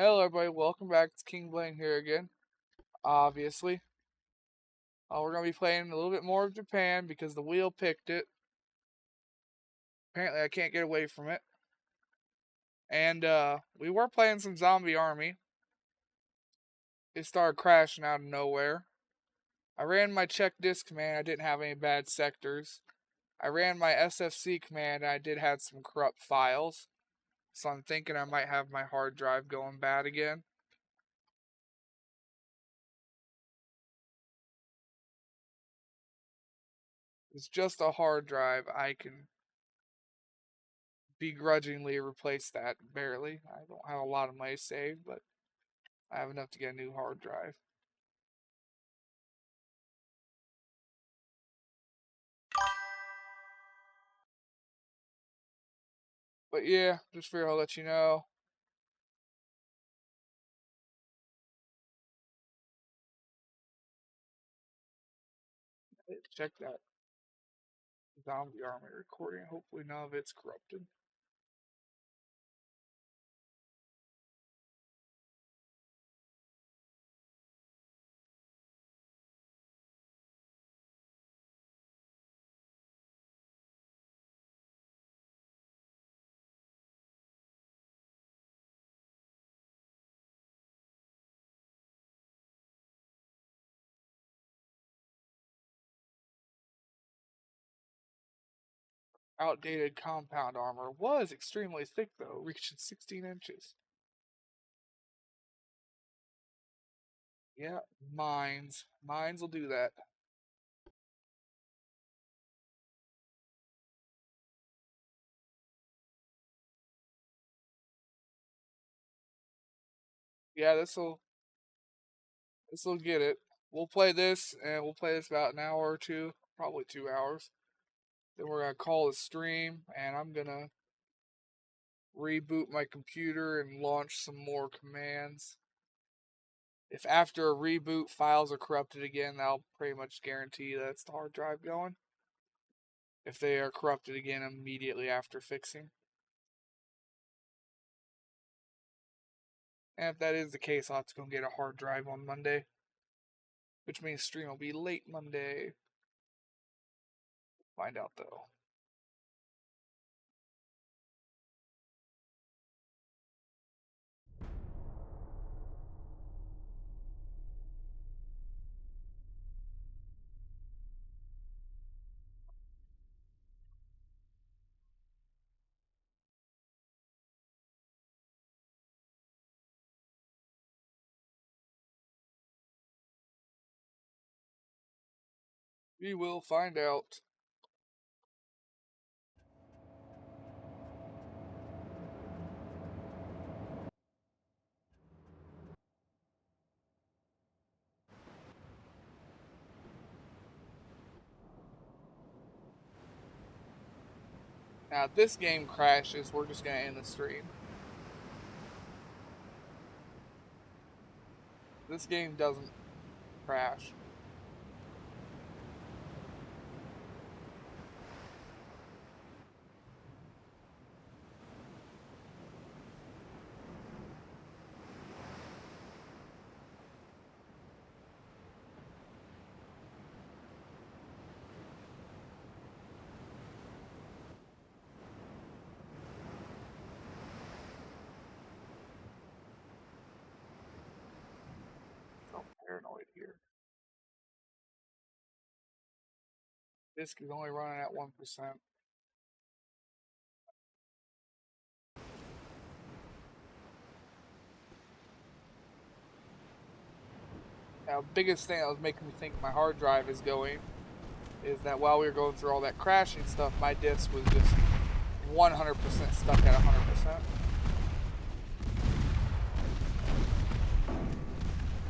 Hello, everybody. Welcome back. It's King Blaine here again. Obviously, we're gonna be playing a little bit more of Japan because the wheel picked it. Apparently, I can't get away from it. And we were playing some Zombie Army. It started crashing out of nowhere. I ran my check disk command. I didn't have any bad sectors. I ran my SFC command. And I did have some corrupt files. So I'm thinking I might have my hard drive going bad again. It's just a hard drive. I can begrudgingly replace that barely. I don't have a lot of money saved, but I have enough to get a new hard drive. But yeah, just figured I'll let you know. Check that Zombie Army recording. Hopefully none of it's corrupted. Outdated compound armor was extremely thick though, reaching 16 inches. Yeah, mines. Mines will do that. Yeah, this'll get it. We'll play this and we'll play this about an hour or two, probably 2 hours. Then we're gonna call the stream and I'm gonna reboot my computer and launch some more commands. If after a reboot files are corrupted again, that'll pretty much guarantee that's the hard drive going. If they are corrupted again immediately after fixing. And if that is the case, I'll have to go get a hard drive on Monday. Which means stream will be late Monday. Find out though. We will find out. Now, if this game crashes, we're just going to end the stream. This game doesn't crash. So paranoid here. Disk is only running at 1%. Now, biggest thing that was making me think my hard drive is going is that while we were going through all that crashing stuff, my disk was just 100% stuck at 100%.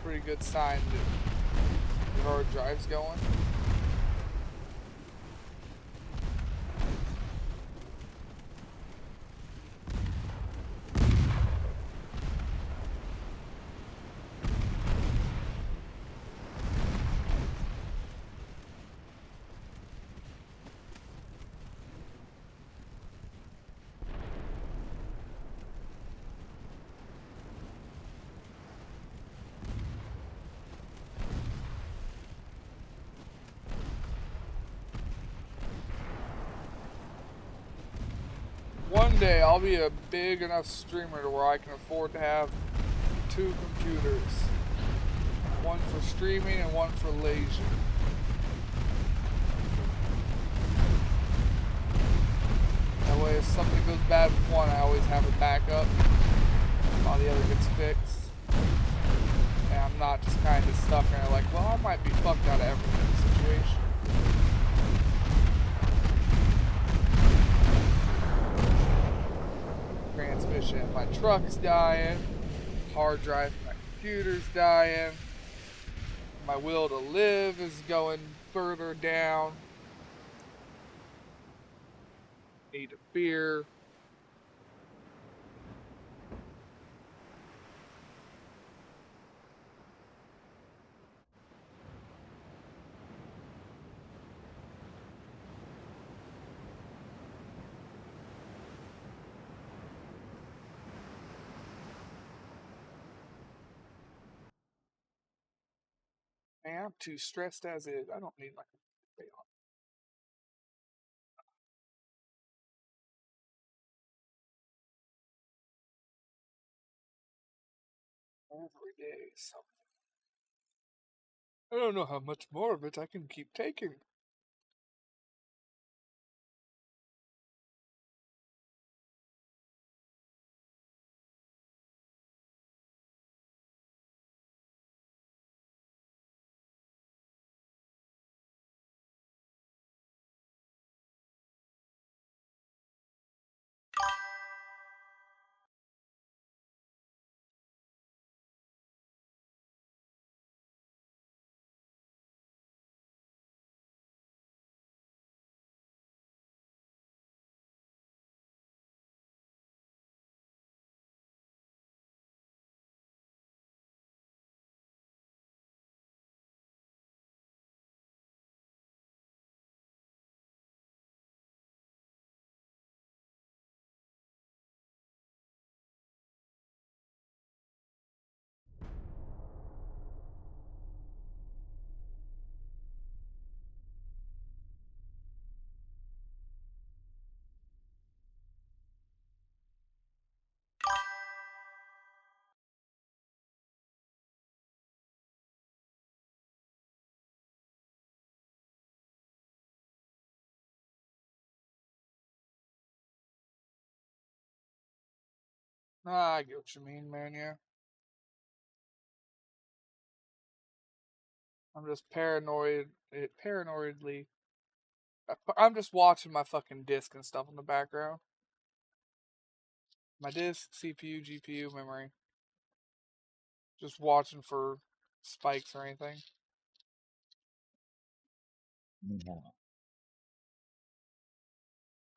Pretty good sign that the hard drive's going. Someday I'll be a big enough streamer to where I can afford to have 2 computers. One for streaming and one for leisure. That way if something goes bad with one, I always have a backup while the other gets fixed. And I'm not just kind of stuck in it like, well, I might be fucked out of everything situation. Transmission in my truck's dying. Hard drive in my computer's dying. My will to live is going further down. Need a beer. Man, I'm too stressed as is. I don't need like a day off. Every day, so I don't know how much more of it I can keep taking. I get what you mean, man, yeah. I'm just paranoidly. I'm just watching my fucking disc and stuff in the background. My disc, CPU, GPU, memory. Just watching for spikes or anything.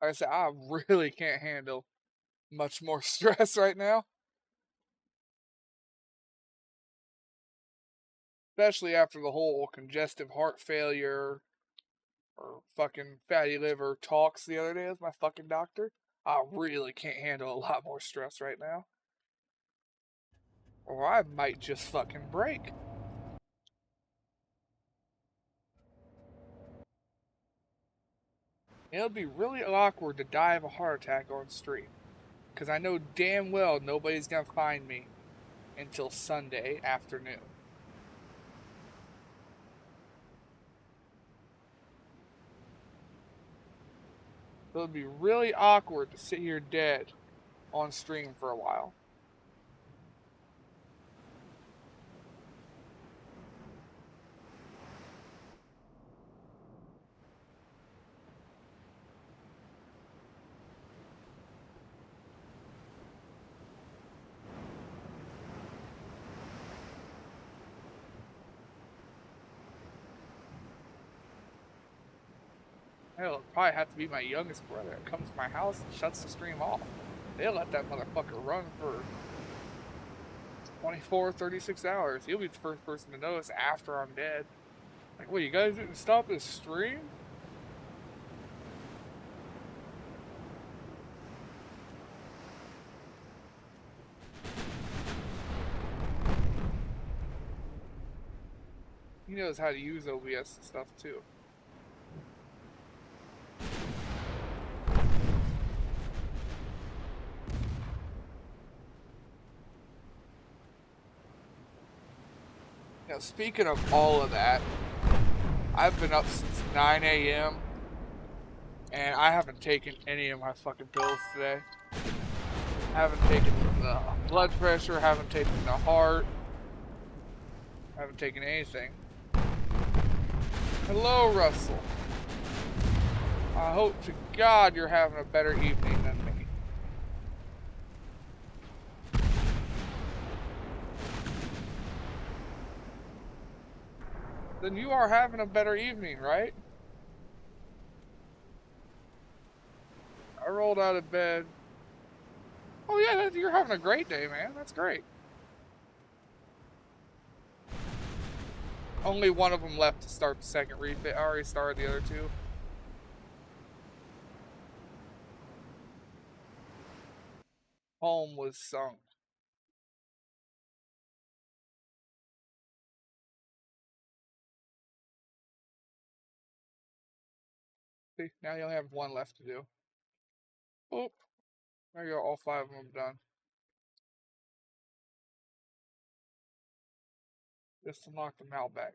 Like I said, I really can't handle much more stress right now. Especially after the whole congestive heart failure or fucking fatty liver talks the other day with my fucking doctor. I really can't handle a lot more stress right now. Or I might just fucking break. It'll be really awkward to die of a heart attack on stream. Because I know damn well nobody's gonna find me until Sunday afternoon. So it'd be really awkward to sit here dead on stream for a while. Hell, it'll probably have to be my youngest brother that comes to my house and shuts the stream off. They'll let that motherfucker run for 24, 36 hours. He'll be the first person to notice after I'm dead. Like, what, you guys didn't stop this stream? He knows how to use OBS and stuff too. Now, speaking of all of that, I've been up since 9 a.m. and I haven't taken any of my fucking pills today. Haven't taken the blood pressure, haven't taken the heart, haven't taken anything. Hello, Russell. I hope to God you're having a better evening than me. Then you are having a better evening, right? I rolled out of bed. Oh yeah, you're having a great day, man. That's great. Only one of them left to start the second refit. I already started the other two. Home was sunk. See, now you only have one left to do. Oop. There you go, all 5 of them done. Just unlock the Malbec.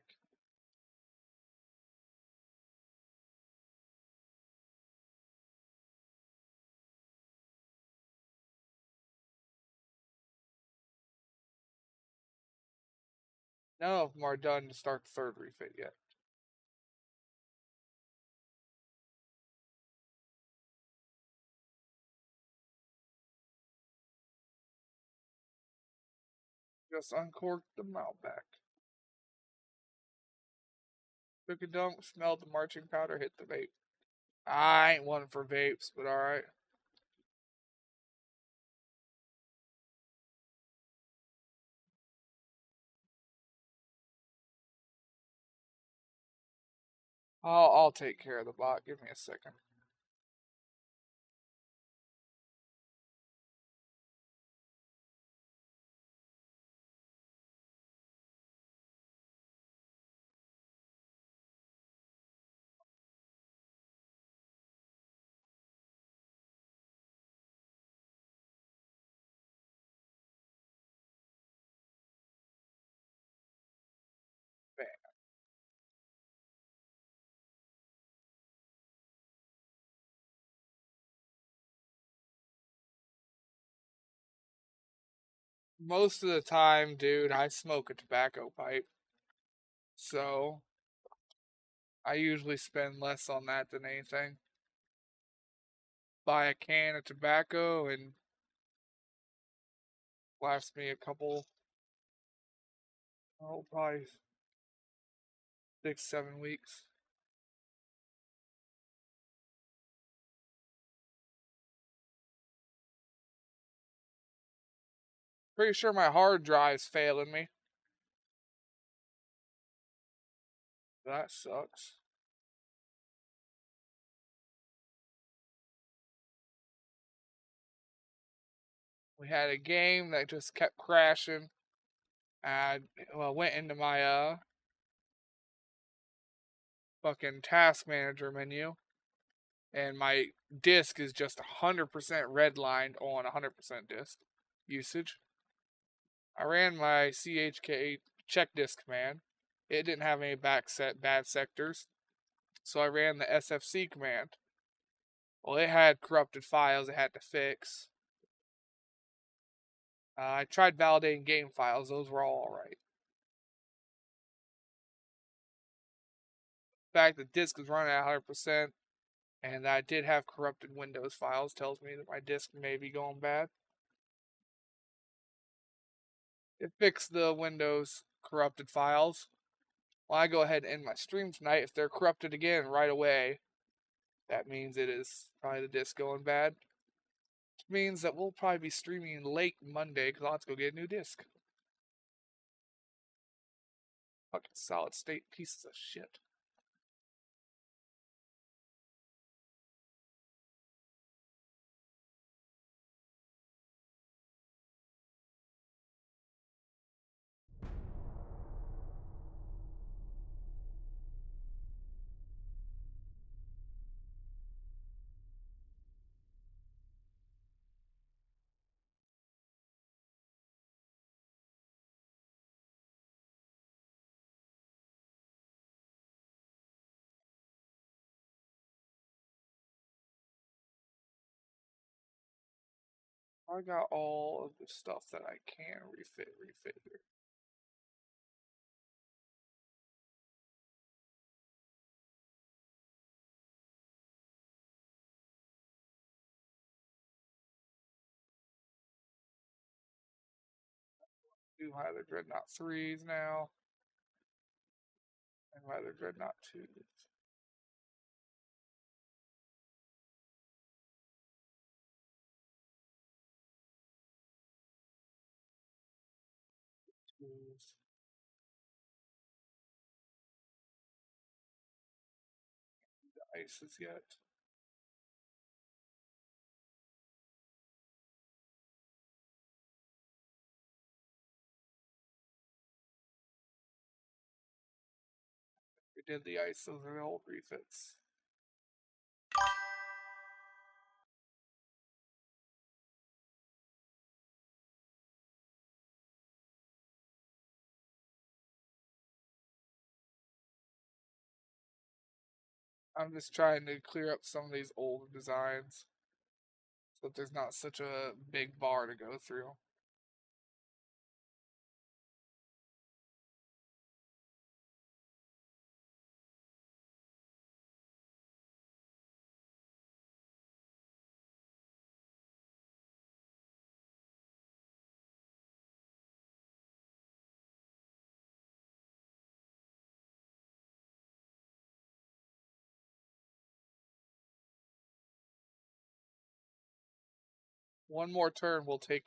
None of them are done to start the third refit yet. Just uncork the Malbec. Took a dump, smelled the marching powder, hit the vape. I ain't one for vapes, but alright. I'll take care of the bot. Give me a second. Most of the time, dude, I smoke a tobacco pipe. So, I usually spend less on that than anything. Buy a can of tobacco and lasts me a couple, probably 6, 7 weeks. Pretty sure my hard drive's failing me. That sucks. We had a game that just kept crashing. I went into my fucking task manager menu, and my disk is just 100% redlined on 100% disk usage. I ran my CHK check disk command. It didn't have any bad sectors, so I ran the SFC command. Well, it had corrupted files it had to fix. I tried validating game files; those were all alright. The fact that the disk was running at 100%, and I did have corrupted Windows files tells me that my disk may be going bad. It fixed the Windows corrupted files. Well, I go ahead and end my stream tonight. If they're corrupted again right away, that means it is probably the disk going bad. Which means that we'll probably be streaming late Monday because I'll have to go get a new disk. Fucking solid state pieces of shit. I got all of the stuff that I can refit here. Do either Dreadnought 3s now and either Dreadnought 2s. The ices yet. We did the ice, those are the old refits. I'm just trying to clear up some of these old designs so that there's not such a big bar to go through. One more turn, we'll take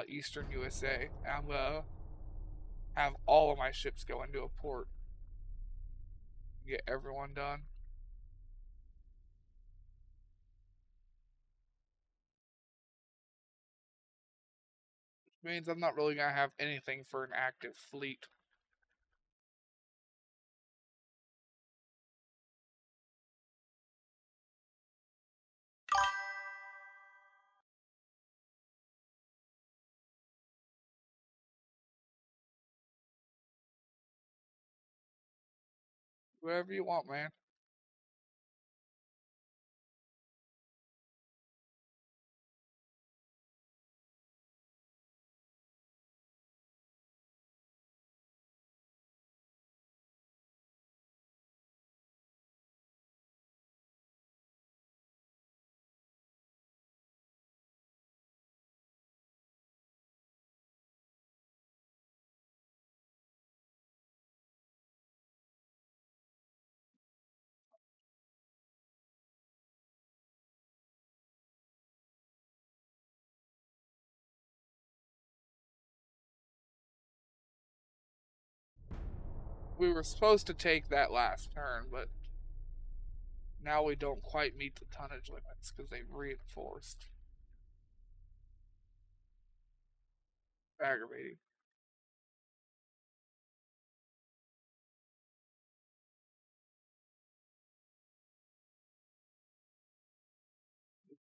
Eastern USA. I'm gonna have all of my ships go into a port. Get everyone done. Which means I'm not really gonna have anything for an active fleet. Whatever you want, man. We were supposed to take that last turn, but now we don't quite meet the tonnage limits because they've reinforced. Aggravating.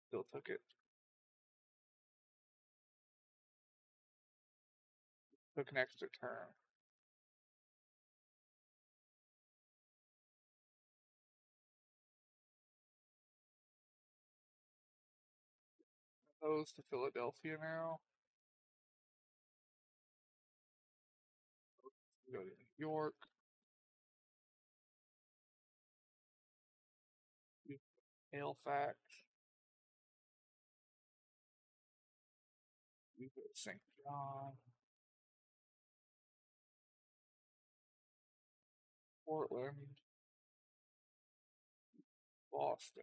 Still took it. Took an extra turn. Those to Philadelphia now. Go to New York. Halifax. We go to St. John. Portland. Boston.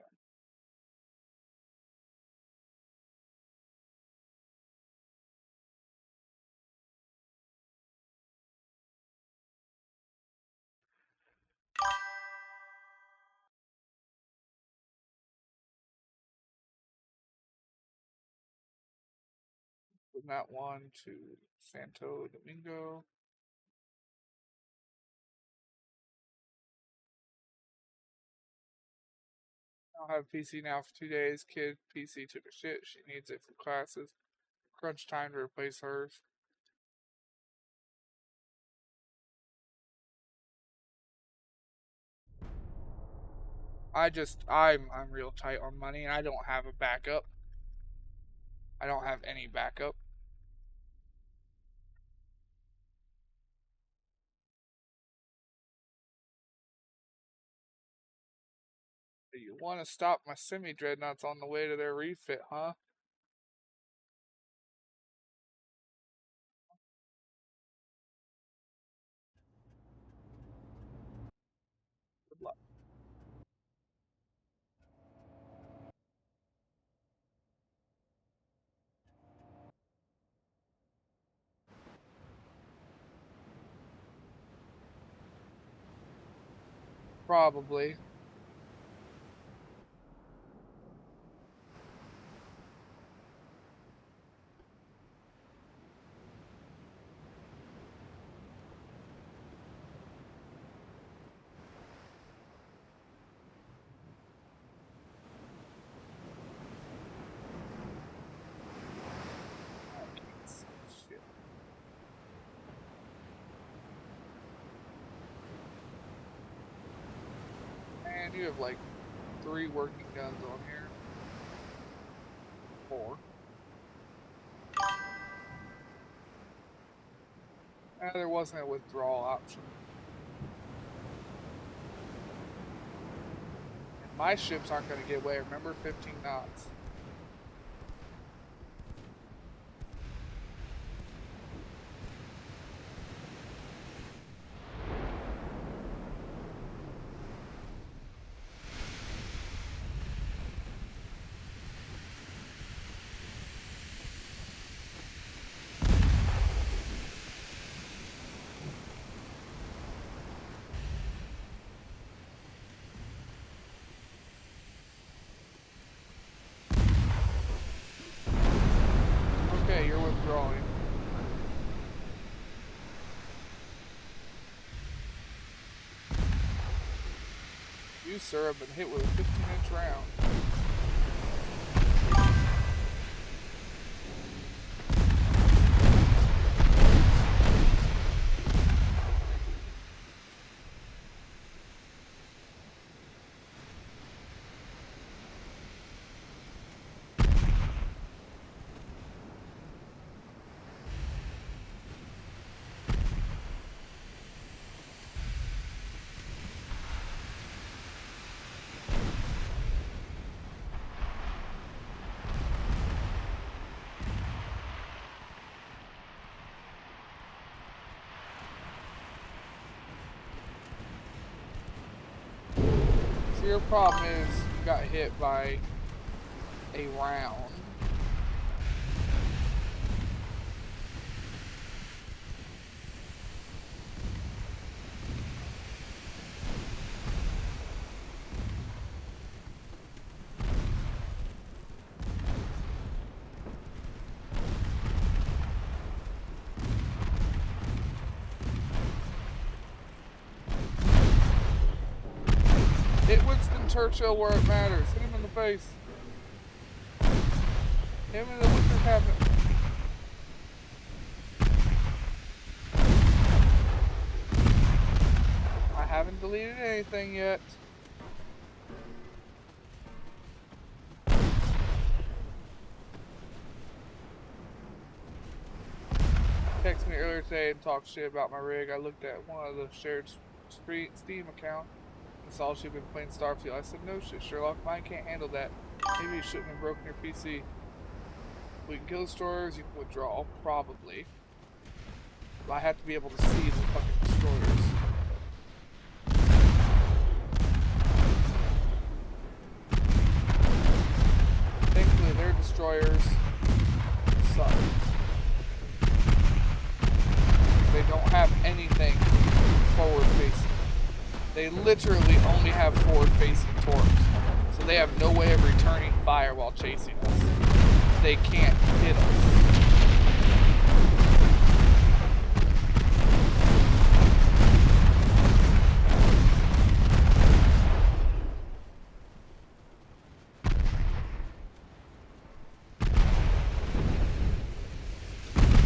From that one to Santo Domingo. I'll have PC now for 2 days. Kid PC took a shit. She needs it for classes. Crunch time to replace hers. I'm real tight on money and I don't have a backup. I don't have any backup. You want to stop my semi-dreadnoughts on the way to their refit, huh? Good luck. Probably. Shit. Man, you have like 3 working guns on here. 4. There wasn't a withdrawal option. And my ships aren't going to get away. Remember, 15 knots. Okay, you're withdrawing. You, sir, have been hit with a 15-inch round. So your problem is you got hit by a round. Hit Winston Churchill where it matters. Hit him in the face. Hit him in the liquor cabinet. I haven't deleted anything yet. Texted me earlier today and talked shit about my rig. I looked at one of the shared Steam account and saw she'd been playing Starfield. I said, no shit, Sherlock, mine can't handle that. Maybe you shouldn't have broken your PC. We can kill destroyers, you can withdraw, probably. But I have to be able to see the fucking destroyers. Thankfully, their destroyers suck. They don't have anything forward facing. They literally only have forward facing torps. So they have no way of returning fire while chasing us. They can't hit us.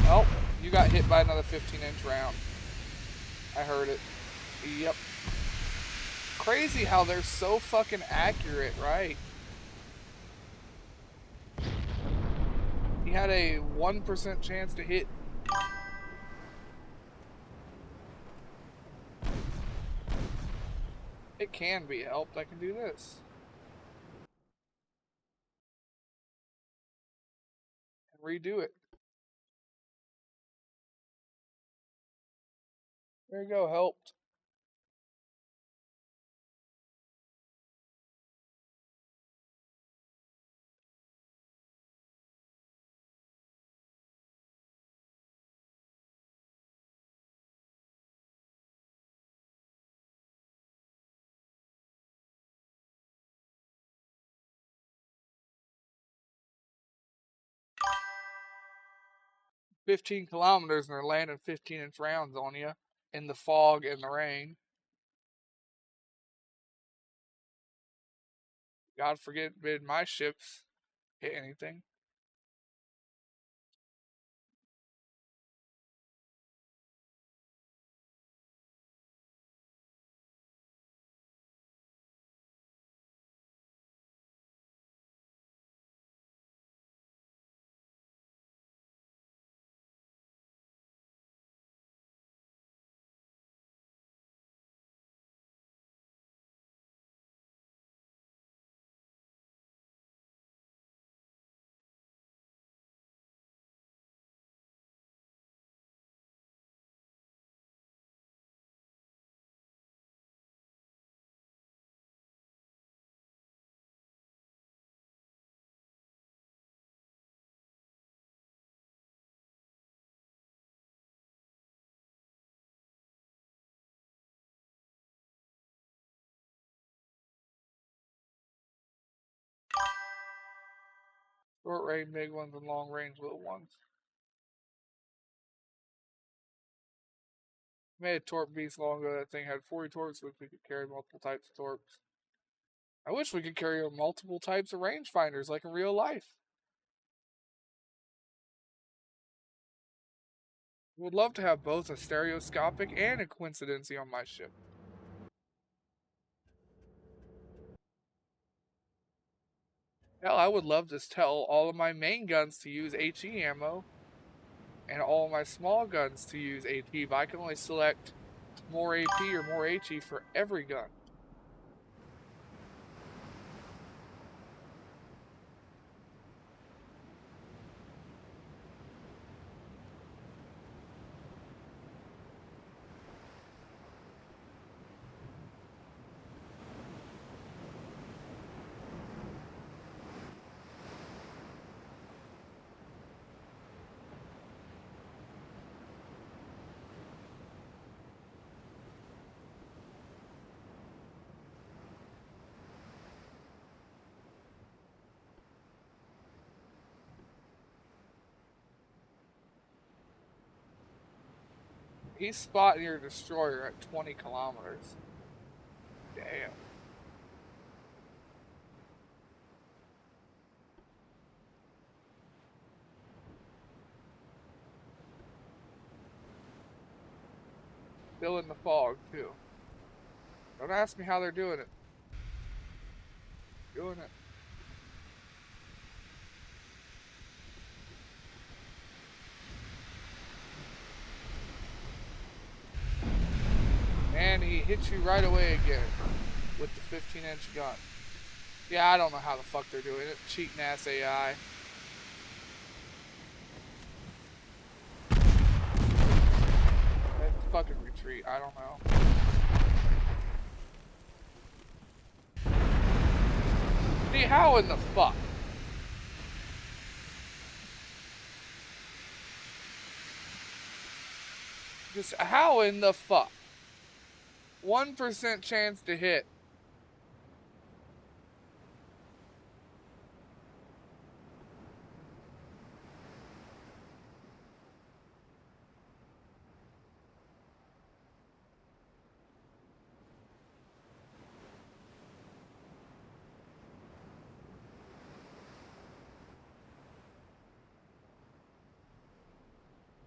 Oh, you got hit by another 15-inch round. I heard it. Yep. Crazy how they're so fucking accurate, right? He had a 1% chance to hit. It can be helped. I can do this. And redo it. There you go, helped. "15 kilometers and they're landing 15-inch rounds on you in the fog and the rain. God forbid my ships hit anything. Short range big ones and long range little ones. Made a torp beast long ago. That thing had 40 torps, which we could carry multiple types of torps. I wish we could carry multiple types of rangefinders like in real life. Would love to have both a stereoscopic and a coincidency on my ship. Hell, I would love to tell all of my main guns to use HE ammo and all of my small guns to use AT, but I can only select more AP or more HE for every gun. He's spotting your destroyer at 20 kilometers. Damn. Still in the fog, too. Don't ask me how they're doing it. Doing it. And he hits you right away again with the 15-inch gun. Yeah, I don't know how the fuck they're doing it. Cheating ass AI. Let's fucking retreat. I don't know. See, how in the fuck? Just how in the fuck? 1% chance to hit.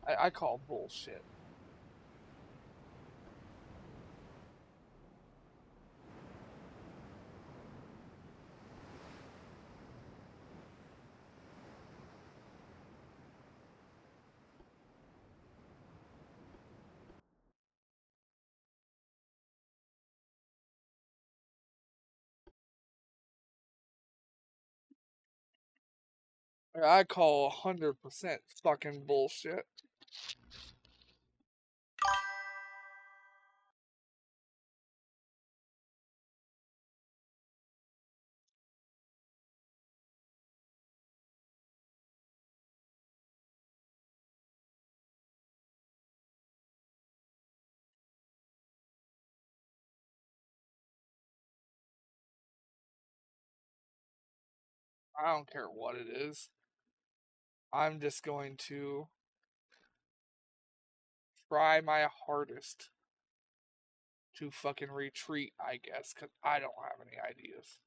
I call bullshit. I call 100% fucking bullshit. I don't care what it is. I'm just going to try my hardest to fucking retreat, I guess, because I don't have any ideas.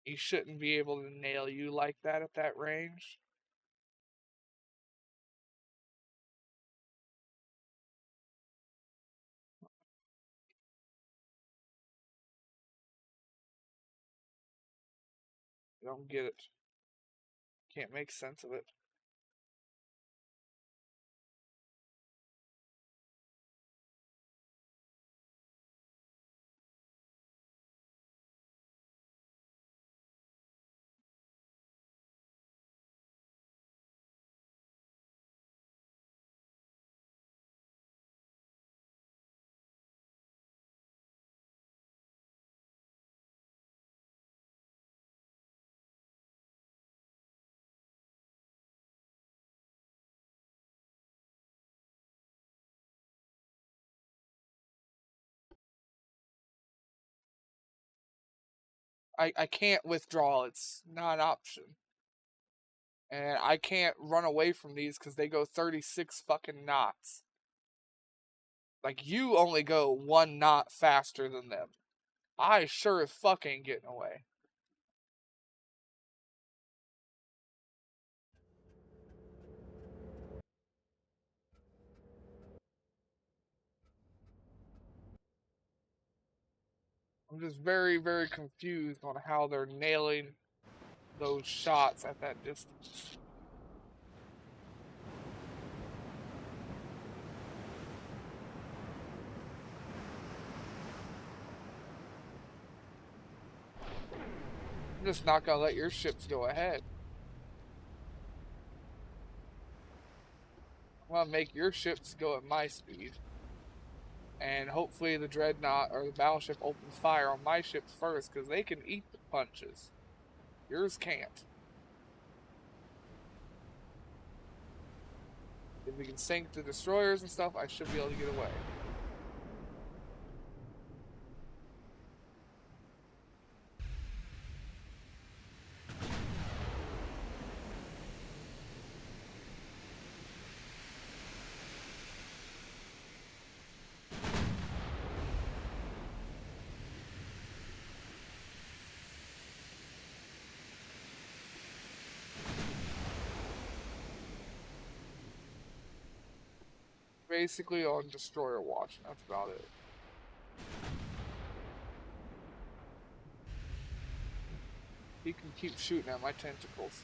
He shouldn't be able to nail you like that at that range. I don't get it. Can't make sense of it. I can't withdraw. It's not an option. And I can't run away from these because they go 36 fucking knots. Like, you only go 1 knot faster than them. I sure as fuck ain't getting away. I'm just very, very confused on how they're nailing those shots at that distance. I'm just not gonna let your ships go ahead. I'm gonna make your ships go at my speed. And hopefully the dreadnought or the battleship opens fire on my ships first, because they can eat the punches. Yours can't. If we can sink the destroyers and stuff, I should be able to get away. Basically on destroyer watch, and that's about it. He can keep shooting at my tentacles.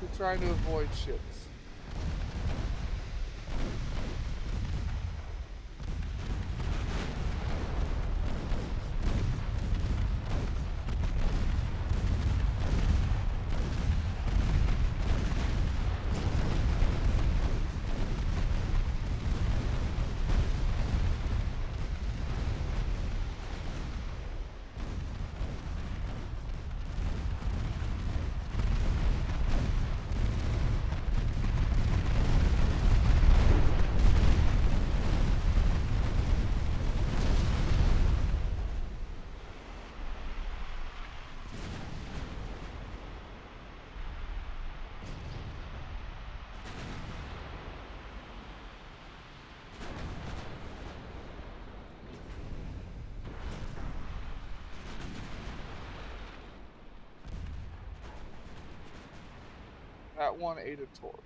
We're trying to avoid ships. That one ate a torp.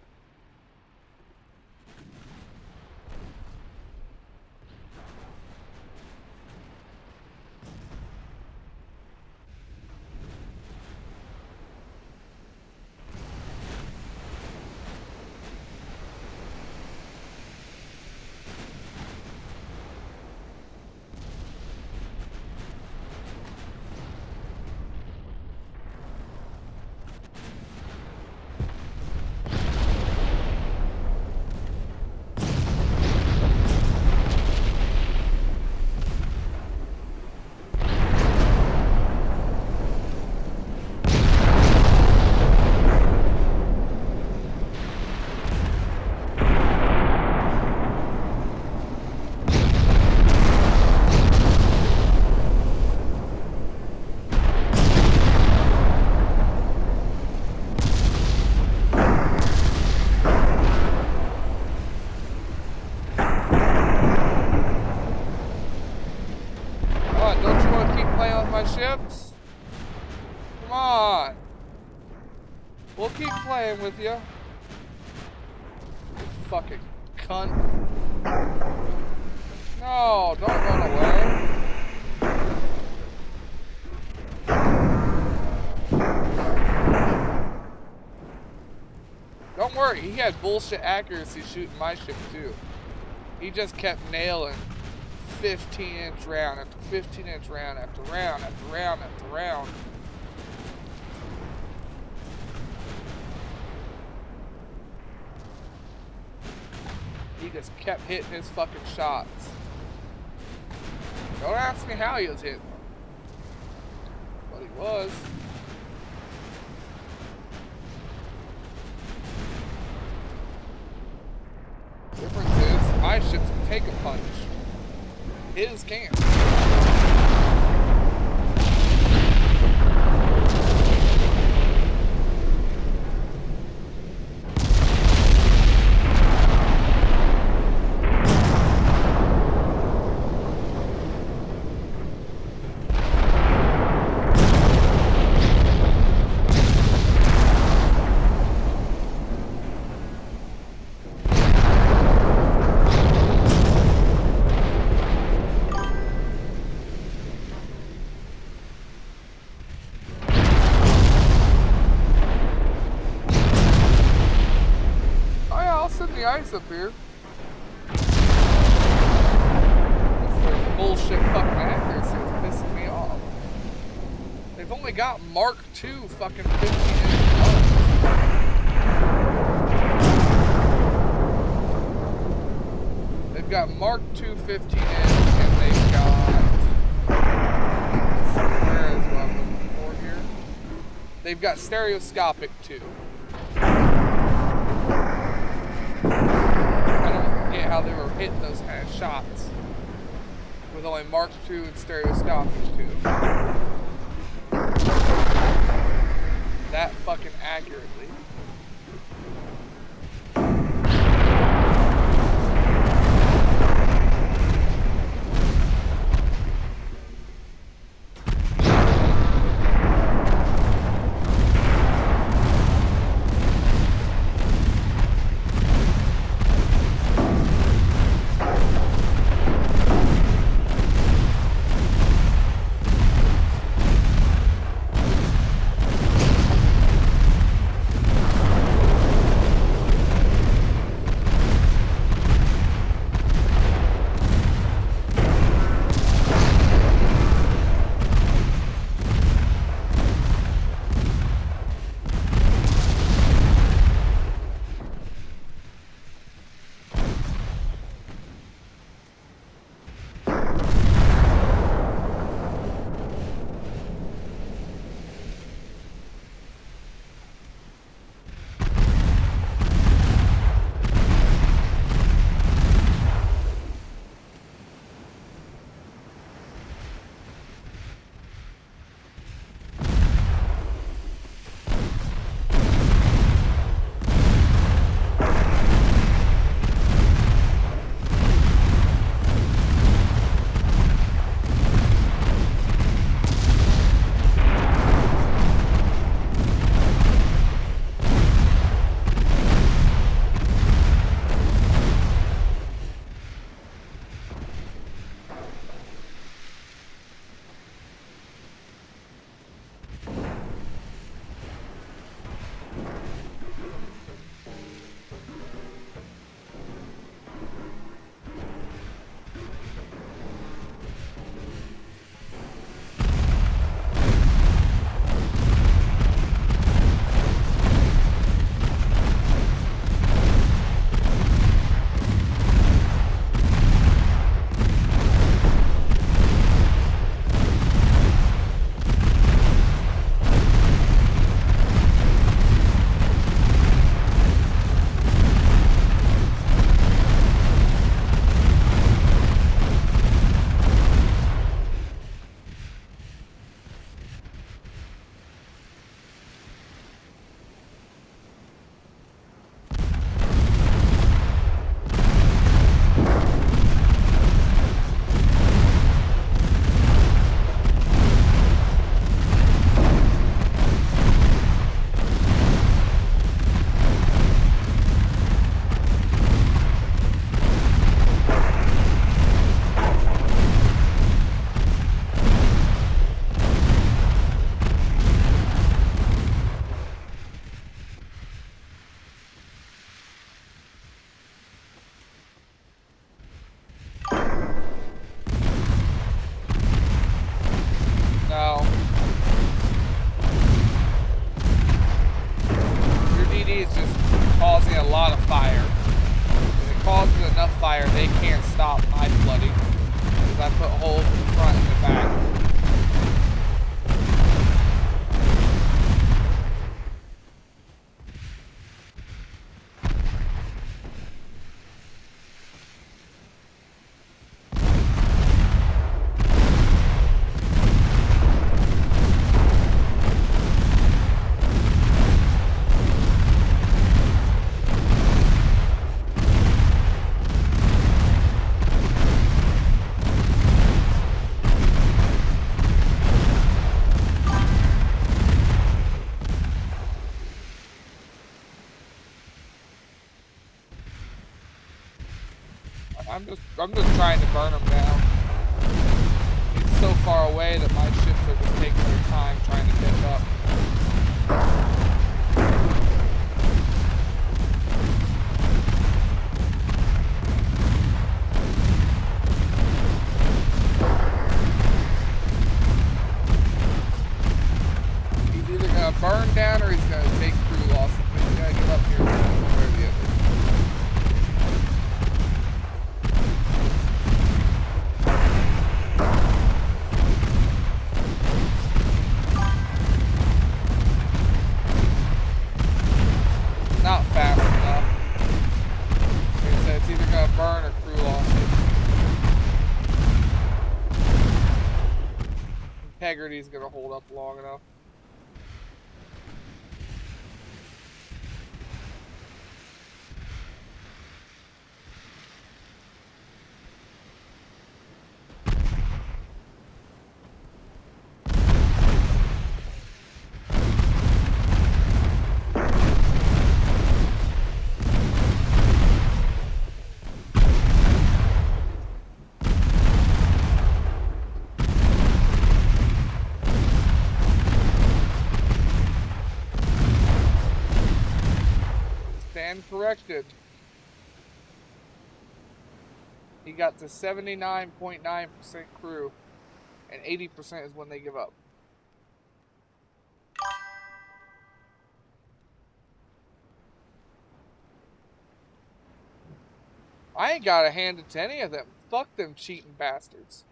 Come on. We'll keep playing with you. You fucking cunt. No, don't run away. Don't worry, he had bullshit accuracy shooting my ship too. He just kept nailing 15-inch round after 15-inch round after round after round after round. He just kept hitting his fucking shots. Don't ask me how he was hitting them. But he was. Difference is, my ships can take a punch. His can't. Ice up here. This bullshit fucking accuracy is pissing me off. They've only got Mark II fucking 15-inch guns. They've got Mark II 15-inch and they've got, where is what I'm looking for here? They've got stereoscopic too. How they were hitting those kind of shots with only Mark II and stereoscopic too. That fucking accurately. a lot of fire. If it causes enough fire, they can't stop my flooding. Because I put holes in the front and the back. I'm just trying to burn them down. He's so far away that my ships are just taking their time trying to catch up. He's either gonna burn down or he's gonna take crew loss. He's gonna get up here one way or the other. Not fast enough. Like I said, it's either gonna burn or crew losses. Integrity's gonna hold up long enough. Stand corrected. He got to 79.9% crew, and 80% is when they give up. I ain't got to hand it to any of them. Fuck them cheating bastards.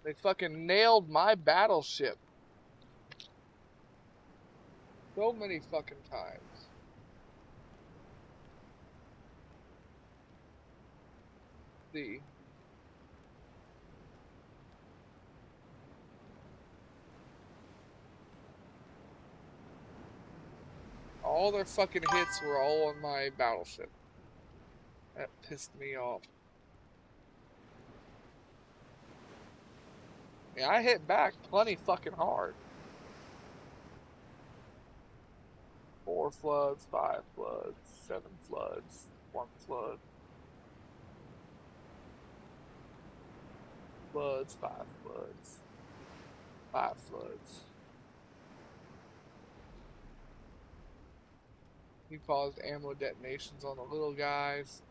They fucking nailed my battleship. So many fucking times. See. All their fucking hits were all on my battleship. That pissed me off. Yeah, I hit back plenty fucking hard. 4 floods, 5 floods, 7 floods, 1 flood. Floods, 5 floods. 5 floods. He caused ammo detonations on the little guys.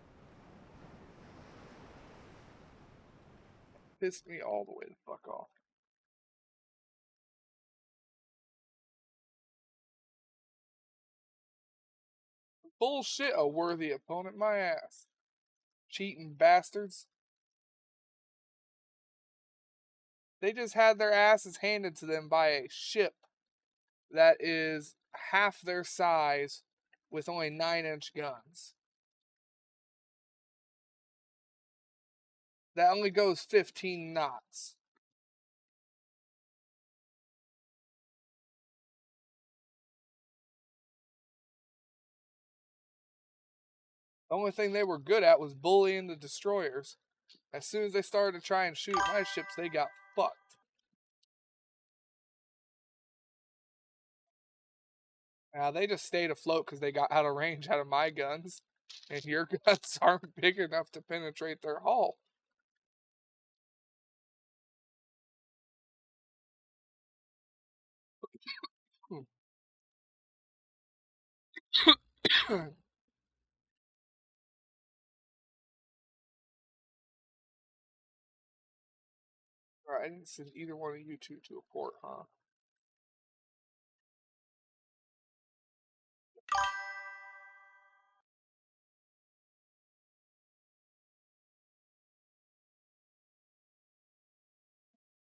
Pissed me all the way the fuck off. Bullshit, a worthy opponent, my ass. Cheating bastards. They just had their asses handed to them by a ship that is half their size with only 9-inch guns. That only goes 15 knots. The only thing they were good at was bullying the destroyers. As soon as they started to try and shoot my ships, they got fucked. Now, they just stayed afloat because they got out of range out of my guns. And your guns aren't big enough to penetrate their hull. I didn't send either one of you two to a port, huh?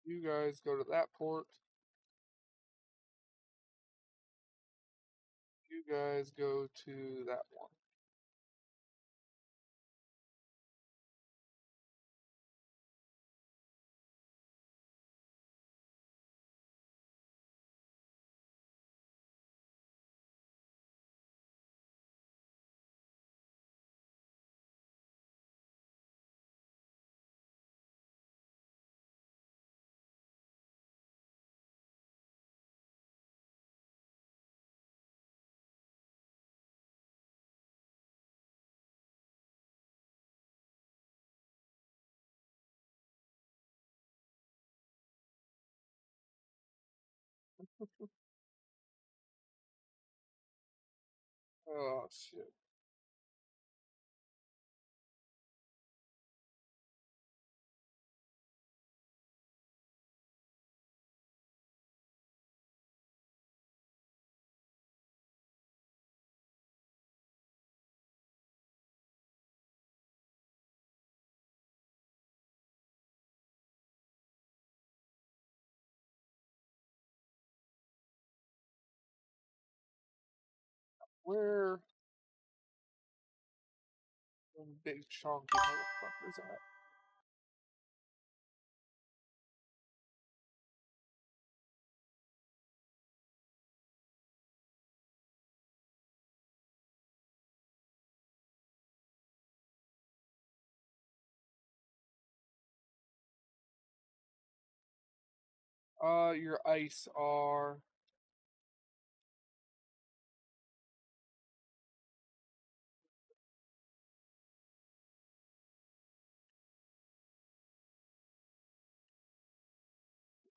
You guys go to that port. You guys go to that one. Oh, shit. Where the big chunky motherfuckers at? Your ice are.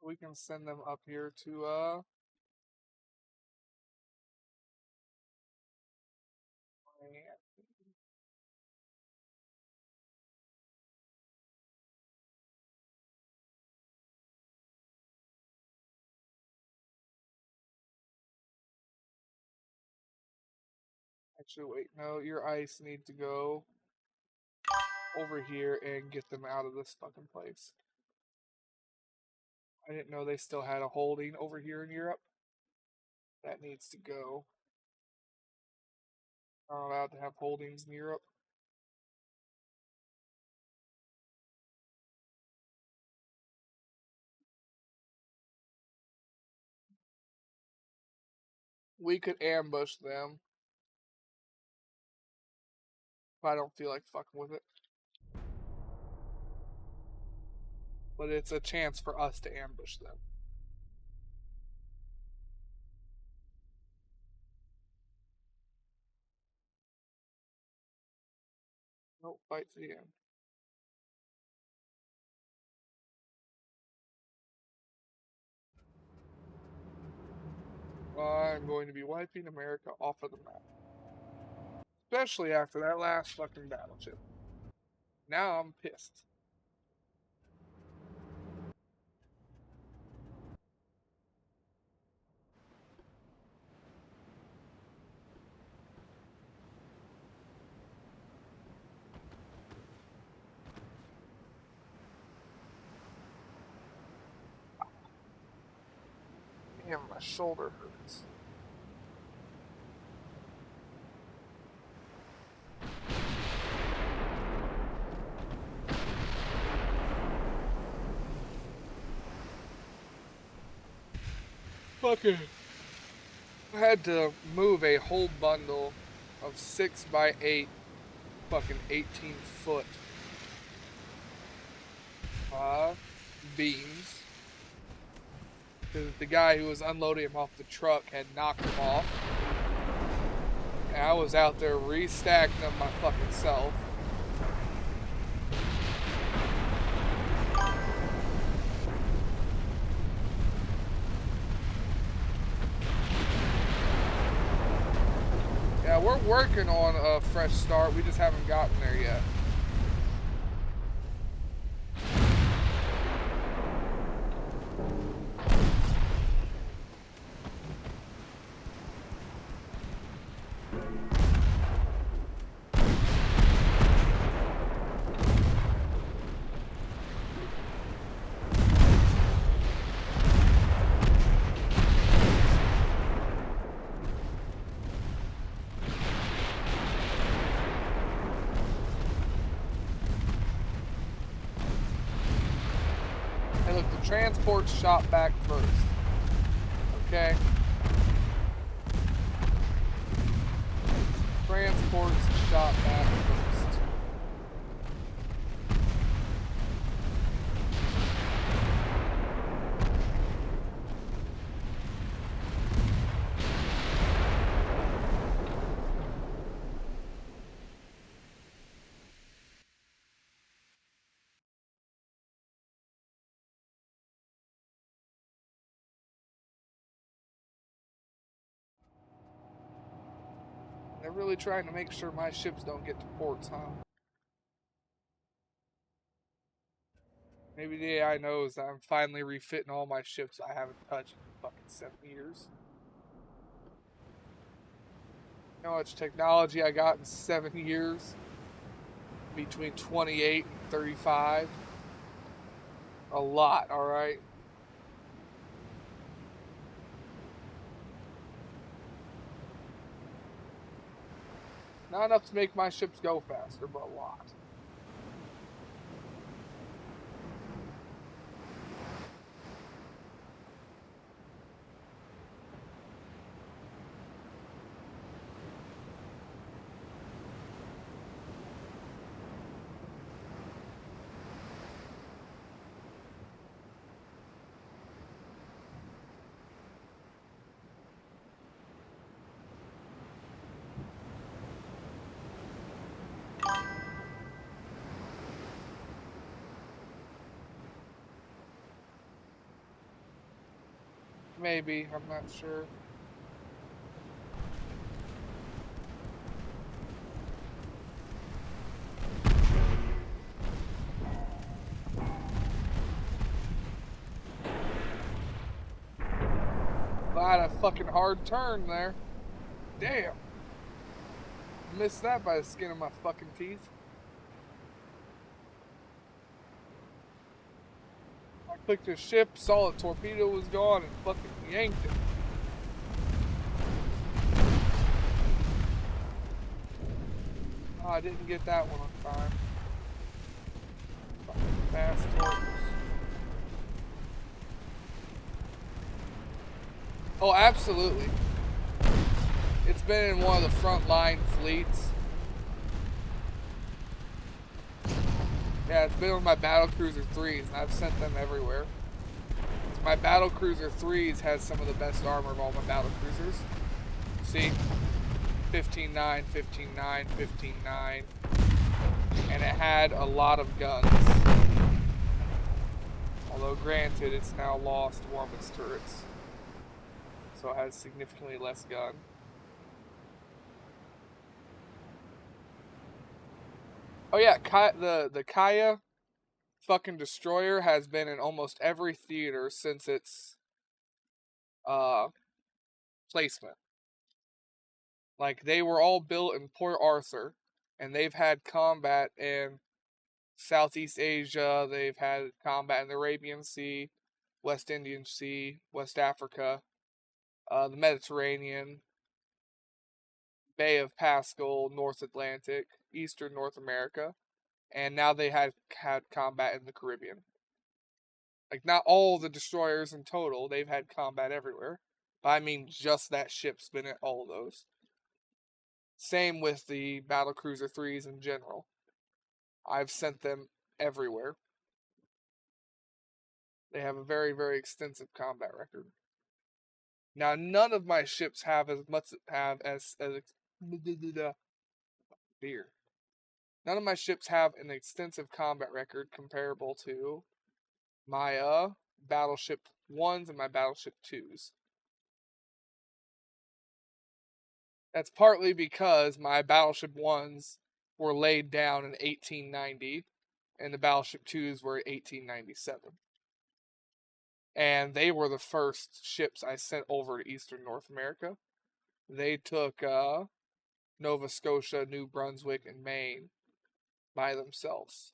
We can send them up here to. Actually, wait, no, your ice need to go over here and get them out of this fucking place. I didn't know they still had a holding over here in Europe. That needs to go. Not allowed to have holdings in Europe. We could ambush them, but I don't feel like fucking with it. But it's a chance for us to ambush them. Nope, fight to the end. I'm going to be wiping America off of the map. Especially after that last fucking battleship. Now I'm pissed. Damn, my shoulder hurts. Fucking. I had to move a whole bundle of 6x8 fucking 18-foot beams. Because the guy who was unloading him off the truck had knocked him off. And I was out there restacking them my fucking self. Yeah, we're working on a fresh start. We just haven't gotten there yet. Transport shot back first. Okay. Transports shot back first. They're really trying to make sure my ships don't get to ports, huh? Maybe the AI knows that I'm finally refitting all my ships I haven't touched in fucking 7 years. You know how much technology I got in 7 years? Between 28 and 35. A lot, alright? Not enough to make my ships go faster, but a lot. Maybe, I'm not sure. I had a fucking hard turn there. Damn. Missed that by the skin of my fucking teeth. I clicked the ship, saw a torpedo was gone, and fucking yanked it. Oh, I didn't get that one on time. Fucking fast torps. Oh, absolutely. It's been in one of the front line fleets. Yeah, it's been with my battlecruiser 3s, and I've sent them everywhere. My battlecruiser 3s has some of the best armor of all my battlecruisers. See? 15-9, 15-9, 15-9. And it had a lot of guns. Although granted, it's now lost one of its turrets. So it has significantly less gun. Oh yeah, the Kaya fucking destroyer has been in almost every theater since its placement. Like, they were all built in Port Arthur, and they've had combat in Southeast Asia, they've had combat in the Arabian Sea, West Indian Sea, West Africa, the Mediterranean, Bay of Pascal, North Atlantic, Eastern North America, and now they had combat in the Caribbean. Like, not all the destroyers in total, they've had combat everywhere. But I mean, just that ship's been at all of those. Same with the battlecruiser 3s in general. I've sent them everywhere. They have a very, very extensive combat record. Now, none of my ships have as beer. None of my ships have an extensive combat record comparable to my battleship 1s and my battleship 2s. That's partly because my battleship 1s were laid down in 1890 and the battleship 2s were 1897. And they were the first ships I sent over to Eastern North America. They took Nova Scotia, New Brunswick, and Maine by themselves.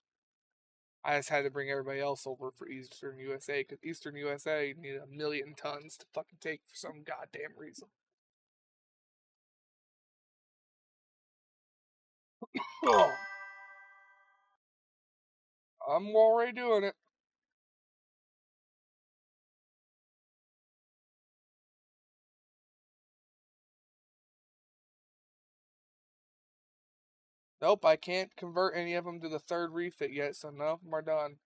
I just had to bring everybody else over for Eastern USA because Eastern USA needed 1 million tons to fucking take for some goddamn reason. Oh, I'm already doing it. Nope, I can't convert any of them to the third refit yet, so none of them are done.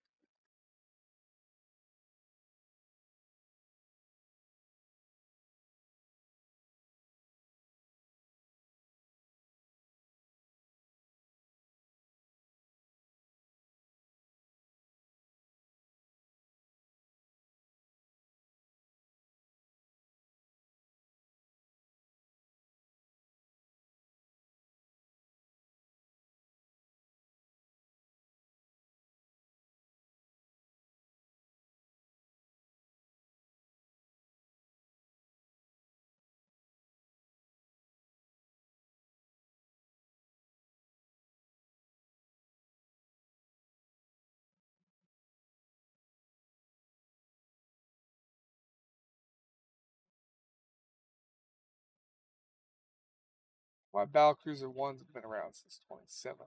My Battlecruiser 1s have been around since 27.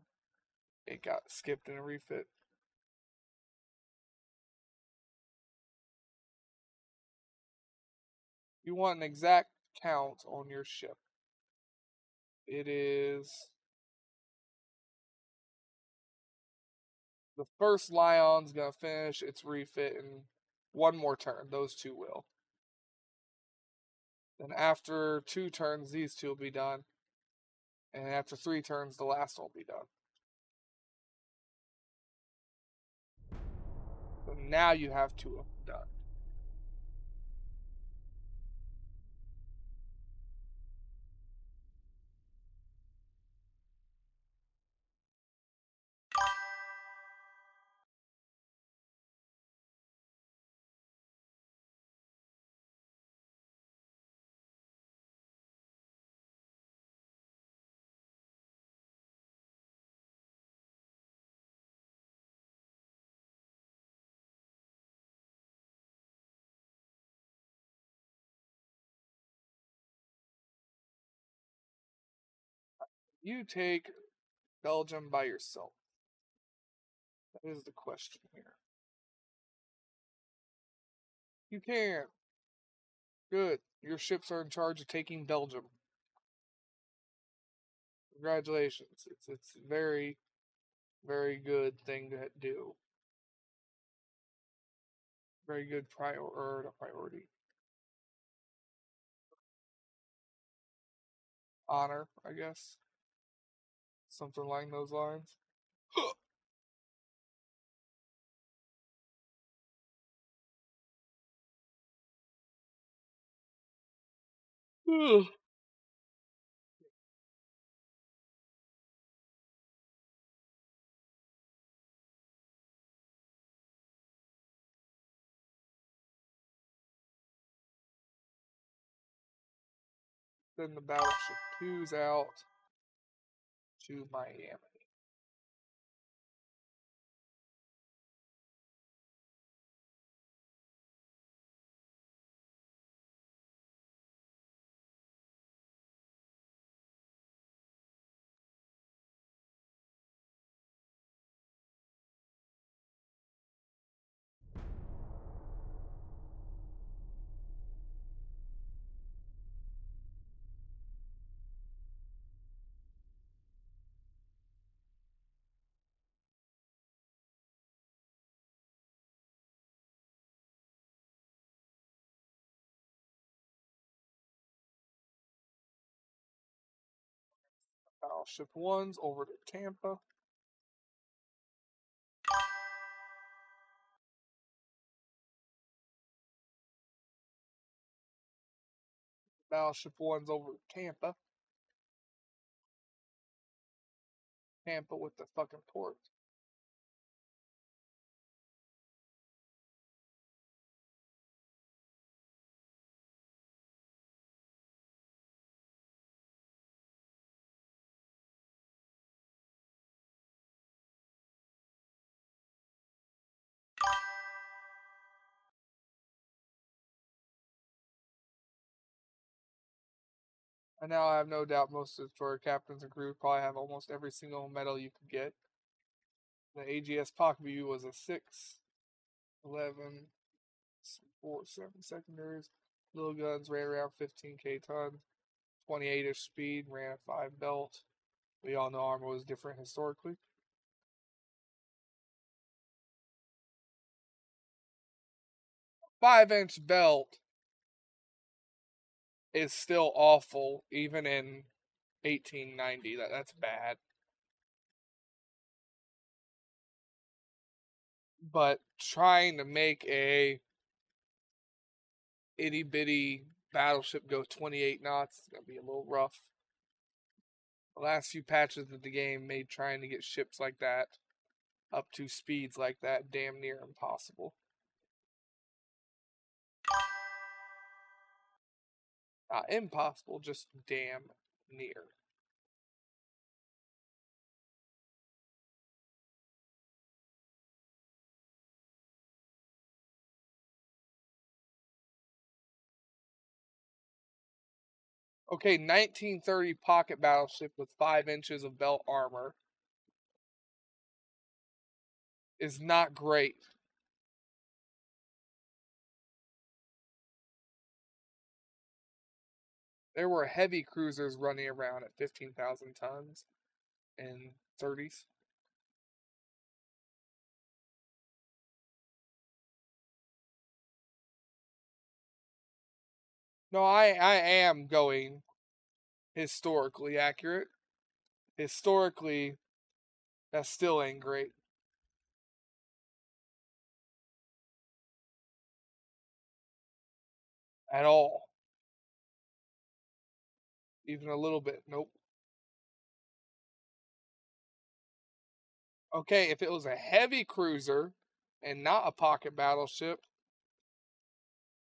It got skipped in a refit. You want an exact count on your ship. It is the first Lion's gonna finish its refit in one more turn. Those two will. Then after 2 turns, these two will be done. And after 3 turns, the last one will be done. So now you have 2 of them done. You take Belgium by yourself. That is the question here. You can. Good. Your ships are in charge of taking Belgium. Congratulations. It's a very, very good thing to do. Very good priority. Honor, I guess. Something along those lines. Then the Battleship 2's out to Miami. Battleship 1's over to Tampa. Battleship 1's over to Tampa. Tampa with the fucking port. And now I have no doubt most of the destroyer captains and crew probably have almost every single medal you could get. The AGS Pockview was a 6, 11, 4, 7 secondaries. Little guns ran around 15k tons, 28ish speed, ran a 5 belt. We all know armor was different historically. Five-inch belt is still awful, even in 1890. That's bad. But trying to make a itty bitty battleship go 28 knots is gonna be a little rough. The last few patches of the game made trying to get ships like that up to speeds like that damn near impossible. Not impossible, just damn near. Okay, 1930 pocket battleship with 5 inches of belt armor is not great. There were heavy cruisers running around at 15,000 tons in 30s. No, I am going historically accurate. Historically, that still ain't great at all. Even a little bit. Nope. Okay, if it was a heavy cruiser and not a pocket battleship,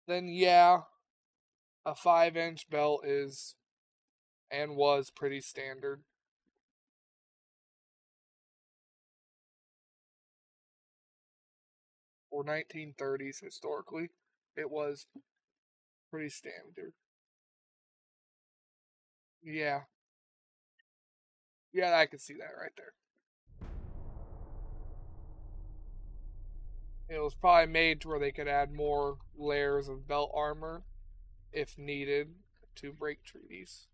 then yeah, a 5-inch belt is and was pretty standard. For 1930s historically, it was pretty standard. Yeah. Yeah, I can see that right there. It was probably made to where they could add more layers of belt armor if needed to break treaties.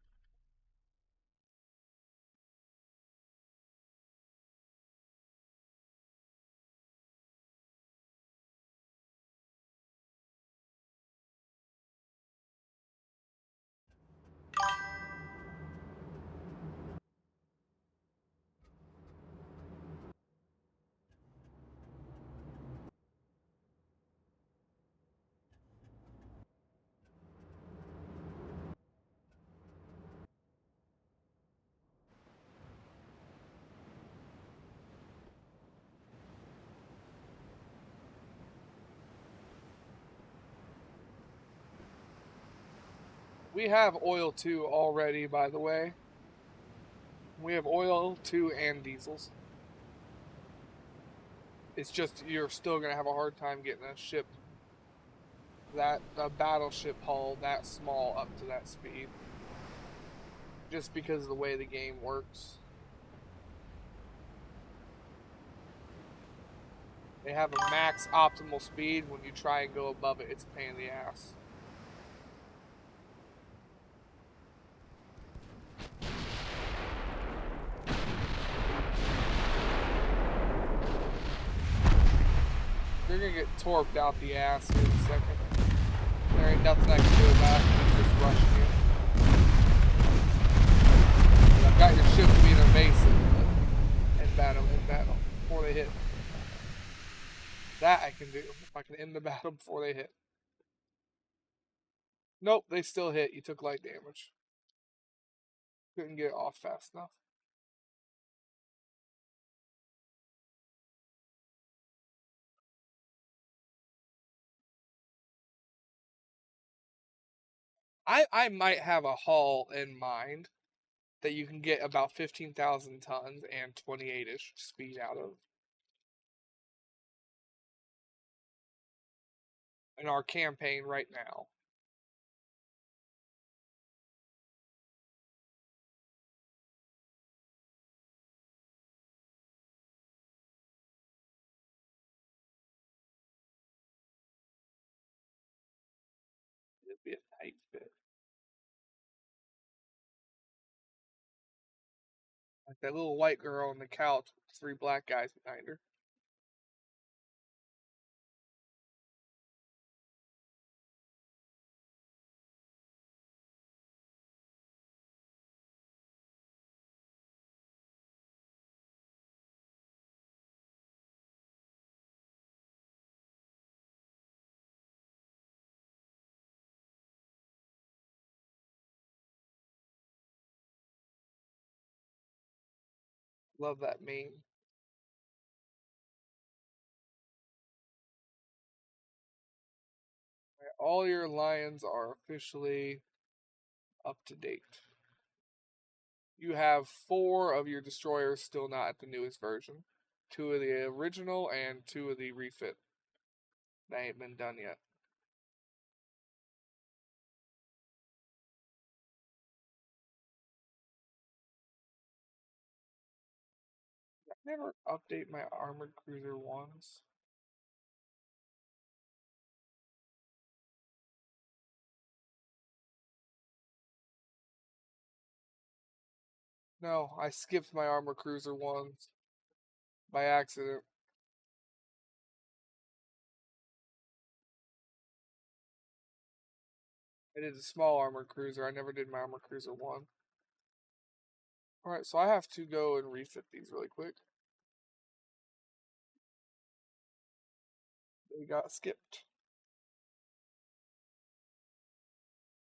We have oil too already, by the way. We have oil too and diesels. It's just you're still gonna have a hard time getting a ship that a battleship hull that small up to that speed. Just because of the way the game works. They have a max optimal speed. When you try and go above it, it's a pain in the ass. You're gonna get torqued out the ass here in a second. There ain't nothing I can do about it. I'm just rushing you. I've got your ships being evasive in battle, before they hit. That I can do. If I can end the battle before they hit. Nope, they still hit. You took light damage. Couldn't get it off fast enough. I might have a hull in mind that you can get about 15,000 tons and 28-ish speed out of. In our campaign right now. It'd be a tight fit. Like that little white girl on the couch with 3 black guys behind her. Love that meme. All your lions are officially up to date. You have 4 of your destroyers still not at the newest version. 2 of the original and 2 of the refit. They ain't been done yet. I never update my armored cruiser ones. No, I skipped my armored cruiser ones by accident. I did the small armored cruiser. I never did my armored cruiser one. Alright, so I have to go and refit these really quick. They got skipped.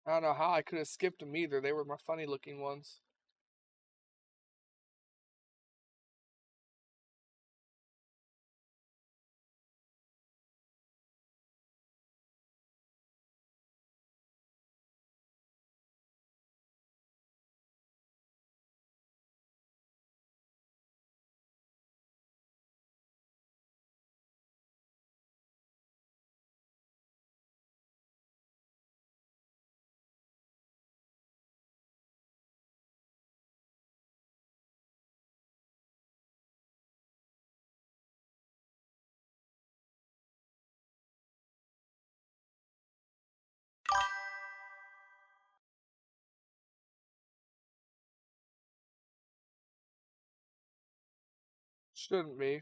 I don't know how I could have skipped them either. They were my funny looking ones. Shouldn't be.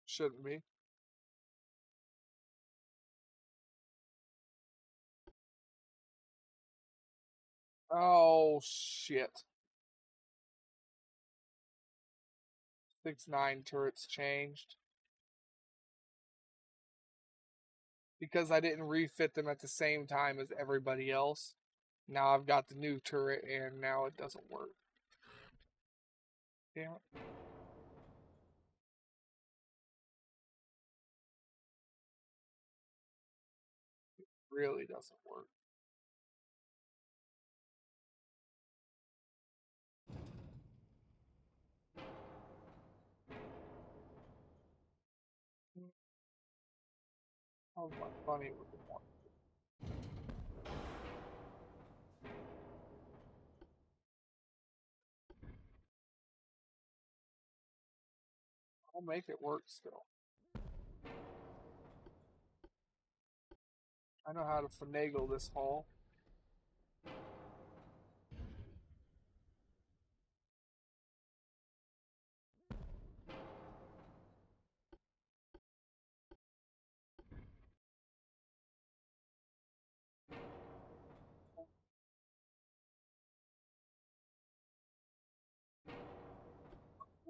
Shouldn't be. Oh shit. 6-9 turrets changed. Because I didn't refit them at the same time as everybody else. Now I've got the new turret and now it doesn't work. Damn it. Really doesn't work. How's my funny looking one? I'll make it work still. I know how to finagle this hall.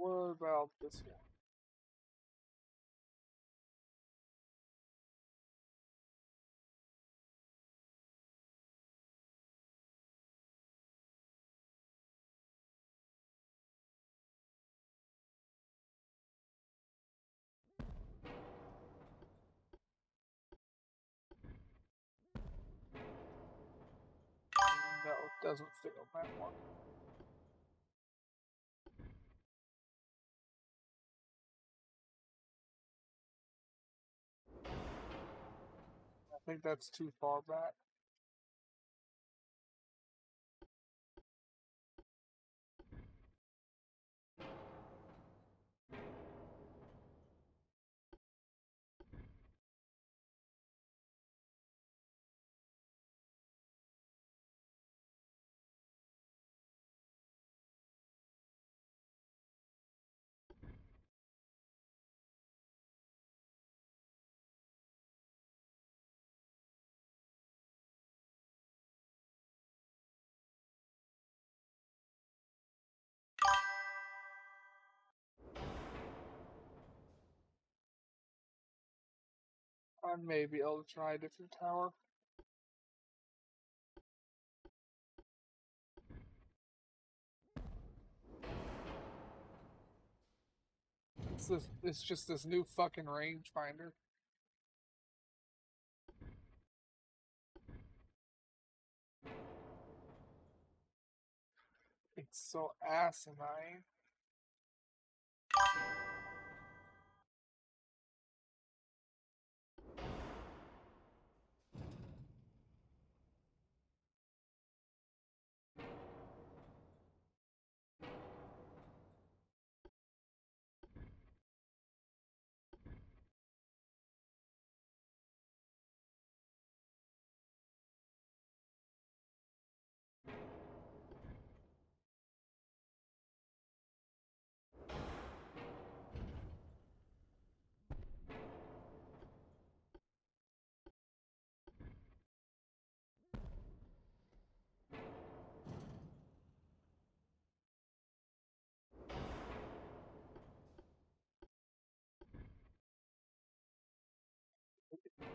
What about this one? No, it doesn't fit on that one. I think that's too far back. I may be able to try a different tower. It's just this new fucking rangefinder. It's so asinine.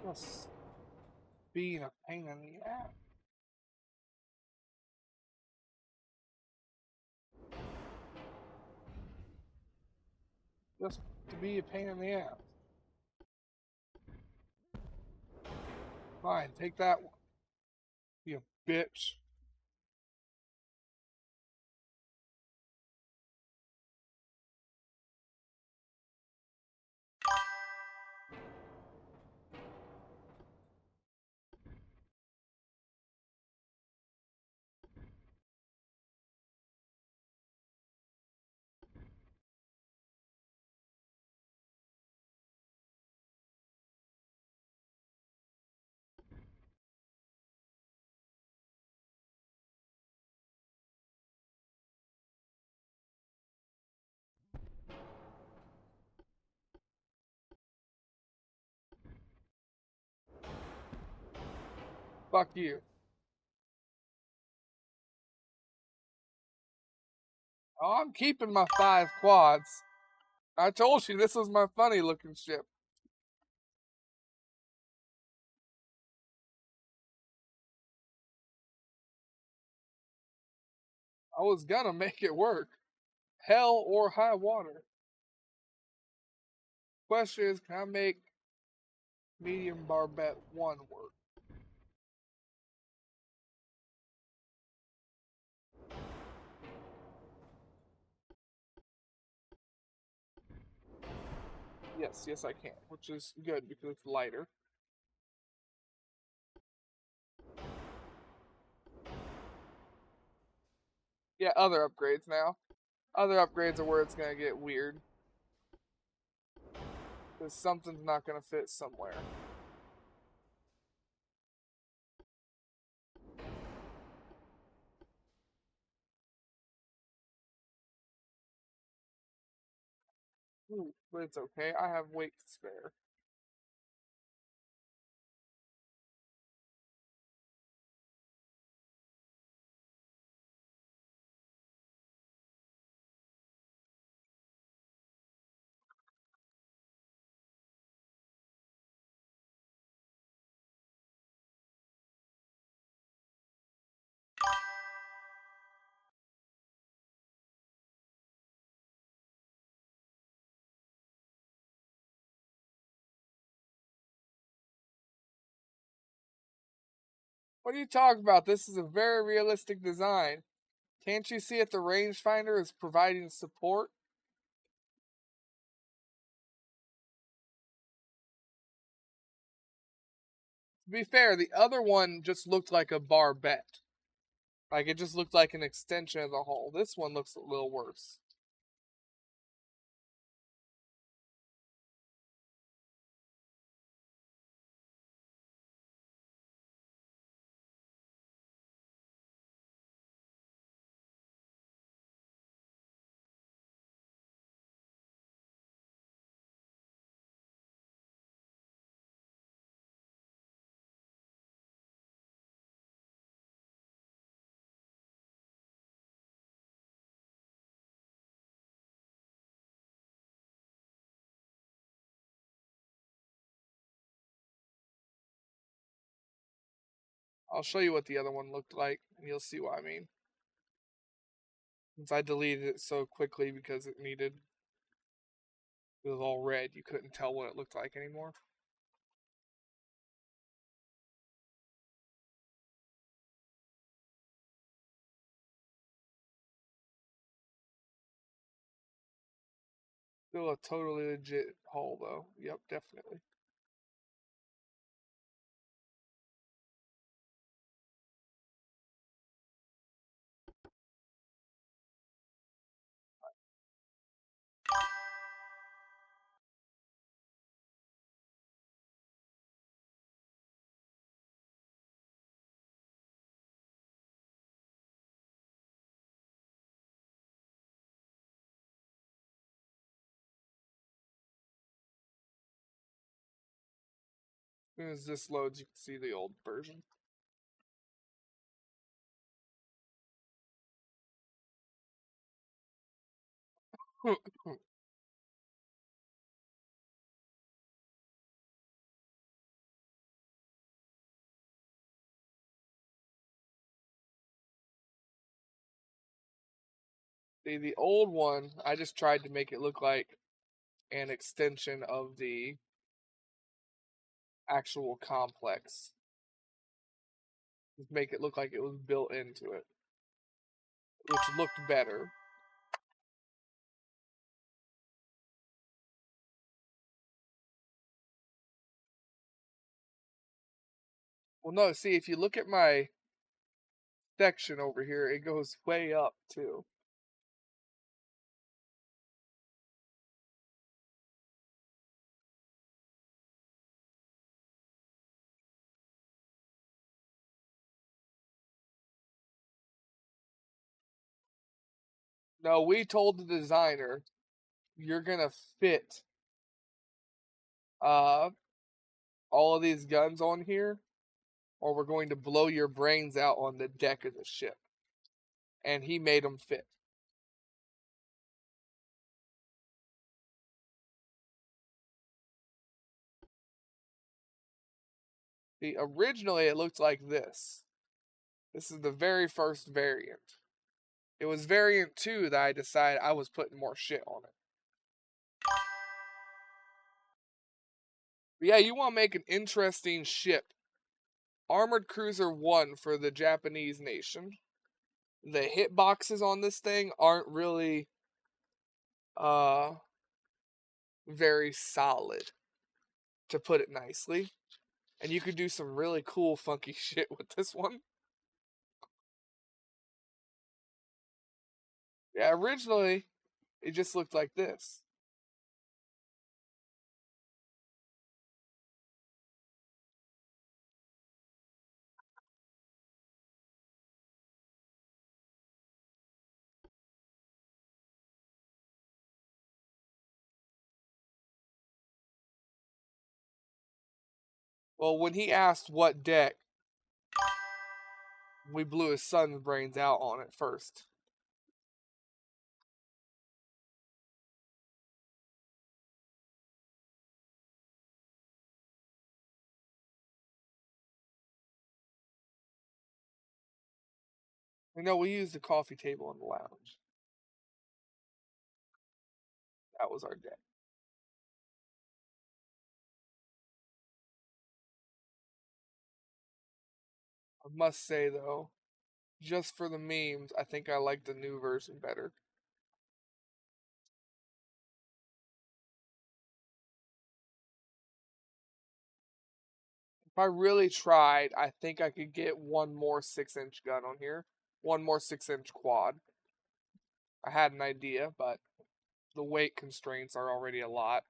Just being a pain in the ass. Just to be a pain in the ass. Fine, take that one. You bitch. Fuck you. Oh, I'm keeping my 5 quads. I told you this was my funny looking ship. I was gonna make it work. Hell or high water. Question is, can I make medium barbette 1 work? Yes, I can, which is good because it's lighter. Yeah, other upgrades now. Other upgrades are where it's gonna get weird. Because something's not gonna fit somewhere. Ooh, but it's okay. I have weight to spare. What are you talking about? This is a very realistic design. Can't you see if the rangefinder is providing support? To be fair, the other one just looked like a barbette. Like it just looked like an extension of the hull. This one looks a little worse. I'll show you what the other one looked like, and you'll see what I mean. Since I deleted it so quickly because it was all red, you couldn't tell what it looked like anymore. Still a totally legit hull, though. Yep, definitely. As soon as this loads, you can see the old version. See, the old one, I just tried to make it look like an extension of the actual complex. Just make it look like it was built into it, which looked better. Well, no, see, if you look at my section over here, it goes way up, too. No, we told the designer, you're going to fit uh, all of these guns on here, or we're going to blow your brains out on the deck of the ship. And he made them fit. See, originally it looked like this. This is the very first variant. It was variant 2 that I decided I was putting more shit on it. But yeah, you want to make an interesting ship. Armored Cruiser 1 for the Japanese nation. The hitboxes on this thing aren't really very solid, to put it nicely. And you could do some really cool funky shit with this one. Yeah, originally it just looked like this. Well, when he asked what deck, we blew his son's brains out on it first. No, we used a coffee table in the lounge. That was our deck. I must say though, just for the memes, I think I like the new version better. If I really tried, I think I could get one more 6-inch gun on here. One more 6-inch quad. I had an idea, but the weight constraints are already a lot,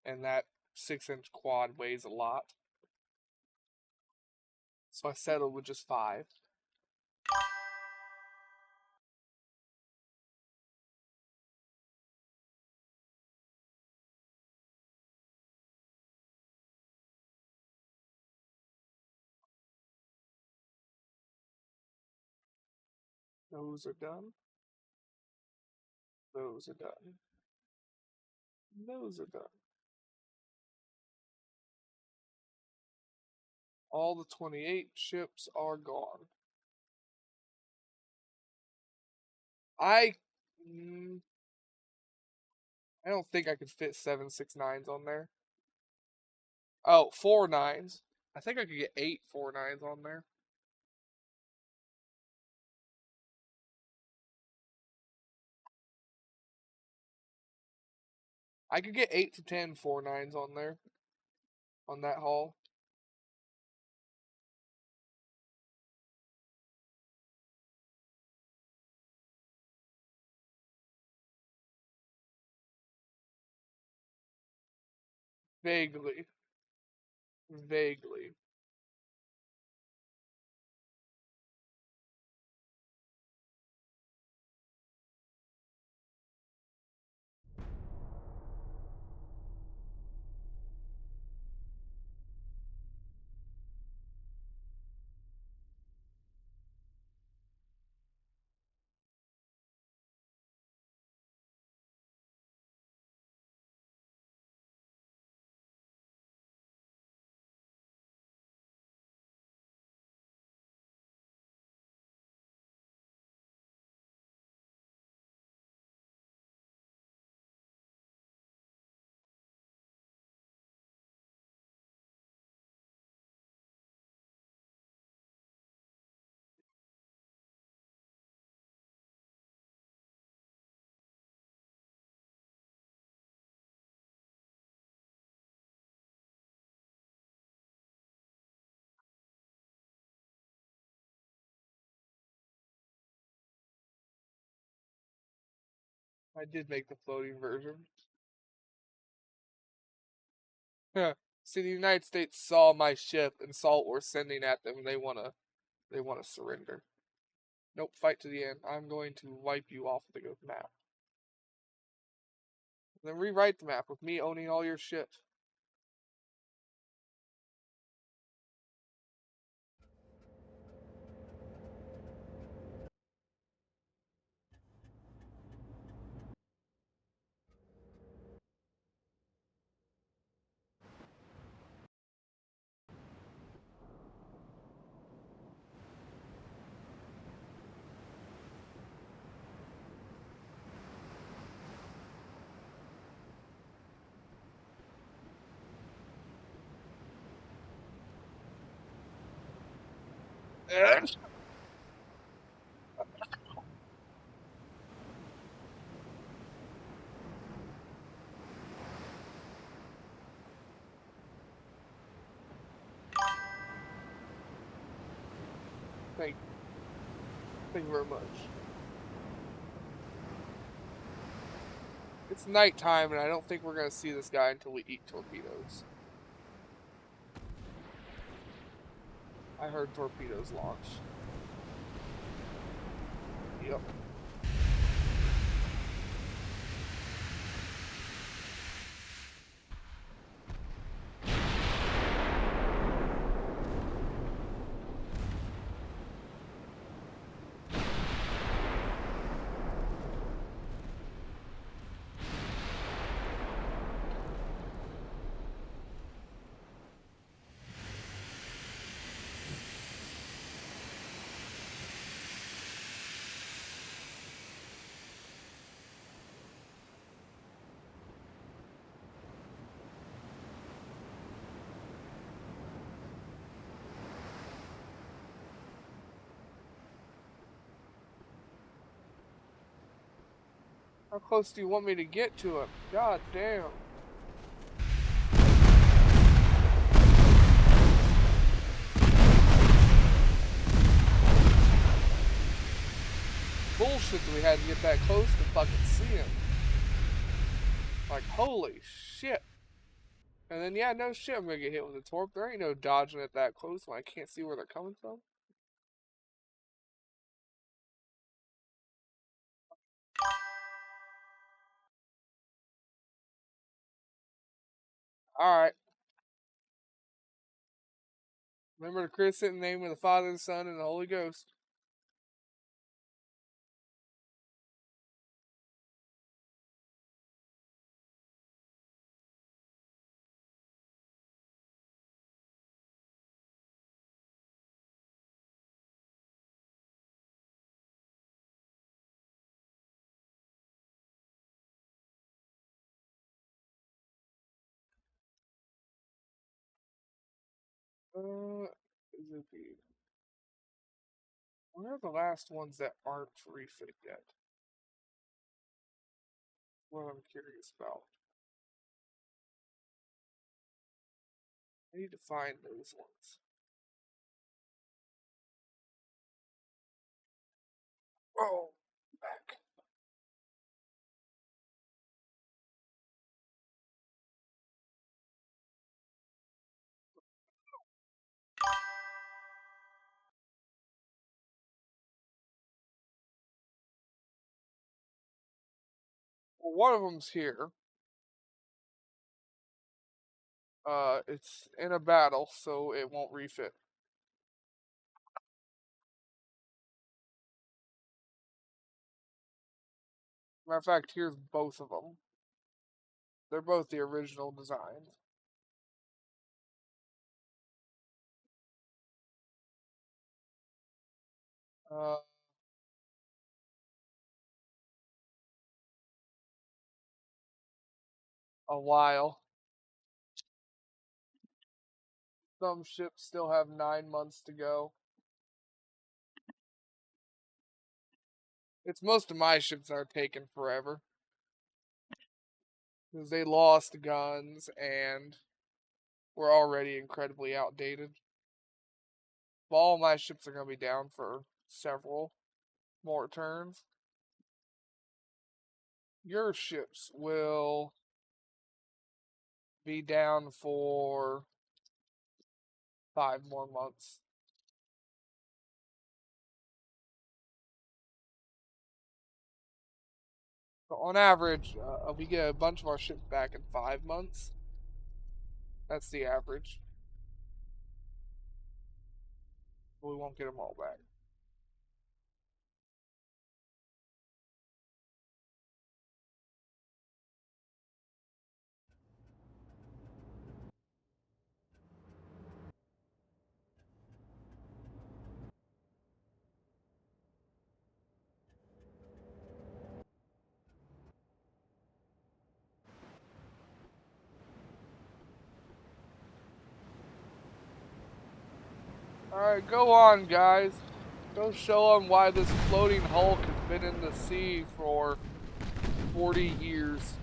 and that 6-inch quad weighs a lot. So I settled with just 5. Those are done. Those are done. Those are done. All the 28 ships are gone. I I don't think I could fit 769s on there. Oh, 4 9s. I think I could get 8 4 9s on there. I could get 8 to 10 4 9s on there. On that hull. Vaguely. Vaguely. I did make the floating version. See, the United States saw my ship and saw what we're sending at them, and they wanna surrender. Nope, fight to the end. I'm going to wipe you off the map. Then rewrite the map with me owning all your shit. Thank you very much. It's nighttime, and I don't think we're gonna see this guy until we eat torpedoes. I heard torpedoes launch. Yep. How close do you want me to get to him? God damn. Bullshit that we had to get that close to fucking see him. Like, holy shit. And then, yeah, no shit, I'm gonna get hit with a torp. There ain't no dodging it that close when I can't see where they're coming from. Alright. Remember to Chris in the name of the Father, the Son, and the Holy Ghost. Suzuki. Where are the last ones that aren't refit yet? What I'm curious about. I need to find those ones. Oh, back. Well, one of them's here. It's in a battle, so it won't refit. Matter of fact, here's both of them. They're both the original design. Uh, a while. Some ships still have 9 months to go. It's most of my ships that are taking forever. Because they lost guns and were already incredibly outdated. But all my ships are going to be down for several more turns. Your ships will be down for 5 more months. So on average, we get a bunch of our ships back in 5 months. That's the average. But we won't get them all back. Alright, go on, guys. Go show them why this floating Hulk has been in the sea for 40 years.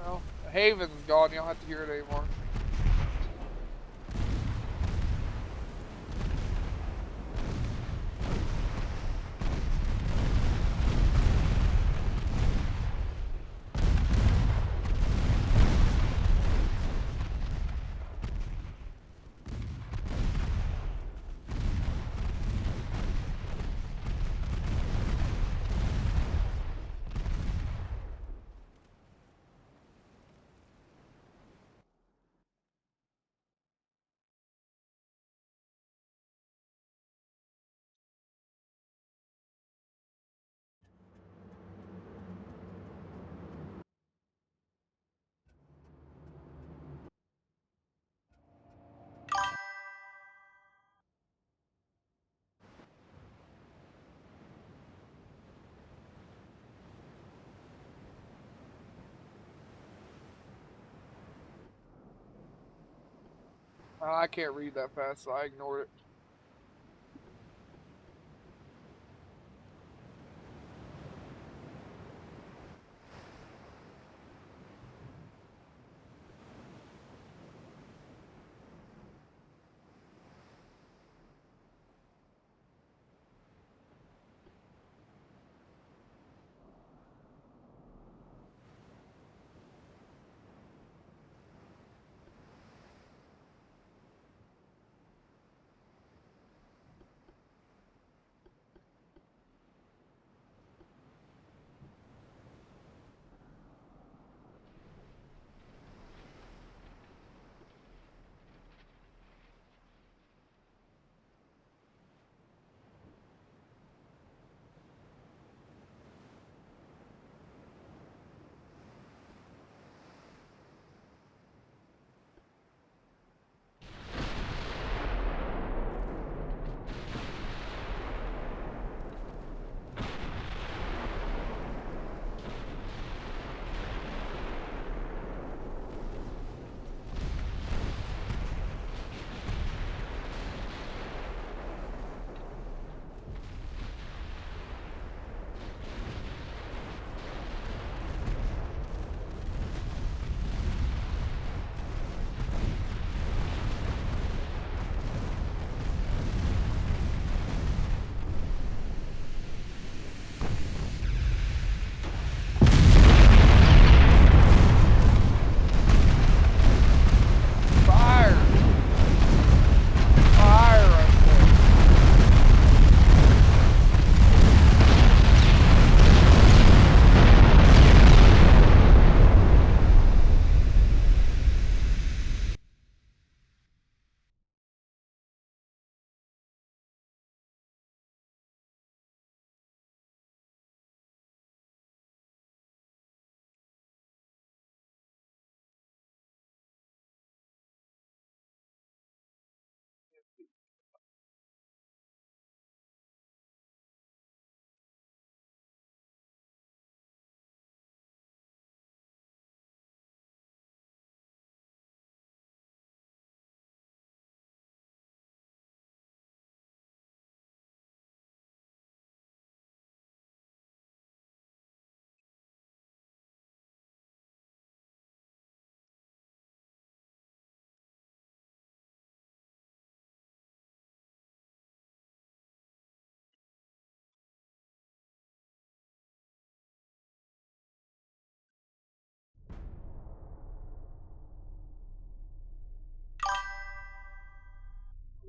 Well, Haven's gone. You don't have to hear it anymore. I can't read that fast, so I ignored it.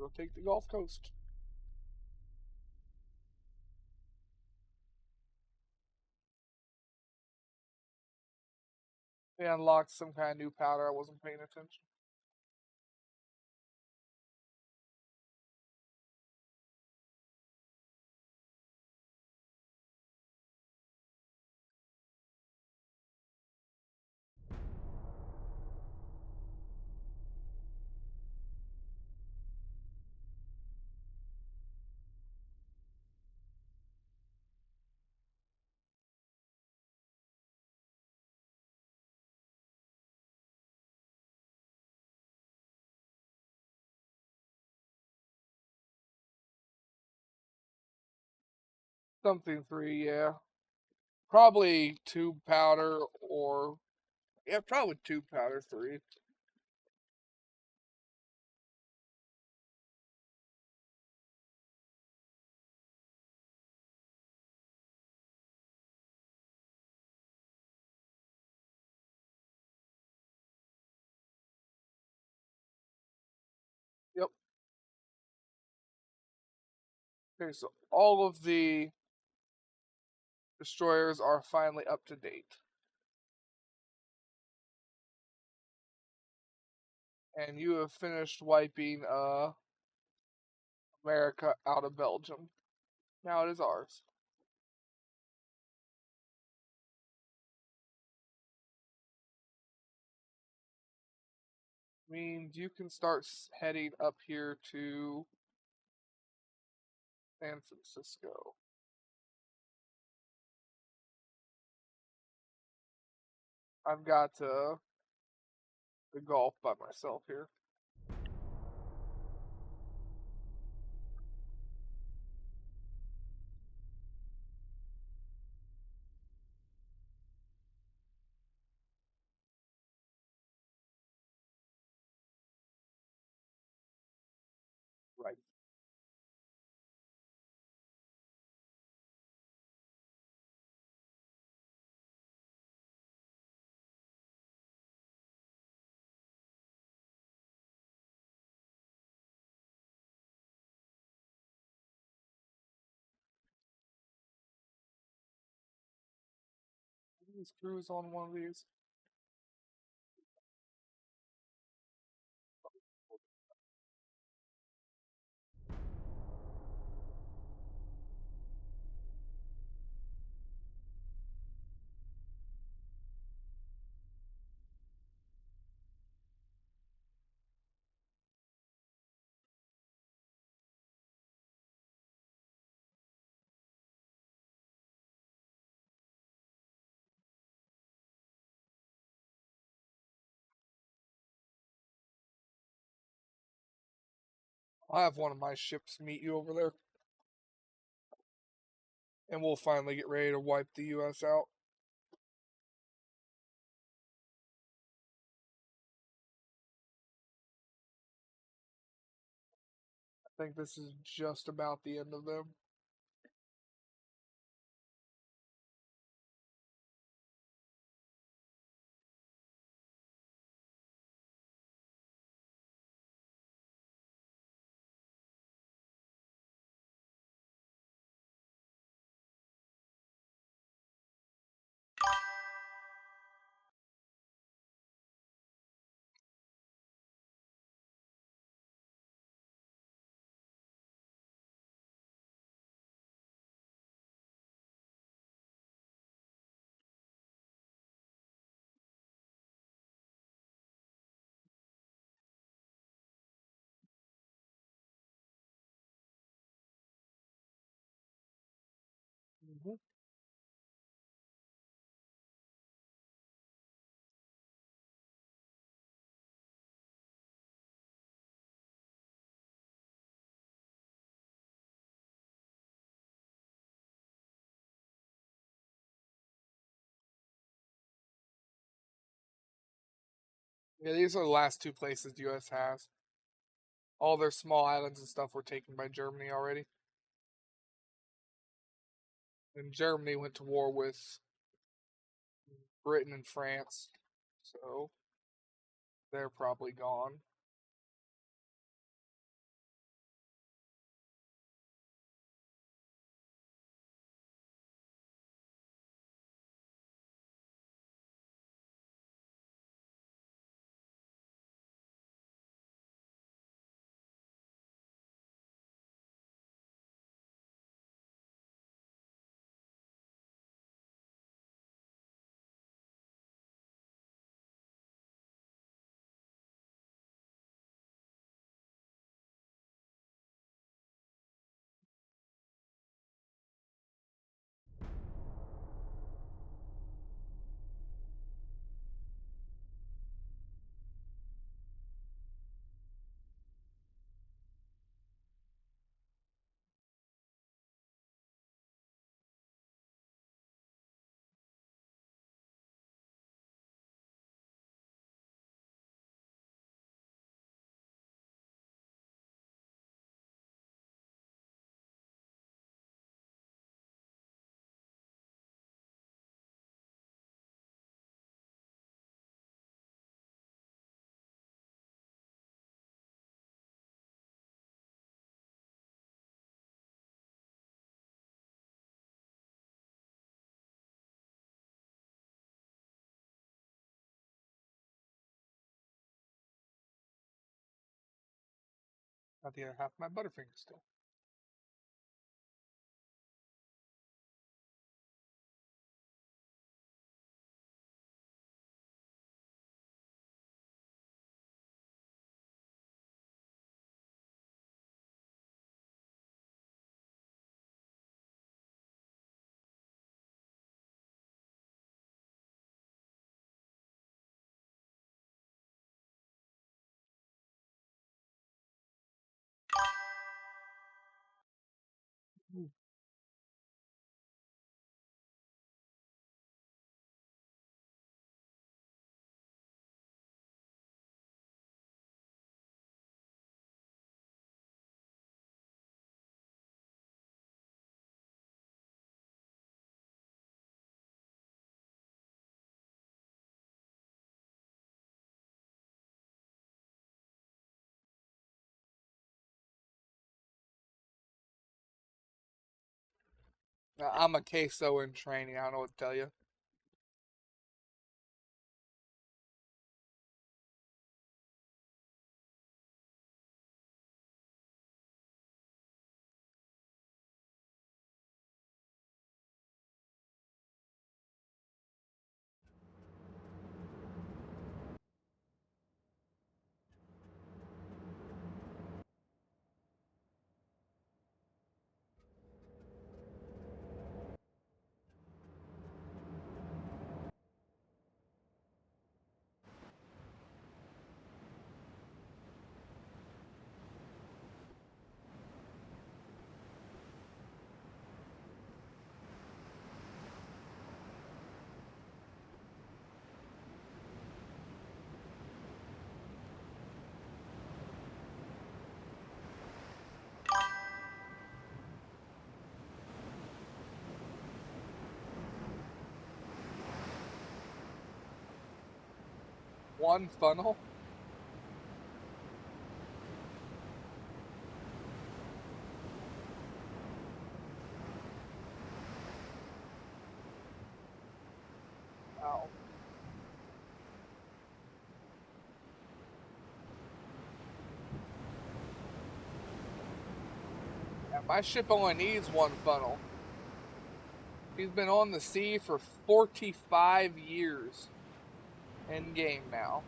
We'll take the Gulf Coast. We unlocked some kind of new powder. I wasn't paying attention. Something 3, yeah. Probably tube powder or yeah, probably tube powder 3. Yep. Okay, so all of the destroyers are finally up to date. And you have finished wiping America out of Belgium. Now it is ours. Means you can start heading up here to San Francisco. I've got the Gulf by myself here. Right. These cruise on one of these. I'll have one of my ships meet you over there. And we'll finally get ready to wipe the US out. I think this is just about the end of them. Mm-hmm. Yeah, these are the last 2 places the US has. All their small islands and stuff were taken by Germany already. And Germany went to war with Britain and France. So they're probably gone. Got the other half of my Butterfinger still. Ooh. I'm a queso in training. I don't know what to tell you. One funnel? Wow. Yeah, my ship only needs one funnel. He's been on the sea for 45 years. In game now.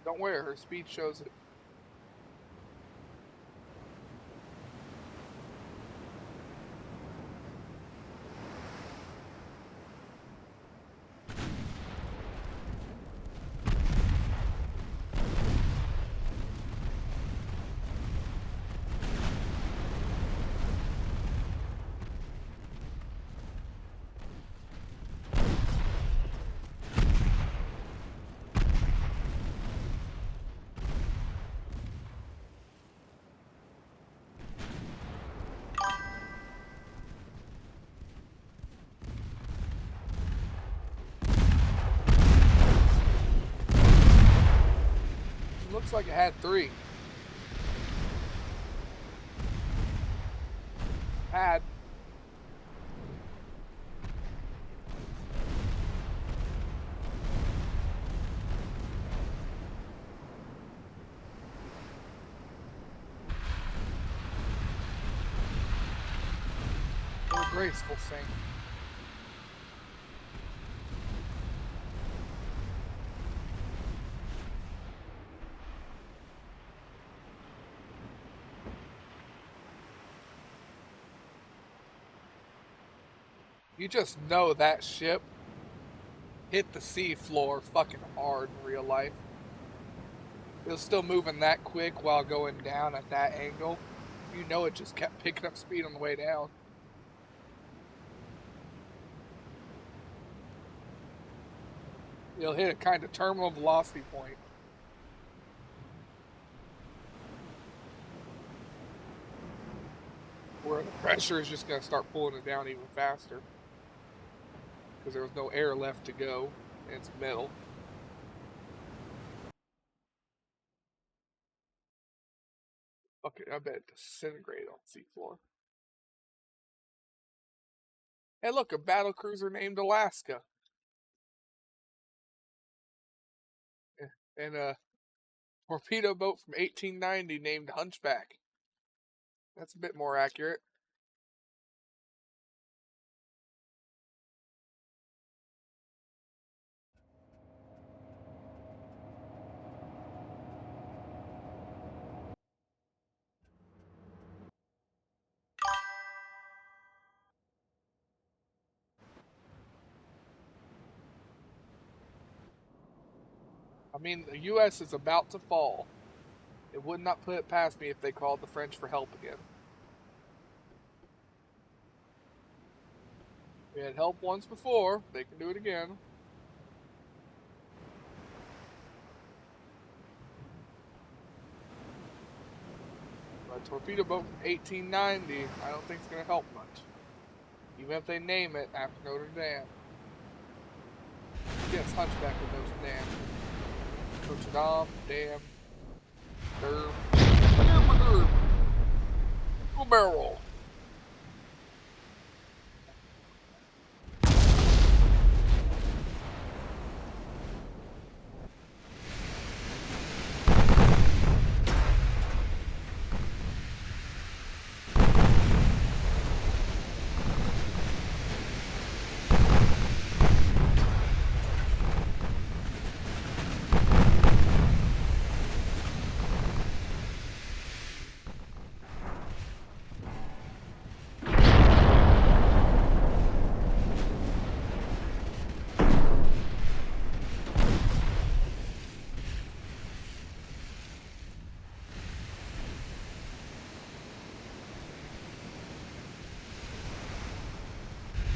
Don't worry, her speed shows it. Looks like it had 3. Had. What a graceful thing. You just know that ship hit the sea floor fucking hard in real life. It was still moving that quick while going down at that angle. You know it just kept picking up speed on the way down. You'll hit a kind of terminal velocity point where the pressure is just going to start pulling it down even faster because there was no air left to go. and it's metal. Okay, I bet disintegrate on the seafloor. Hey, look, a battle cruiser named Alaska. And a torpedo boat from 1890 named Hunchback. That's a bit more accurate. I mean, the U.S. is about to fall. It would not put it past me if they called the French for help again. We had help once before. They can do it again. But a torpedo boat from 1890, I don't think it's going to help much. Even if they name it after Notre Dame. Yes, Hunchback of Notre Dame. Notre Dame. Derm. Go barrel.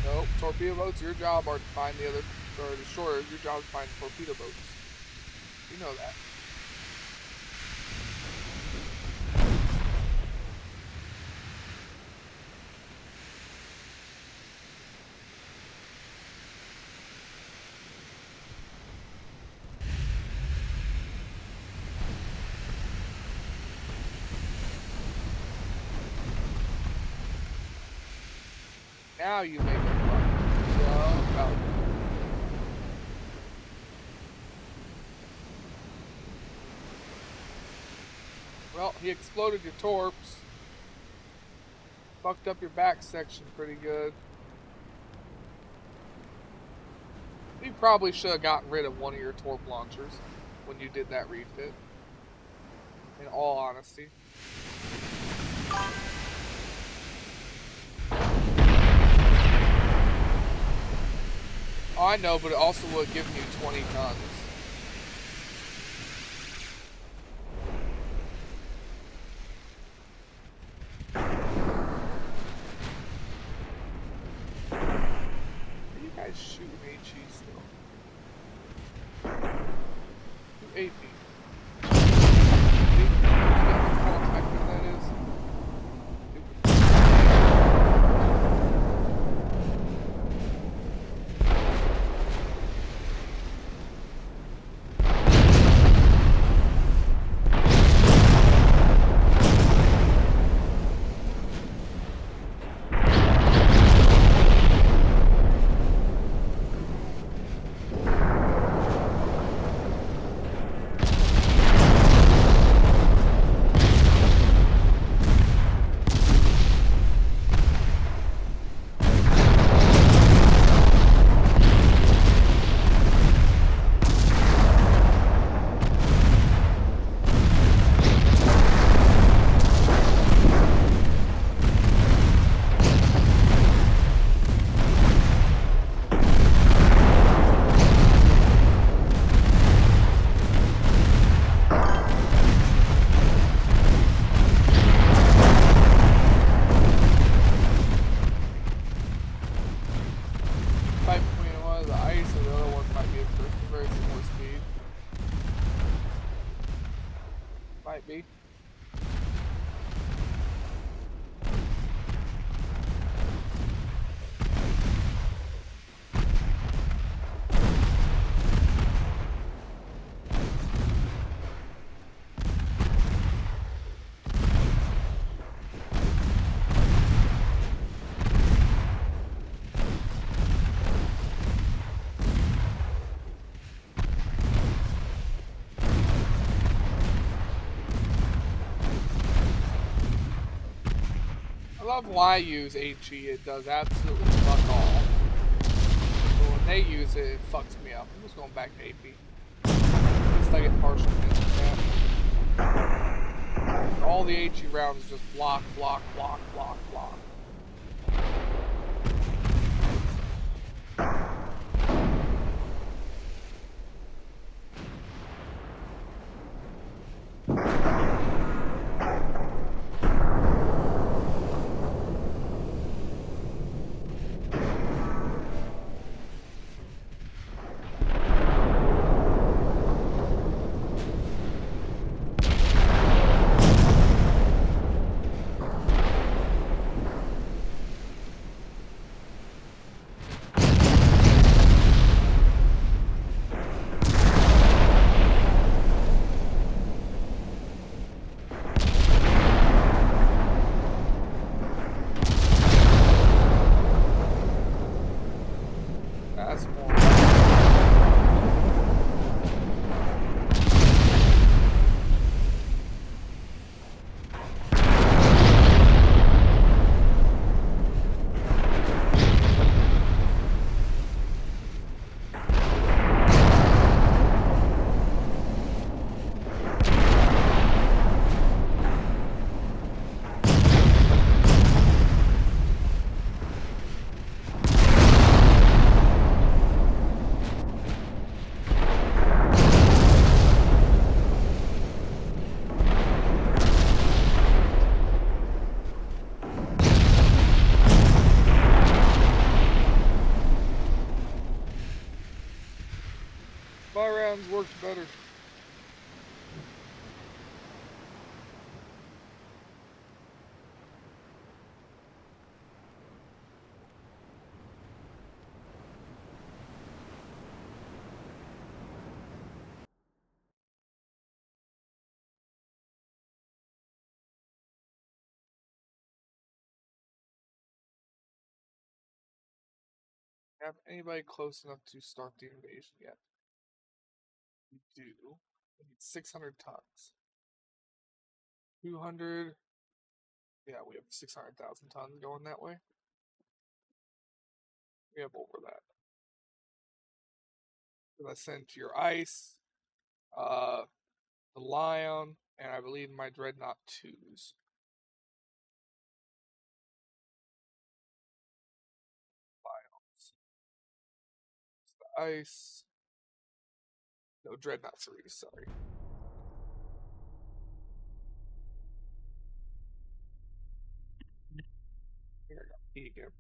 Nope, torpedo boats, your job are to find the other, or destroyers, your job is to find torpedo boats. You know that. Now you make it fun. Well, he exploded your torps. Fucked up your back section pretty good. You probably should have gotten rid of one of your torp launchers when you did that refit. In all honesty. Oh, I know, but it also would have given you 20 tons. Are you guys shooting HE still? 280. Might be. love when I use HE, it does absolutely fuck all. But when they use it, it fucks me up. I'm just going back to AP. At least I get partial hits with that. All the HE rounds just block, block, block, block, block. That's more. My rounds worked better. Have anybody close enough to start the invasion yet? We do. We need 600 tons. 200. Yeah, we have 600,000 tons going that way. We have over that. I sent your ice, the lion, and I believe my dreadnought 2s. Lions. The ice. No, dreadnought 3s, sorry. I think I got P again.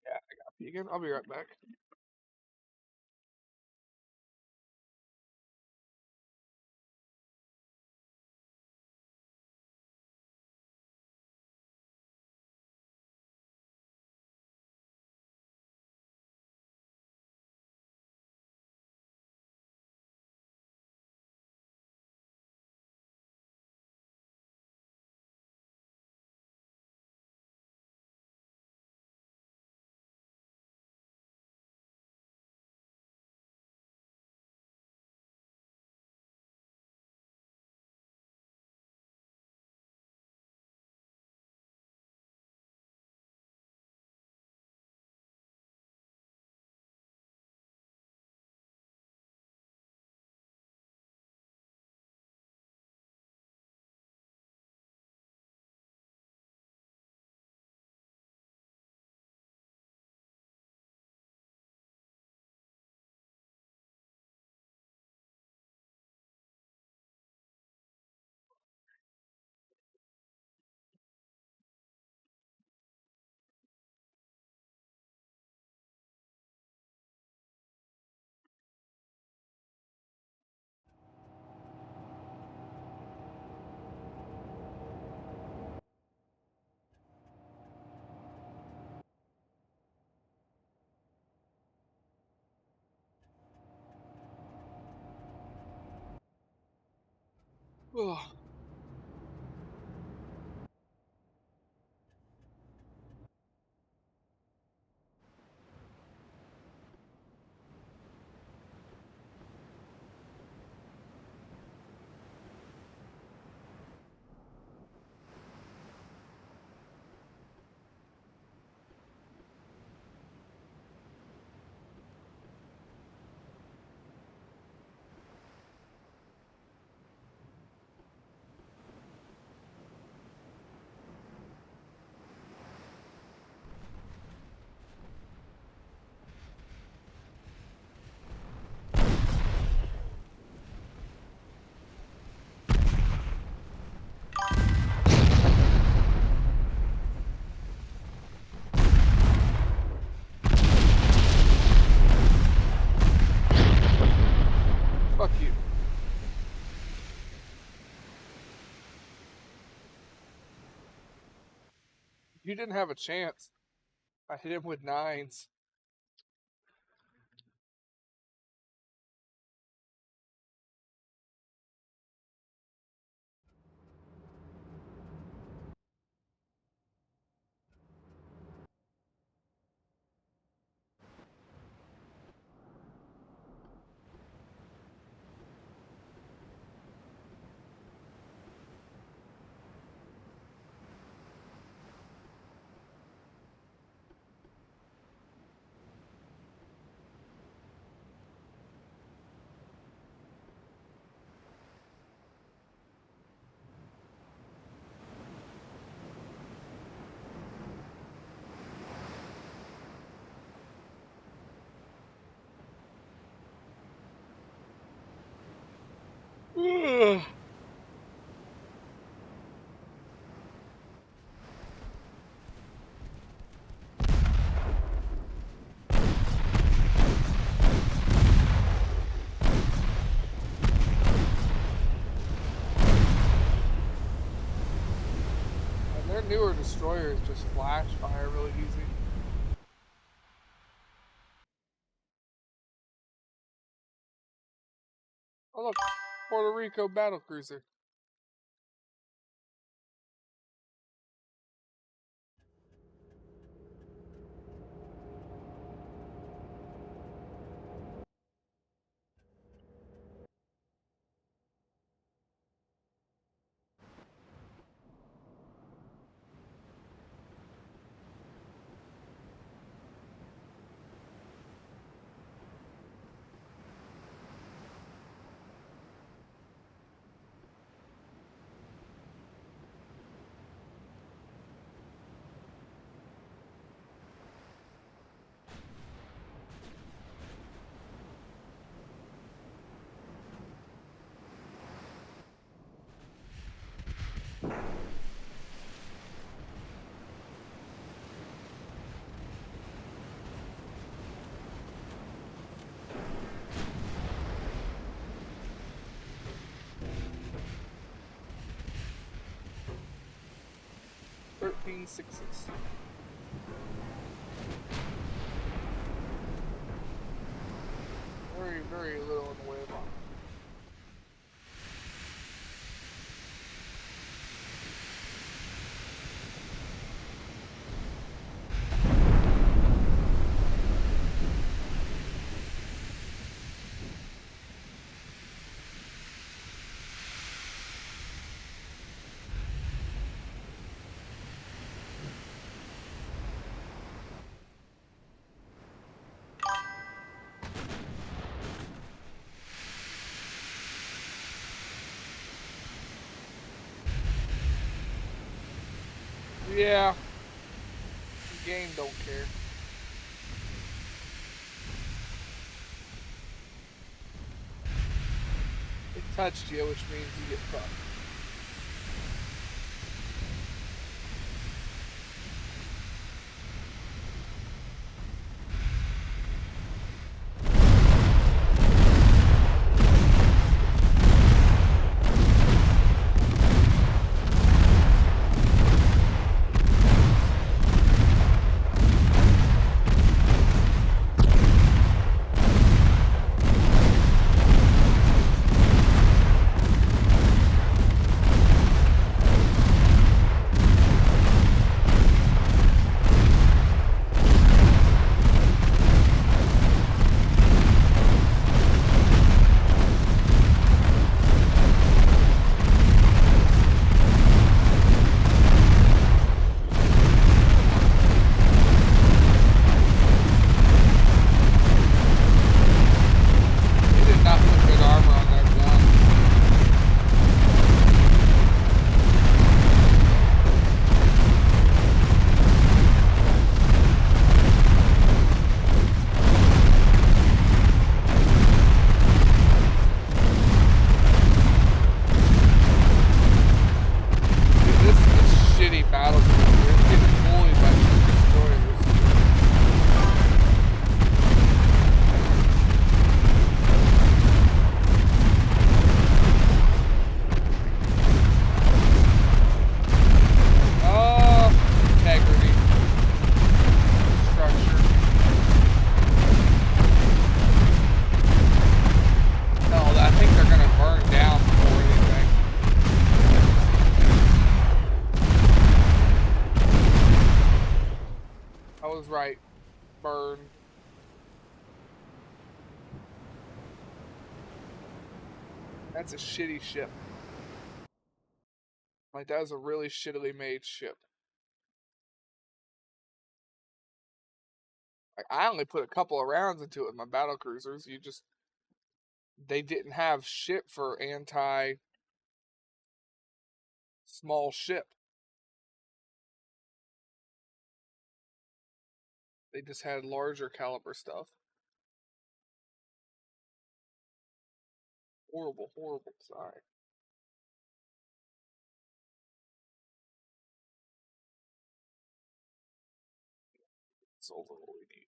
Yeah, I got P again. I'll be right back. Ugh. He didn't have a chance. I hit him with 9s. Ugh. And their newer destroyers just flash fire really easy. Oh look, Puerto Rico battlecruiser. Thirteen sixes. Very, very little in the way of armor. Yeah. The game don't care. It touched you, which means you get fucked. burn. That's a shitty ship. Like, that was a really shittily made ship. Like, I only put a couple of rounds into it in my battle cruisers. They didn't have shit for anti-small ship. They just had larger caliber stuff. Horrible, horrible design. It's over what we need.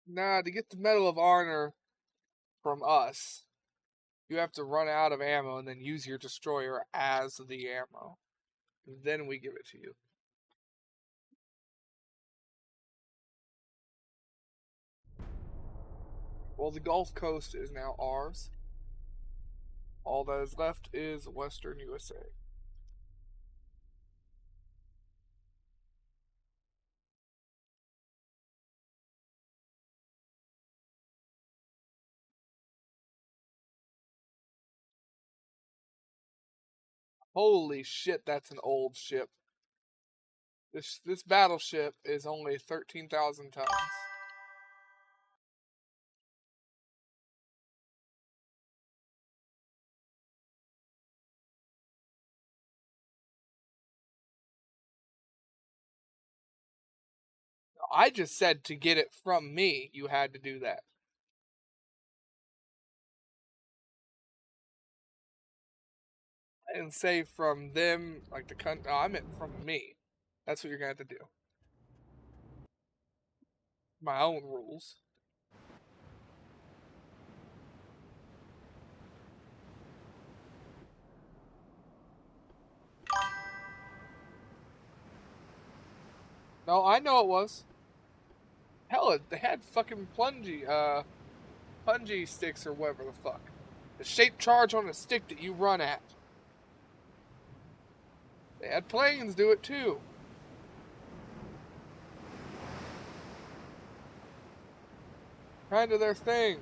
Nah, to get the Medal of Honor from us, you have to run out of ammo and then use your destroyer as the ammo. And then we give it to you. Well, the Gulf Coast is now ours. All that is left is Western USA. Holy shit, that's an old ship. This battleship is only 13,000 tons. I just said to get it from me, you had to do that. I didn't say from them, like the country. No, I meant from me. That's what you're gonna have to do. My own rules. No, I know it was. Hell, they had fucking punji sticks or whatever the fuck. The shape charge on a stick that you run at. They had planes do it too. Kind of their thing.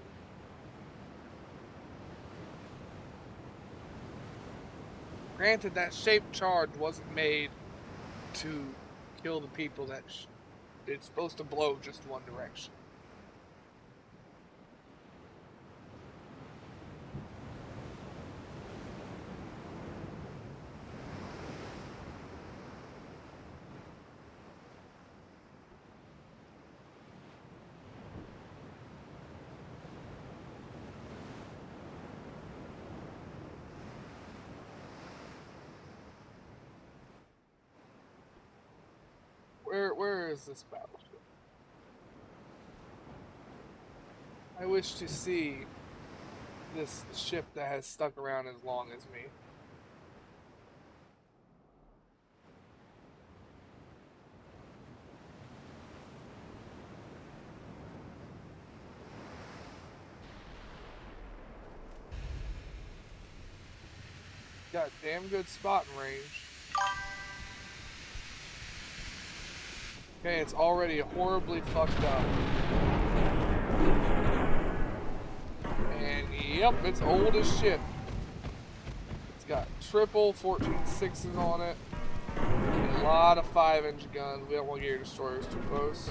Granted, that shape charge wasn't made to kill the people that it's supposed to blow just one direction. Where is this battleship? I wish to see this ship that has stuck around as long as me. Got damn good spotting range. Okay, it's already horribly fucked up. And yep, it's old as shit. It's got triple 14.6s on it. And a lot of 5-inch guns. We don't want to get your destroyers too close.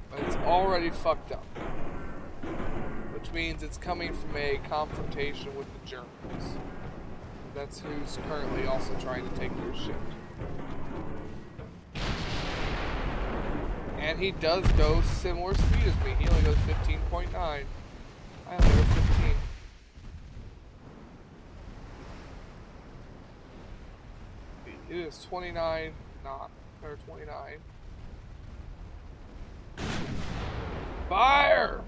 But it's already fucked up. Which means it's coming from a confrontation with the Germans. That's who's currently also trying to take your ship. And he does go similar speed as me. He only goes 15.9. I only go 15. It is 29 knots, or 29. Fire!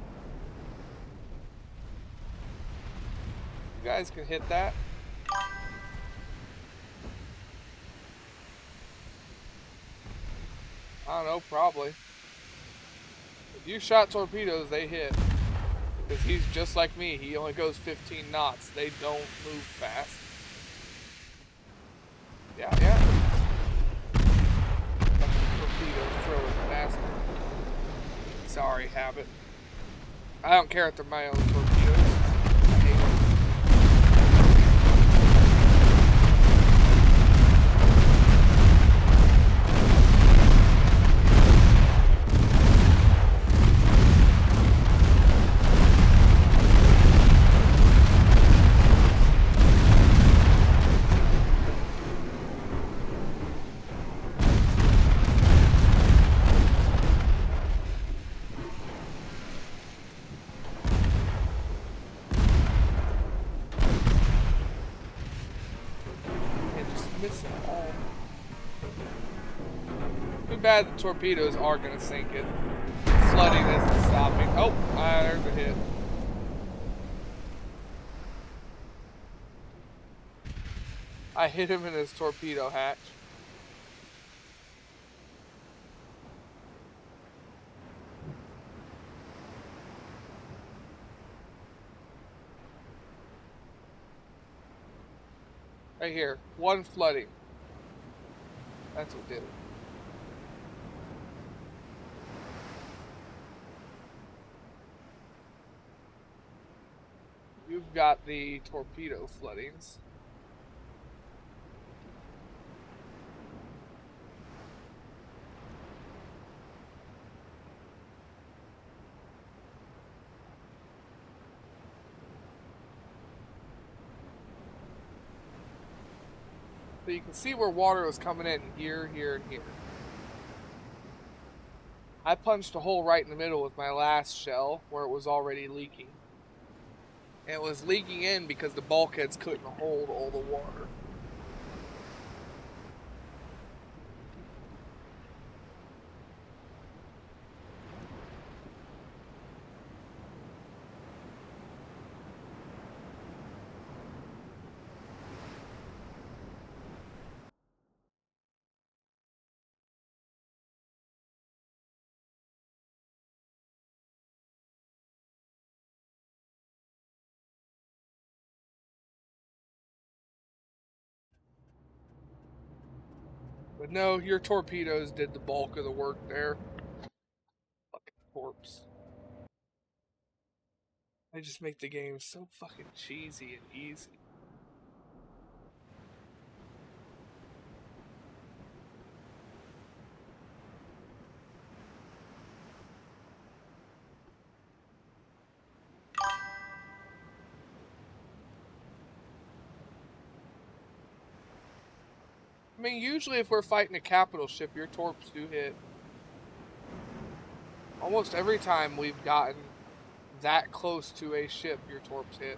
You guys can hit that. I don't know, probably. If you shot torpedoes, they hit. Because he's just like me. He only goes 15 knots. They don't move fast. Yeah, yeah. Torpedoes throwing faster. Sorry, habit. I don't care if they're my own torpedoes. I hate them. Missing all. Too bad the torpedoes are gonna sink it. Flooding isn't stopping. Oh, there's a hit. I hit him in his torpedo hatch. Right here. One flooding. That's what did it. You've got the torpedo floodings. So you can see where water was coming in here, here, and here. I punched a hole right in the middle with my last shell where it was already leaking. And it was leaking in because the bulkheads couldn't hold all the water. But no, your torpedoes did the bulk of the work there. Fucking corpse. They just make the game so fucking cheesy and easy. I mean, usually if we're fighting a capital ship, your torps do hit. Almost every time we've gotten that close to a ship, your torps hit.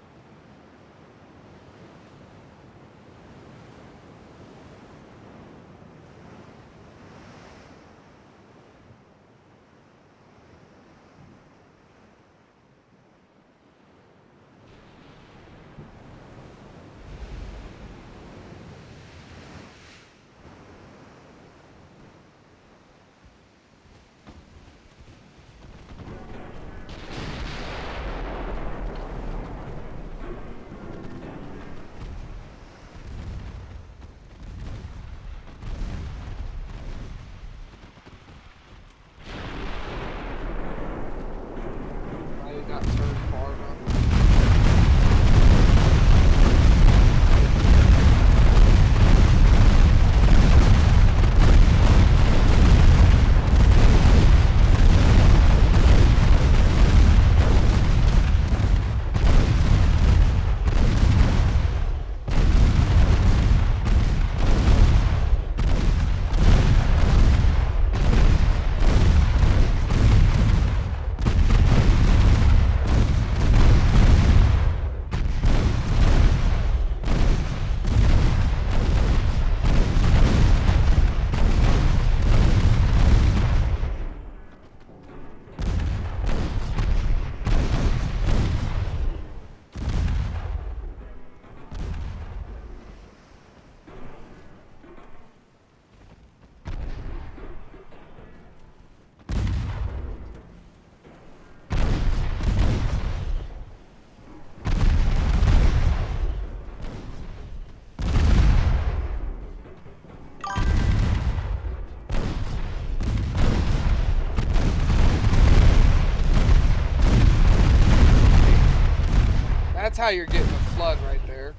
That's how you're getting a flood right there.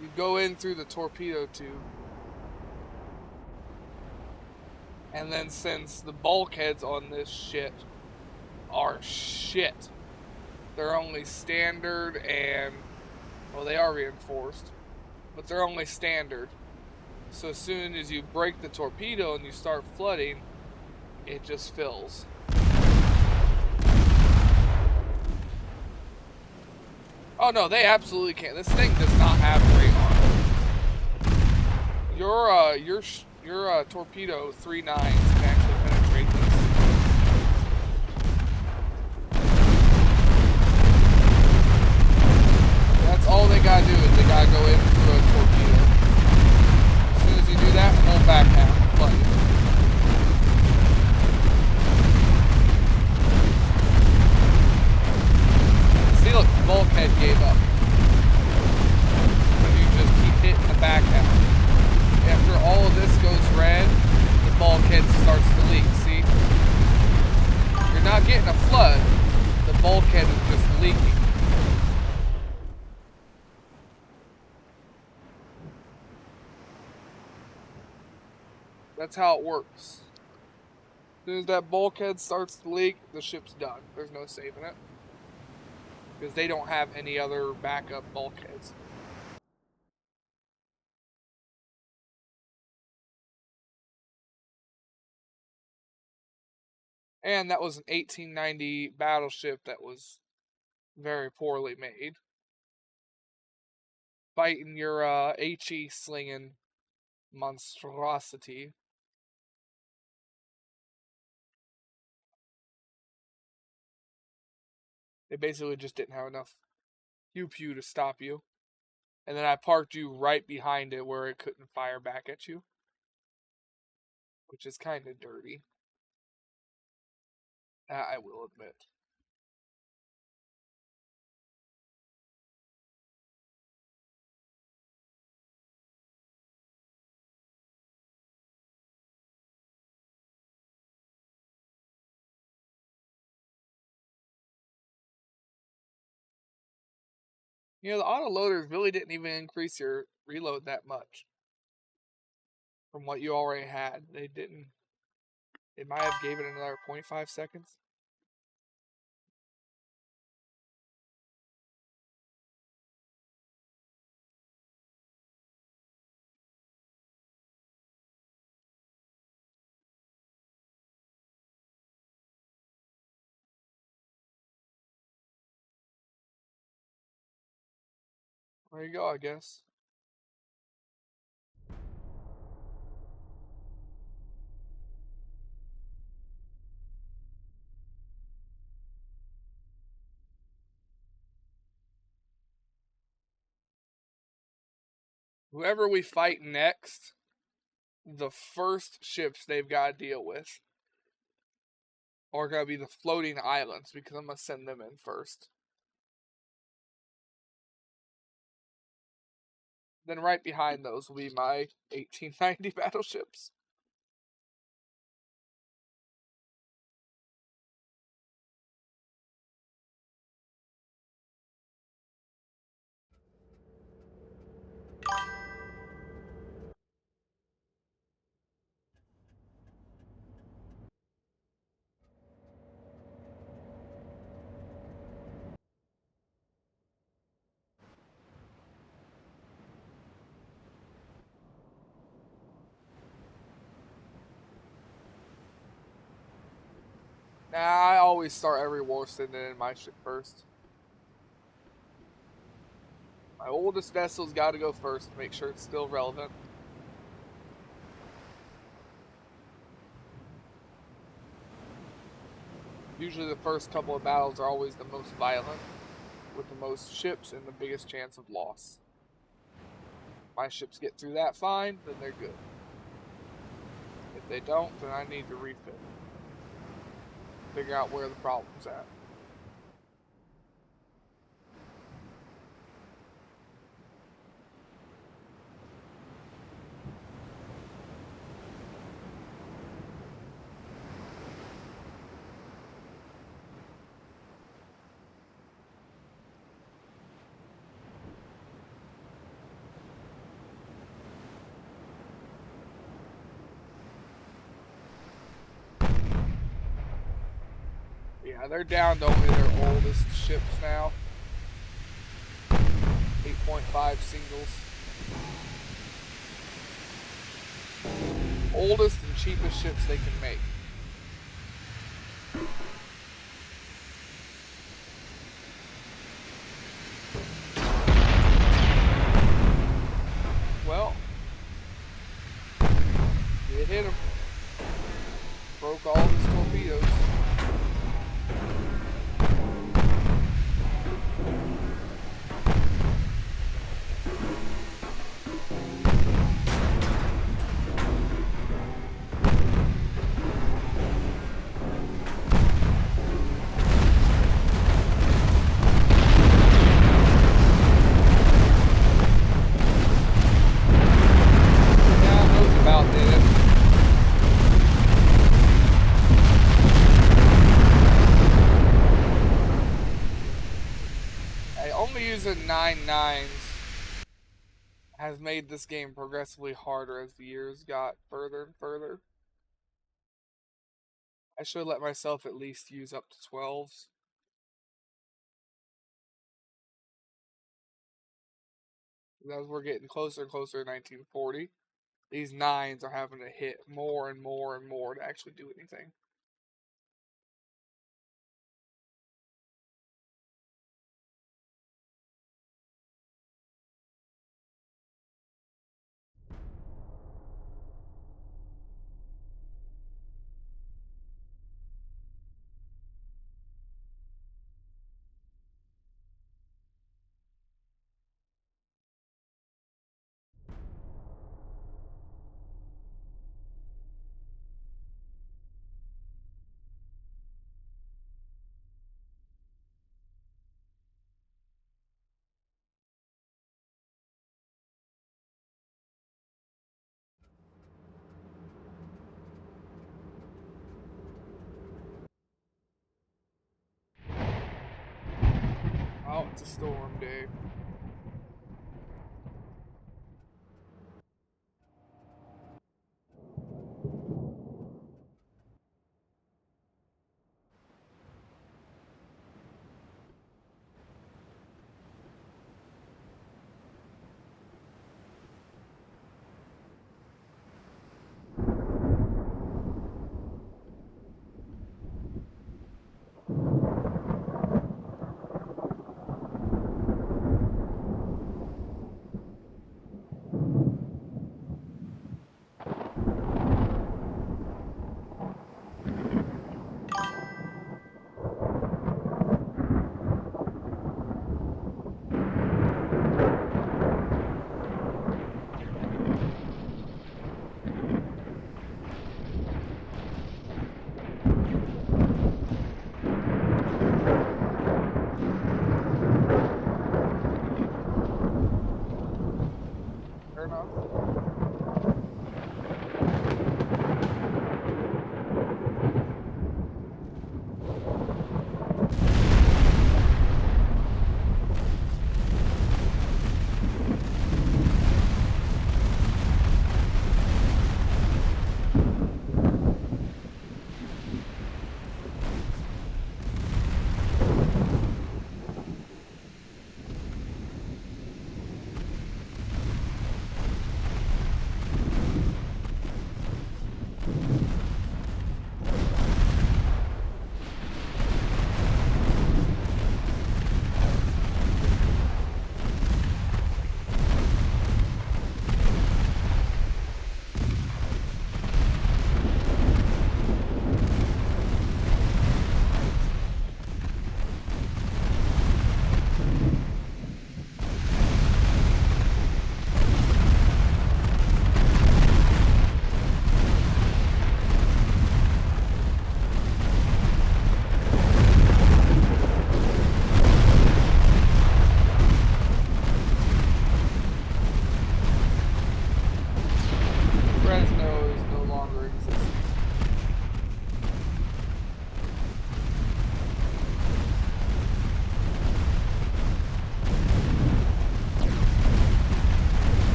You go in through the torpedo tube. And then since the bulkheads on this shit are shit, they're only standard and, well, they are reinforced, but they're only standard. So as soon as you break the torpedo and you start flooding, it just fills. Oh no, they absolutely can't. This thing does not have great armor. Your torpedo 3.9s can actually penetrate this. That's all they gotta do is they gotta go in through a torpedo. As soon as you do that, pull back half, flood it. See, look, the bulkhead gave up. And you just keep hitting the back half. After all of this goes red, the bulkhead starts to leak, see? You're not getting a flood, the bulkhead is just leaking. That's how it works. As soon as that bulkhead starts to leak, the ship's done. There's no saving it. Because they don't have any other backup bulkheads. And that was an 1890 battleship that was very poorly made. Fighting your HE slinging monstrosity. They basically just didn't have enough pew-pew to stop you. And then I parked you right behind it where it couldn't fire back at you. Which is kind of dirty. I will admit. You know, the autoloaders really didn't even increase your reload that much. From what you already had. They didn't. They might have gave it another 0.5 seconds. There you go, I guess. Whoever we fight next, the first ships they've got to deal with are going to be the floating islands because I'm going to send them in first. Then right behind those will be my 1890 battleships. Nah, I always start every war sending in my ship first. My oldest vessel's got to go first to make sure it's still relevant. Usually the first couple of battles are always the most violent, with the most ships and the biggest chance of loss. If my ships get through that fine, then they're good. If they don't, then I need to refit. Figure out where the problem's at. Yeah, they're down to only their oldest ships now. 8.5 singles. Oldest and cheapest ships they can make. Well, it hit him. Broke all of his torpedoes. Only using 9/9s has made this game progressively harder as the years got further and further. I should let myself at least use up to 12s. As we're getting closer and closer to 1940, these 9s are having to hit more and more and more to actually do anything. Oh, it's a storm day.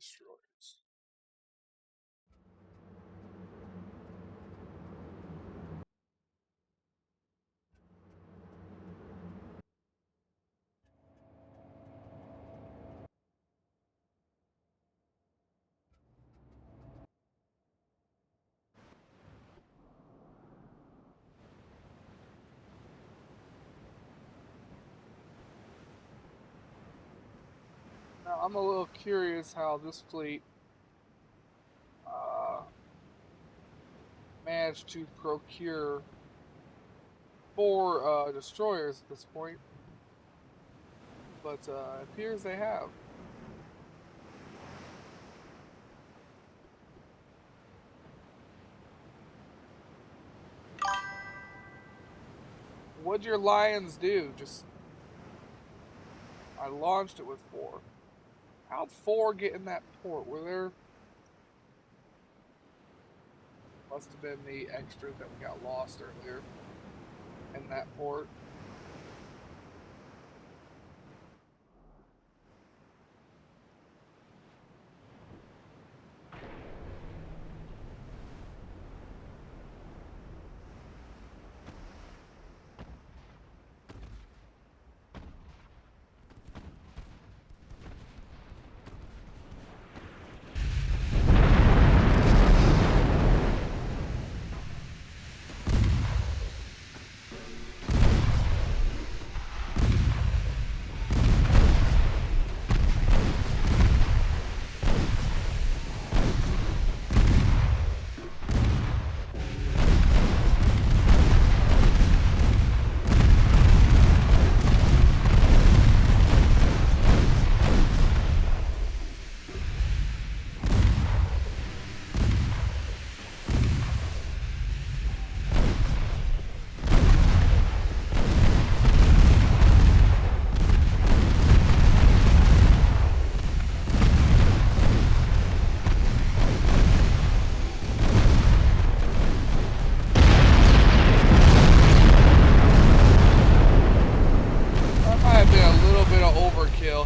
destroyers. Now, I'm a little curious how this fleet managed to procure 4 destroyers at this point, but it appears they have. What'd your Lions do? I launched it with 4. How'd 4 get in that port? Were there... Must have been the extras that we got lost earlier in that port.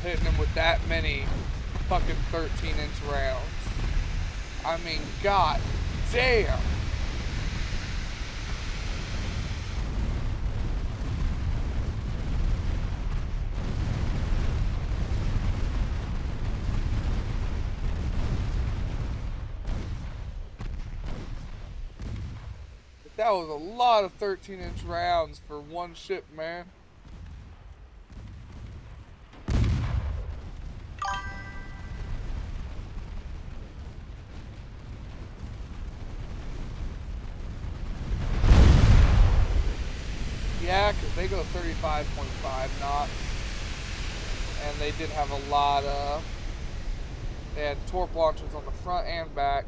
Hitting him with that many fucking 13-inch rounds. I mean, god damn. But that was a lot of 13-inch rounds for one ship, man. Yeah, because they go 35.5 knots. And they did have a lot of... They had torp launchers on the front and back.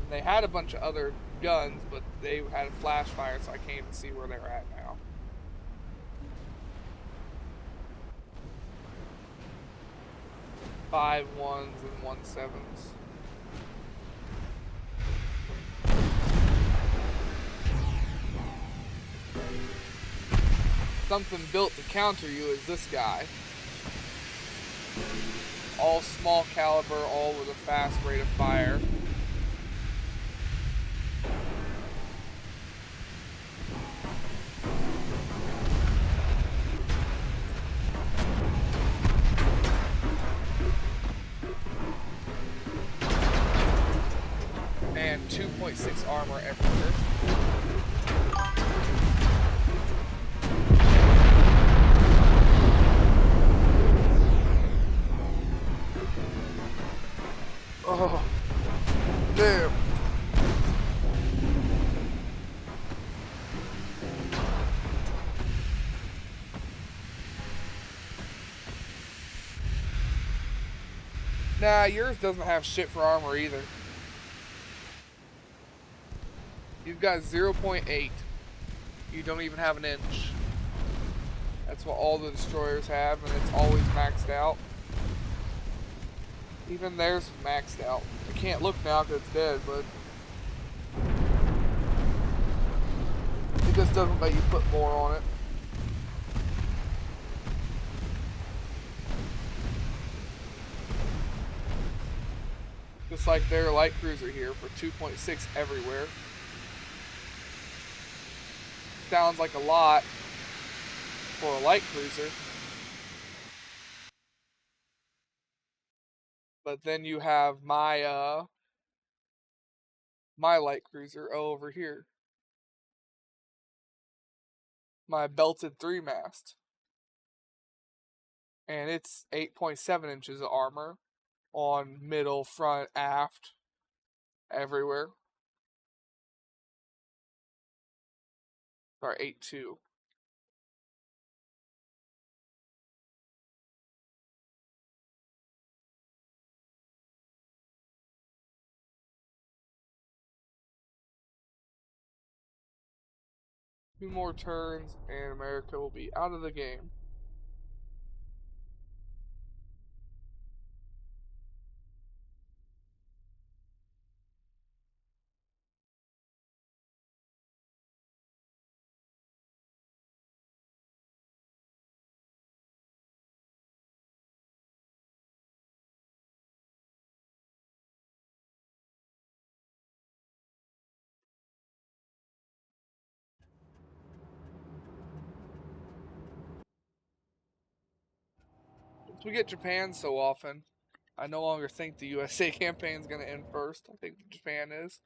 And they had a bunch of other guns, but they had a flash fire, so I can't even see where they're at now. Five ones and 1.7s. Something built to counter you is this guy. All small caliber, all with a fast rate of fire. And 2.6 armor everywhere. Oh, damn. Nah, yours doesn't have shit for armor either. You've got 0.8. You don't even have an inch. That's what all the destroyers have, and it's always maxed out. Even theirs is maxed out. I can't look now because it's dead, but it just doesn't let you put more on it. Just like their light cruiser here for 2.6 everywhere. Sounds like a lot for a light cruiser. But then you have my light cruiser over here. My belted 3-mast. And it's 8.7 inches of armor on middle, front, aft, everywhere. Or 8.2. Two more turns and America will be out of the game. Since we get Japan so often, I no longer think the USA campaign is going to end first. I think Japan is.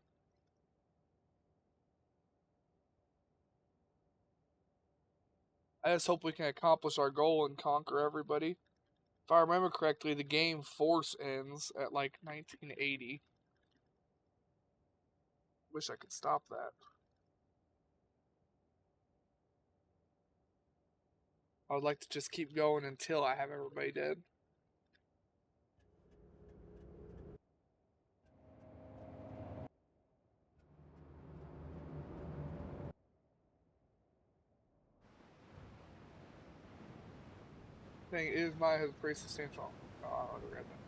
I just hope we can accomplish our goal and conquer everybody. If I remember correctly, the game Force ends at like 1980. Wish I could stop that. I would like to just keep going until I have everybody dead. Thing is, mine has a pretty substantial. Oh, I already read that.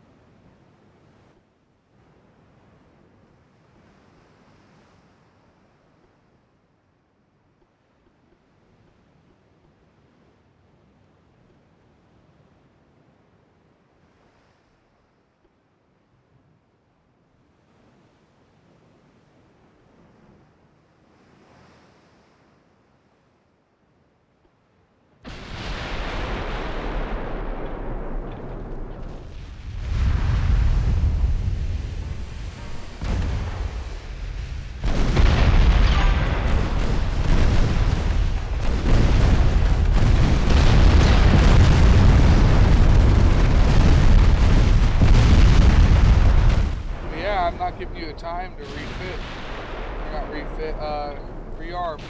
I'm not giving you the time to refit. Or not refit, rearm.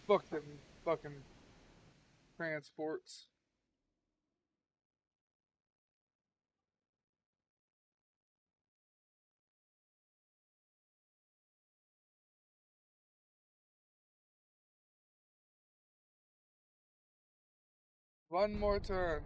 Fuck them fucking transports. One more turn.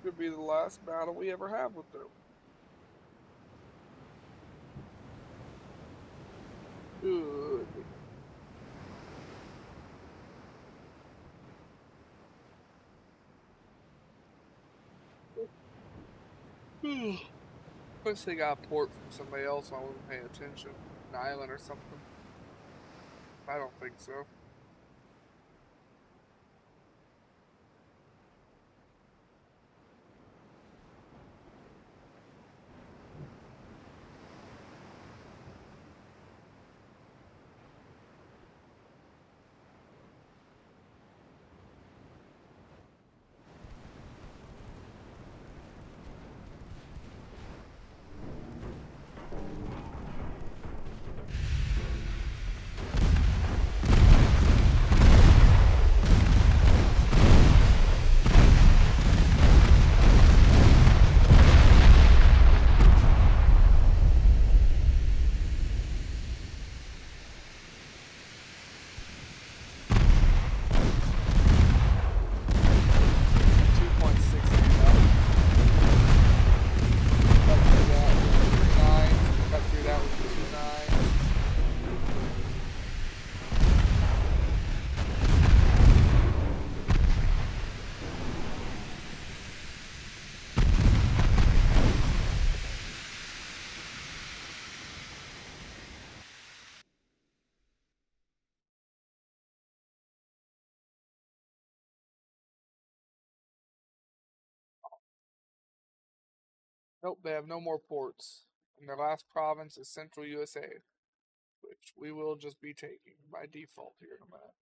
Could be the last battle we ever have with them. Good. Wish they got a port from somebody else when I wasn't paying attention. An island or something. I don't think so. Nope, they have no more ports. And their last province is Central USA, which we will just be taking by default here in a minute.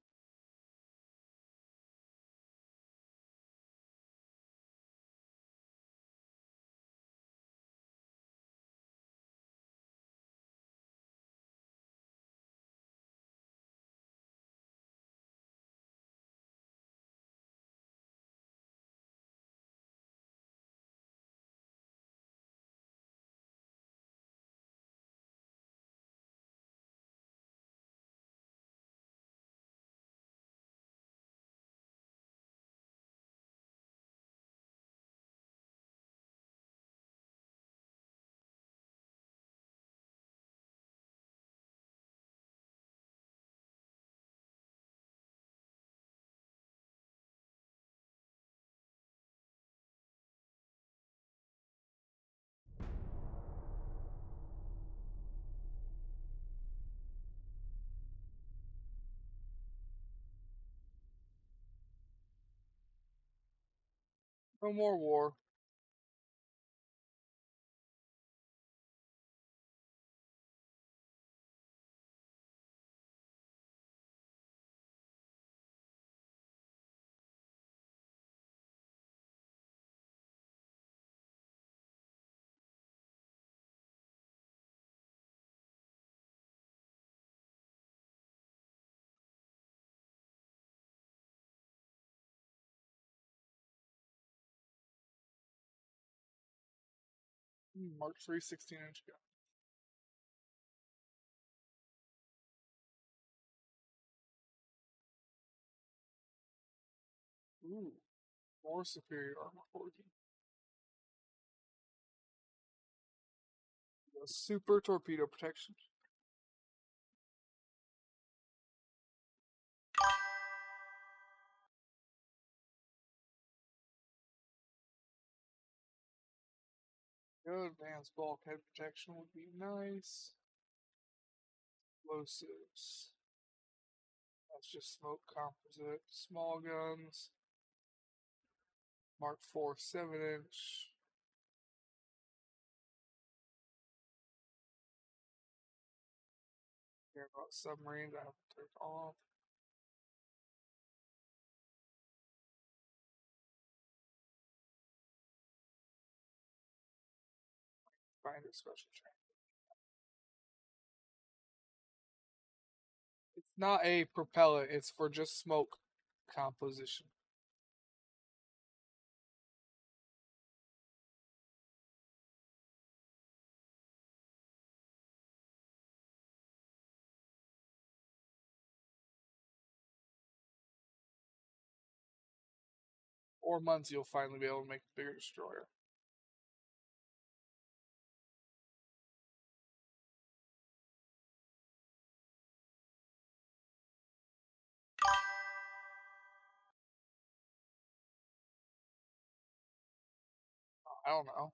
No more war. Mark 3, 16-inch gun. Ooh, more superior armor 40. Super torpedo protection. Good advanced bulkhead protection would be nice. Explosives. That's just smoke composite. Small guns. Mark 4 7-inch. Care about submarines. I have to turn off. Find a special train. It's not a propellant. It's for just smoke composition. 4 months you'll finally be able to make a bigger destroyer. I don't know.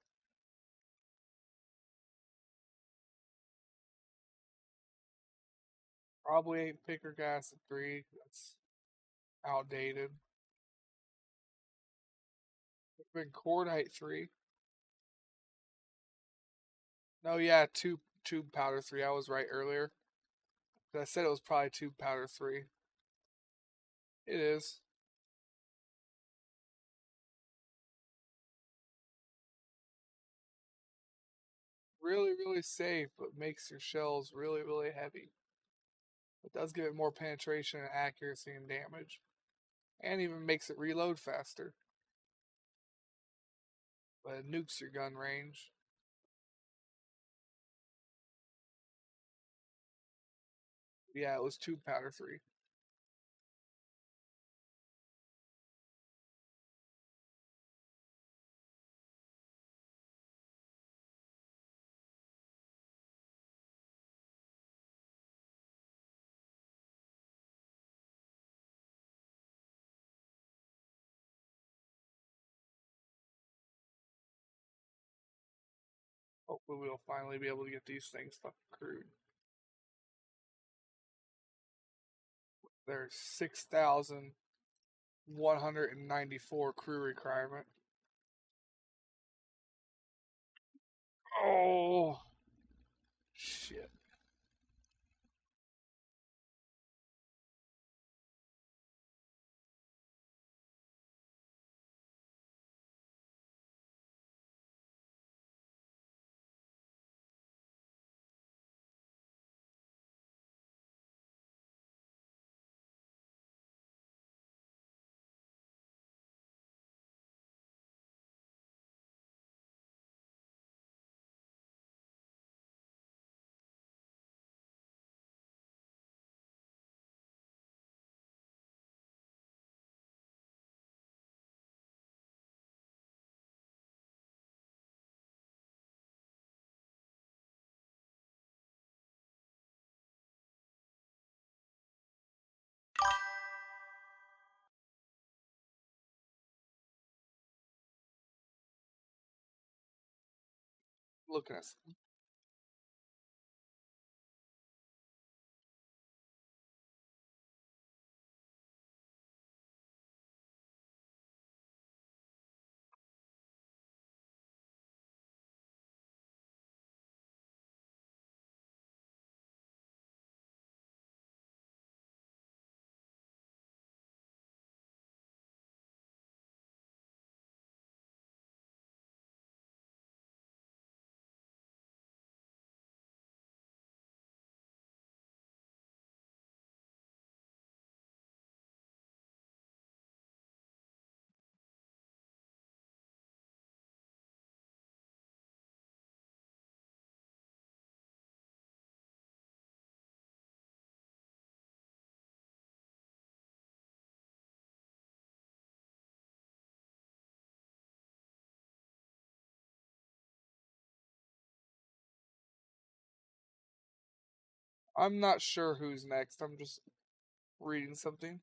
Probably ain't picker gas at 3. That's outdated. It's been cordite 3. No, yeah, tube powder 3. I was right earlier. I said it was probably tube powder 3. It is. Really, really safe, but makes your shells really, really heavy. It does give it more penetration and accuracy and damage. And even makes it reload faster. But it nukes your gun range. Yeah, it was tube powder 3. Hopefully we'll finally be able to get these things fucking crewed. There's 6,194 crew requirement. Oh, shit. Look at us. I'm not sure who's next. I'm just reading something.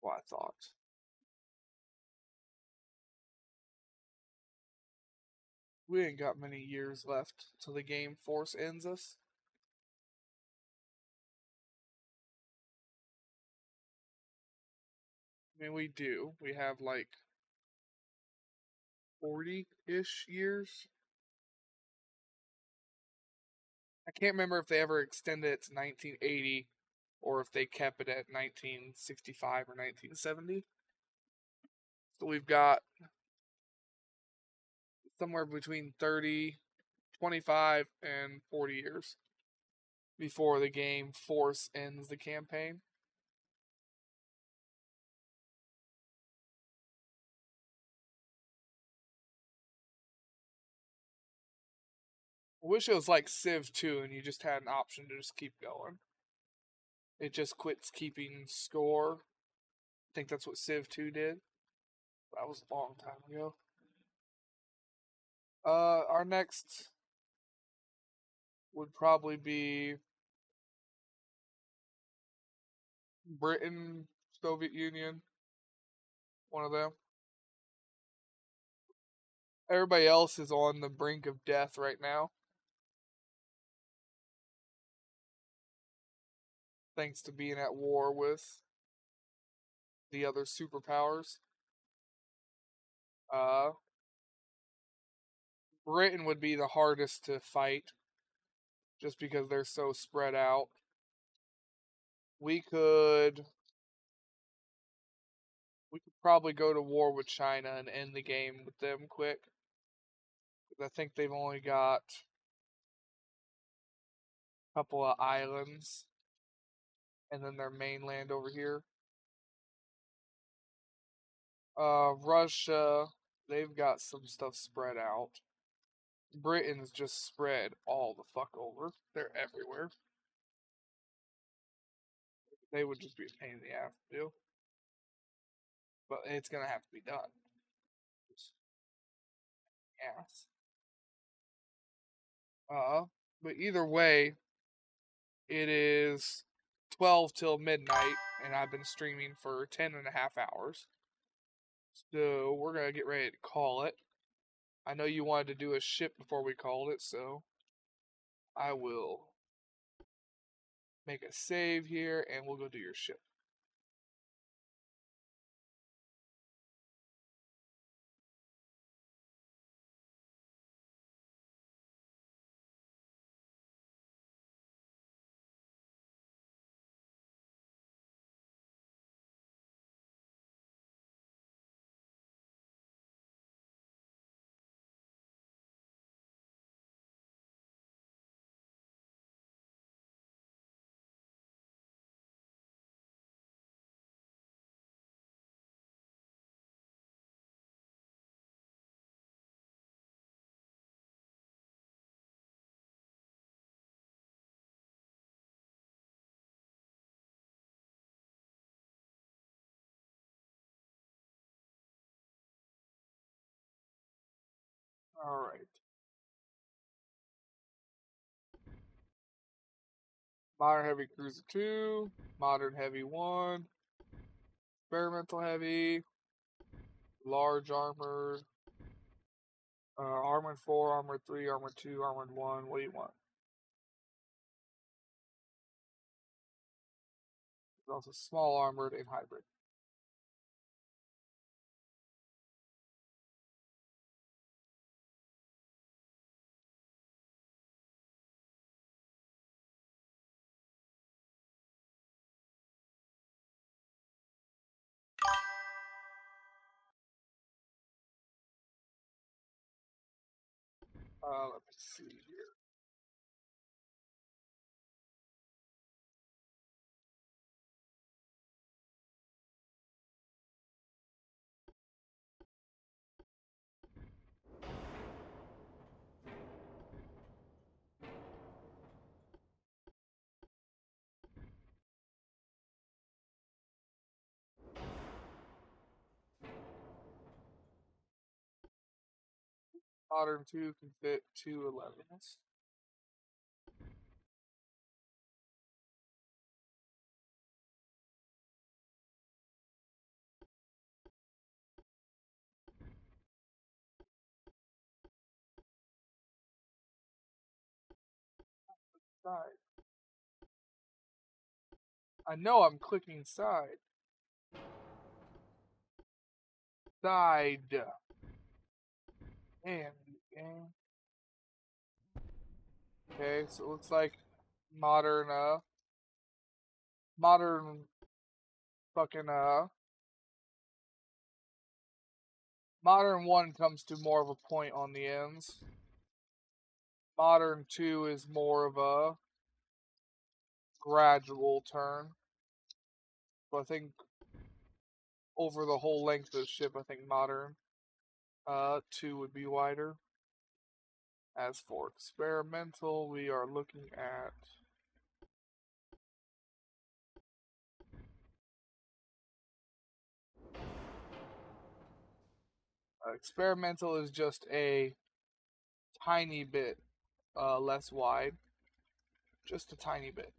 What I thought. We ain't got many years left till the game force ends us. I mean, we do. We have like 40-ish years. I can't remember if they ever extended it to 1980 or if they kept it at 1965 or 1970. So we've got somewhere between 30, 25, and 40 years before the game force ends the campaign. I wish it was like Civ 2 and you just had an option to just keep going. It just quits keeping score. I think that's what Civ 2 did. That was a long time ago. Our next would probably be Britain, Soviet Union, one of them. Everybody else is on the brink of death right now, thanks to being at war with the other superpowers. Uh, Britain would be the hardest to fight, just because they're so spread out. We could probably go to war with China and end the game with them quick. I think they've only got a couple of islands and then their mainland over here. Russia, they've got some stuff spread out. Britain's just spread all the fuck over. They're everywhere. They would just be a pain in the ass to do. But it's gonna have to be done. Yes. But either way, it is 12 till midnight, and I've been streaming for 10 and a half hours. So we're gonna get ready to call it. I know you wanted to do a ship before we called it, so I will make a save here and we'll go do your ship. Alright. Modern Heavy Cruiser 2, Modern Heavy 1, Experimental Heavy, Large Armored, Armored 4, Armored 3, Armored 2, Armored 1. What do you want? There's also Small Armored and Hybrid. Let me see here. Modern 2 can fit 211s. Side. I know I'm clicking side. Side. And game. Okay, so it looks like modern modern fucking modern 1 comes to more of a point on the ends. Modern 2 is more of a gradual turn. So I think over the whole length of the ship, I think modern 2 would be wider. As for experimental, we are looking at experimental is just a tiny bit less wide, just a tiny bit.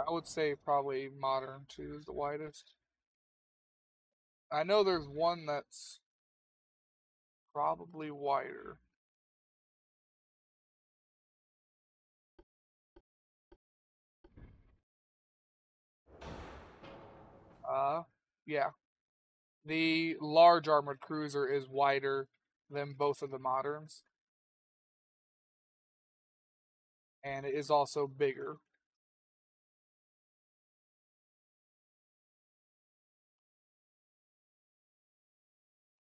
I would say probably modern 2 is the widest. I know there's one that's probably wider. Yeah. The large armored cruiser is wider than both of the moderns. And it is also bigger.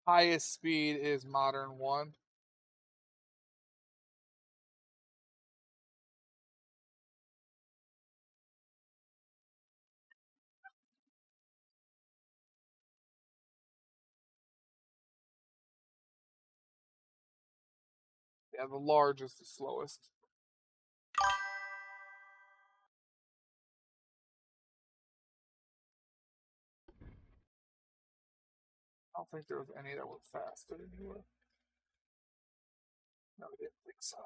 Highest speed is modern 1. Yeah, the large is the slowest. I don't think there was any that were faster anywhere. No, I didn't think so.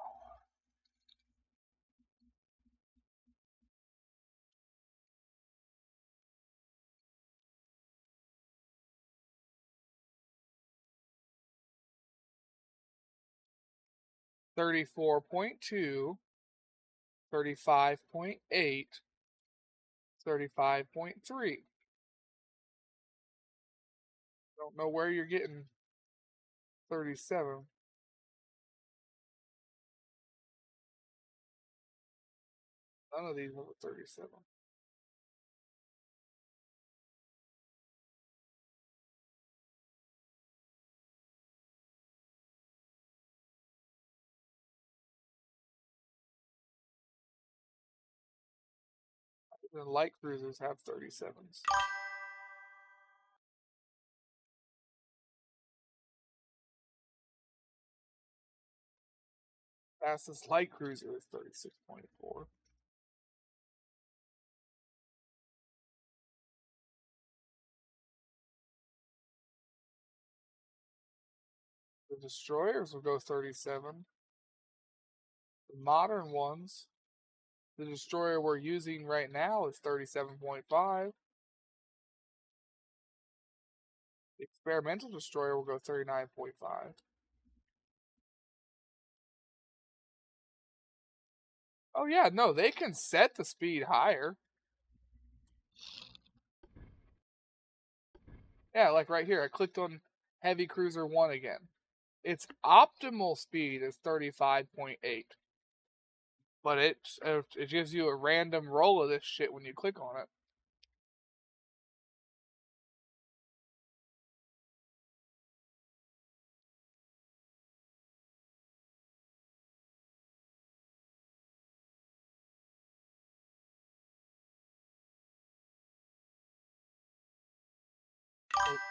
$34.2, 35.8, 35.3. Don't know where you're getting 37. None of these were 37. The light cruisers have 37s. Fastest light cruiser is 36.4. The destroyers will go 37. The modern ones, the destroyer we're using right now is 37.5. The experimental destroyer will go 39.5. Oh yeah, no, they can set the speed higher. Yeah, like right here, I clicked on Heavy Cruiser 1 again. Its optimal speed is 35.8. But it gives you a random roll of this shit when you click on it.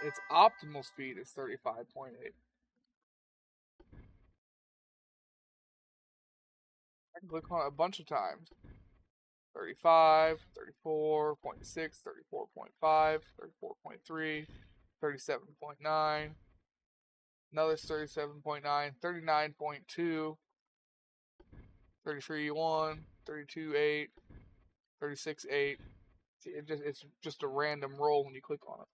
its optimal speed is 35.8. I can click on it a bunch of times. 35, 34.6, 34.5, 34.3, 37.9, another 37.9, 39.2, 33.1, 32.8, 36.8. It's just a random roll when you click on it.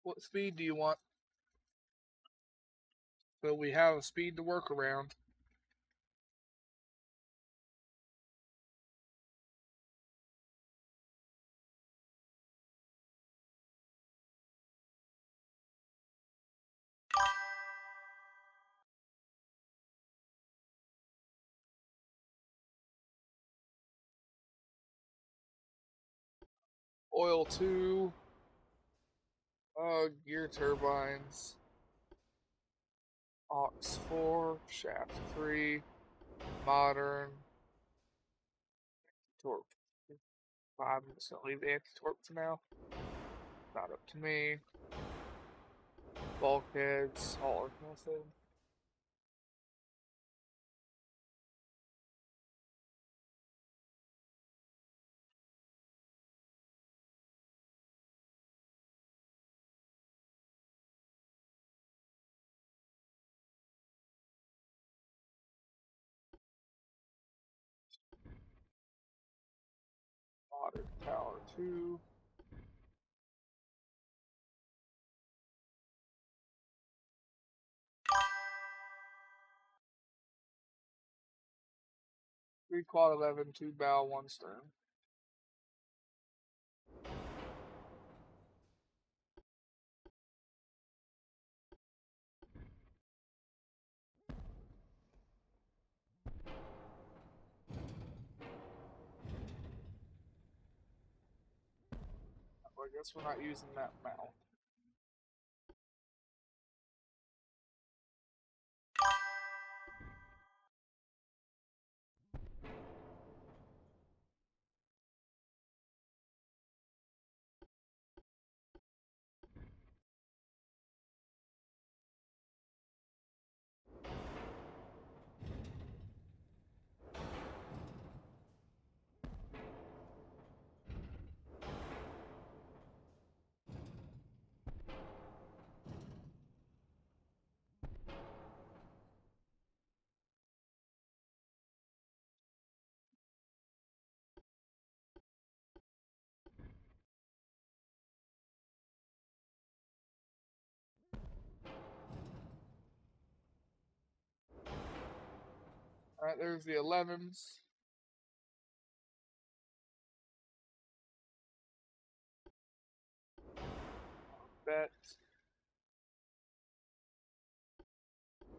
What speed do you want? So we have a speed to work around. Oil 2, gear turbines, aux 4, shaft 3, modern, torque 5. I'm just gonna leave the anti-torque for now. Not up to me. Bulkheads, all method. Modern tower 2. Three quad 11, 2 bow, 1 stern. I guess we're not using that mount. Alright, there's the 11s. Bet.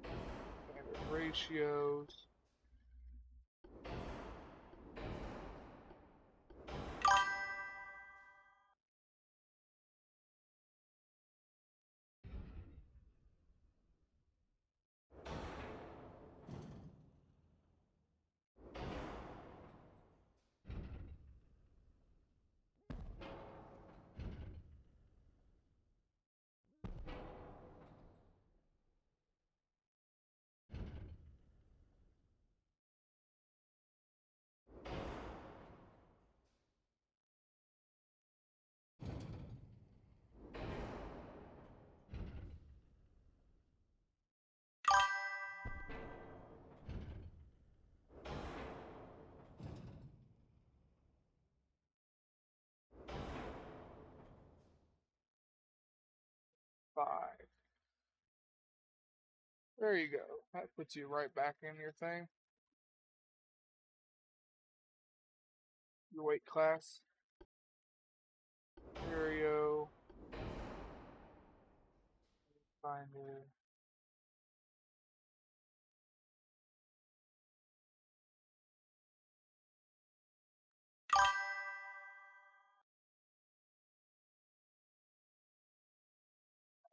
Standard ratios. Five. There you go. That puts you right back in your thing. Your weight class. Stereo. Finder.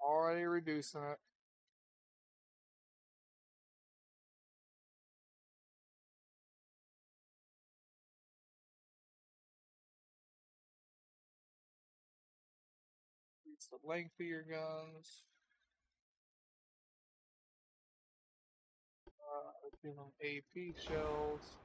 Already reducing it. It's the length of your guns. Give them AP shells.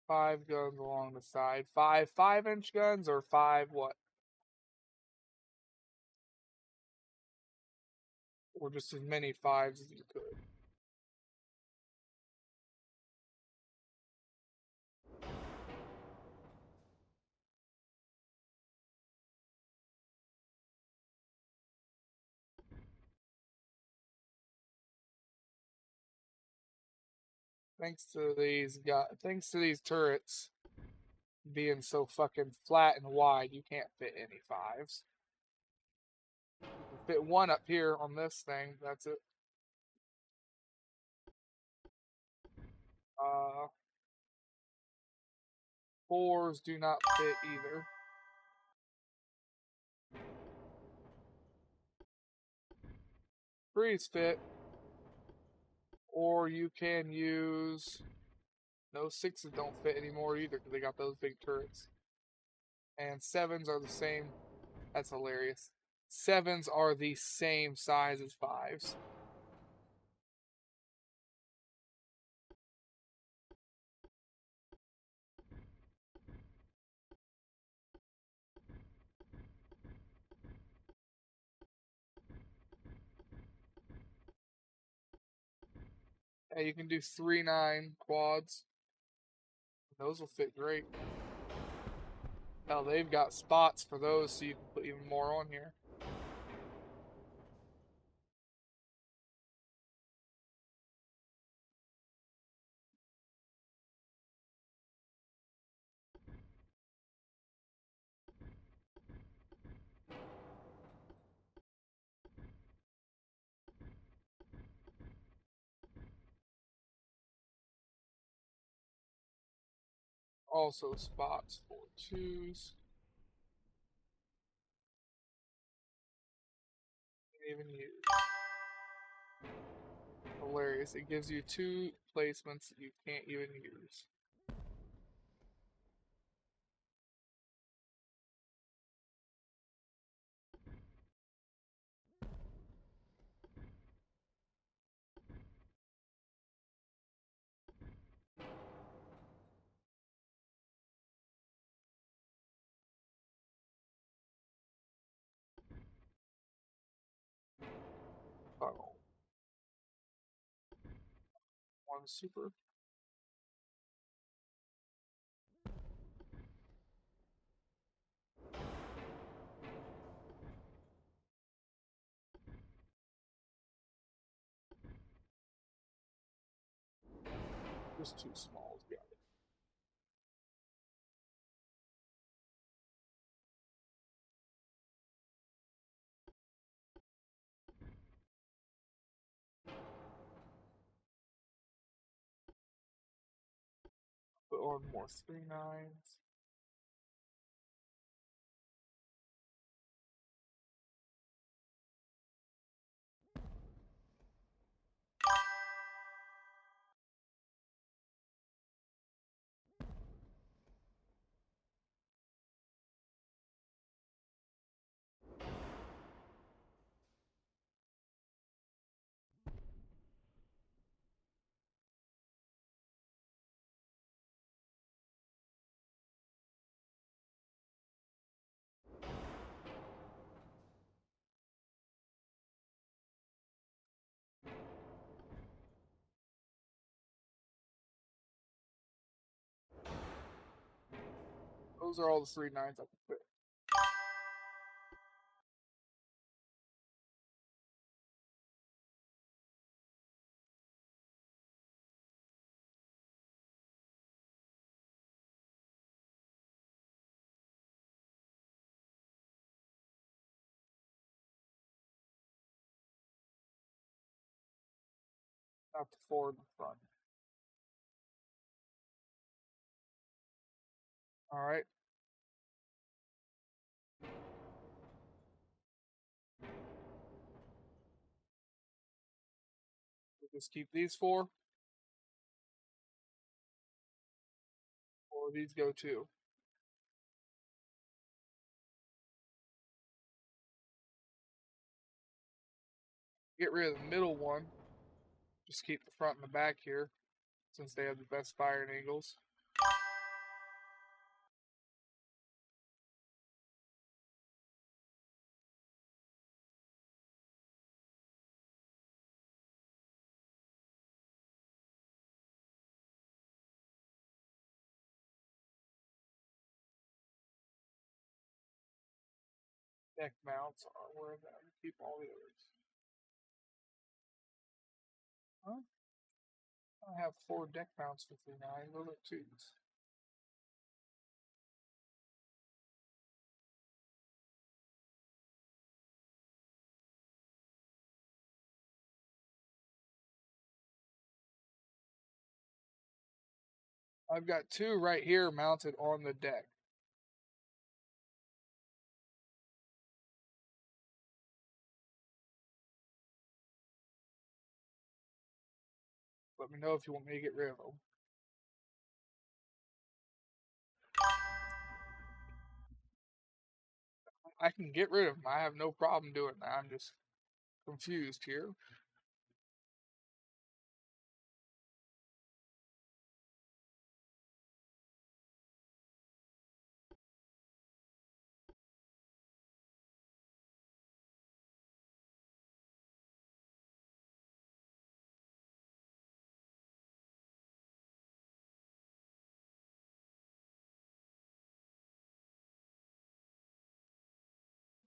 Five guns along the side. Five 5-inch guns or five what? Or just as many fives as you could. Thanks to these turrets being so fucking flat and wide, you can't fit any fives. You can fit one up here on this thing. That's it. Uh, Fours do not fit either. Threes fit, or you can use. No, sixes don't fit anymore either because they got those big turrets. And sevens are the same. That's hilarious. Sevens are the same size as fives. Yeah, you can do 3-9 quads. Those will fit great. Hell, they've got spots for those so you can put even more on here. Also spots for twos. Can't even use. Hilarious. It gives you two placements that you can't even use. Oh, one super. Just too small. Yeah. Put on more 3-9s. Those are all the 3-9s I can fit. Not the forward and front. All right. We'll just keep these four, or these go too. Get rid of the middle one. Just keep the front and the back here, since they have the best firing angles. Deck mounts are where I keep all the others. Huh? I have 4 deck mounts with me now. Those are 2s. I've got 2 right here mounted on the deck. Let me know if you want me to get rid of them. I can get rid of them. I have no problem doing that. I'm just confused here.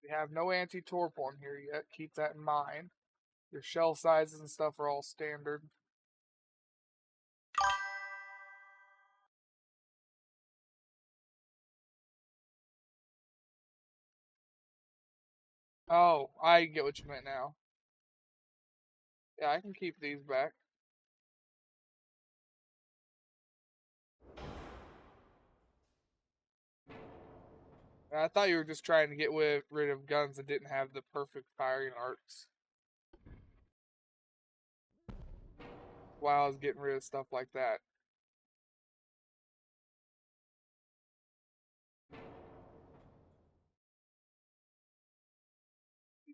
We have no anti-torp on here yet. Keep that in mind. Your shell sizes and stuff are all standard. Oh, I get what you meant now. Yeah, I can keep these back. I thought you were just trying to get rid of guns that didn't have the perfect firing arcs. While I was getting rid of stuff like that.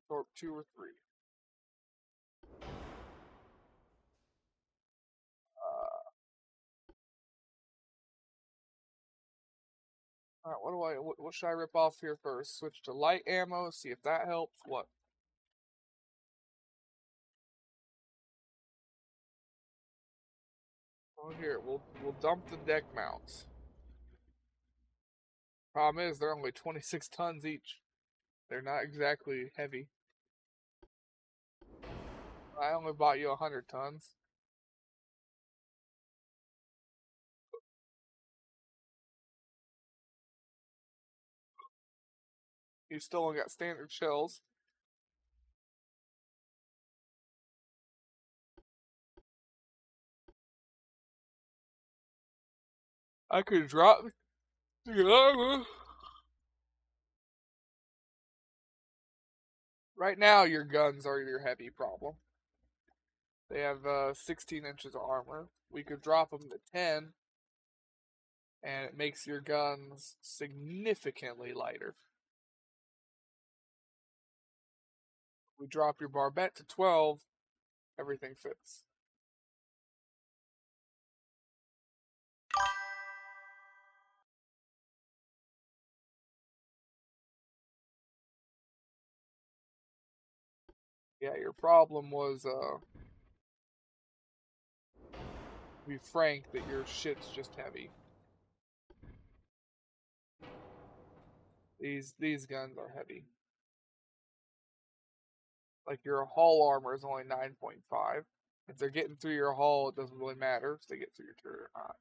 Torp 2 or 3. Alright, what should I rip off here first? Switch to light ammo, see if that helps. What? Oh, here, we'll dump the deck mounts. Problem is, they're only 26 tons each. They're not exactly heavy. I only bought you 100 tons. You still only got standard shells. I could drop the armor. Right now, your guns are your heavy problem. They have 16 inches of armor. We could drop them to 10, and it makes your guns significantly lighter. We drop your barbette to 12, everything fits. Yeah, your problem was, to be frank, that your shit's just heavy. These guns are heavy. Like your hull armor is only 9.5. If they're getting through your hull, it doesn't really matter if they get through your turret or not.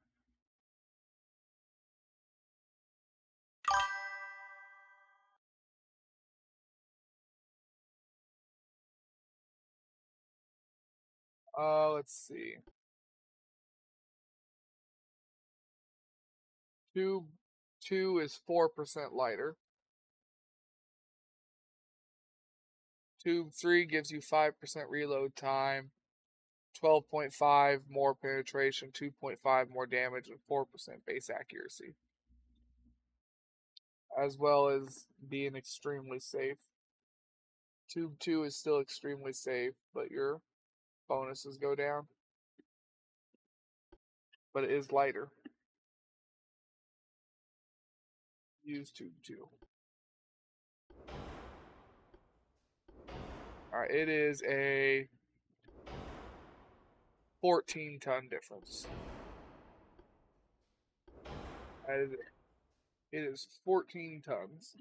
Let's see. Tube 2 is 4% lighter. Tube 3 gives you 5% reload time, 12.5 more penetration, 2.5 more damage, and 4% base accuracy, as well as being extremely safe. Tube 2 is still extremely safe, but your bonuses go down. But it is lighter. Use Tube 2. Alright, it is a 14-ton difference. It is 14 tons.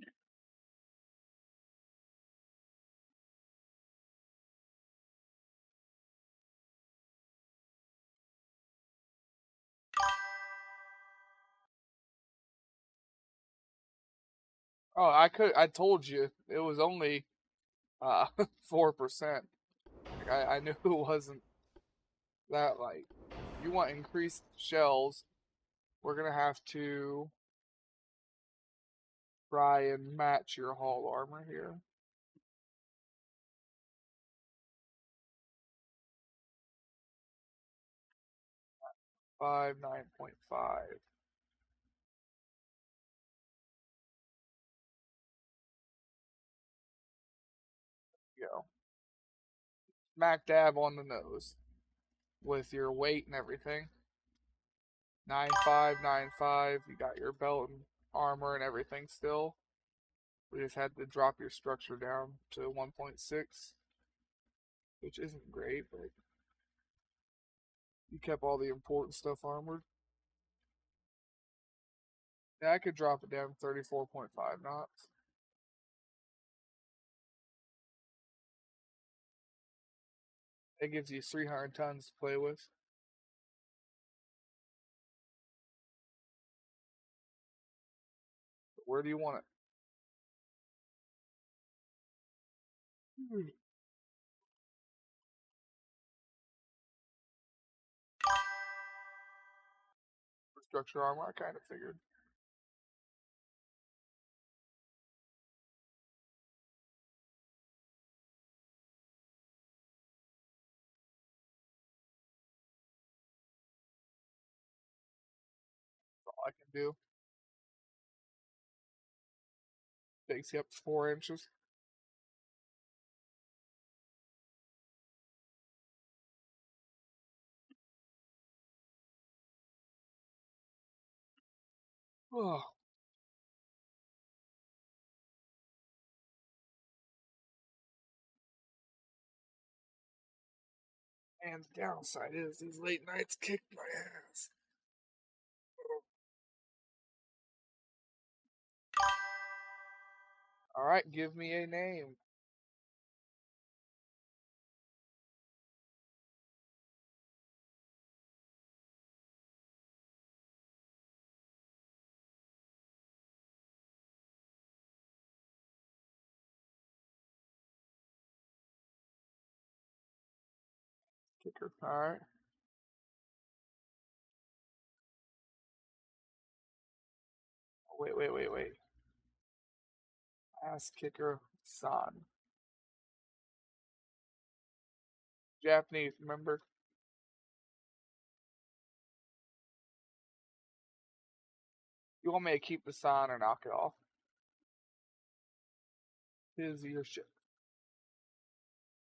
Oh, I told you it was only 4%. I knew it wasn't that light. You want increased shells, we're gonna have to try and match your hull armor here. 9.5. Go. Smack dab on the nose with your weight and everything. 9.5, 9.5. You got your belt and armor and everything still. We just had to drop your structure down to 1.6, which isn't great, but you kept all the important stuff armored. Yeah, I could drop it down to 34.5 knots. It gives you 300 tons to play with. Where do you want it? Structure armor, I kind of figured. That's all I can do. Takes you up to 4 inches. Oh, and the downside is these late nights kick my ass. Alright, give me a name. Kicker. Alright. Wait. Ass kicker San. Japanese, remember? You want me to keep the San or knock it off? Here's your ship.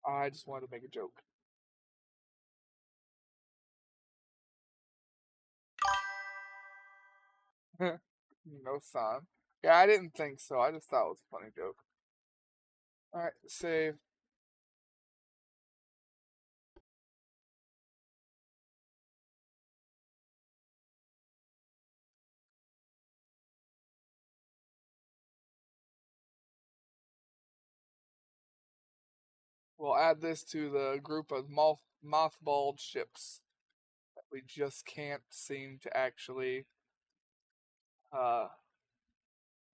I just wanted to make a joke. No San. Yeah, I didn't think so. I just thought it was a funny joke. Alright, save. We'll add this to the group of mothballed ships that we just can't seem to actually uh,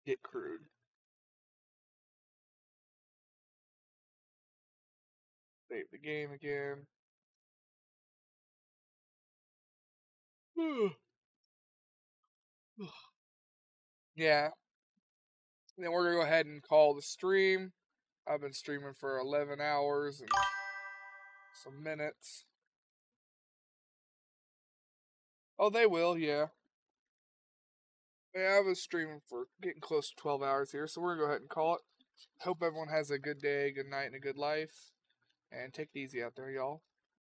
get crewed. Save the game again. Yeah. Then we're gonna go ahead and call the stream. I've been streaming for 11 hours and some minutes. Oh, they will, yeah. Yeah, I was streaming for getting close to 12 hours here, so we're gonna go ahead and call it. Hope everyone has a good day, good night, and a good life. And take it easy out there, y'all.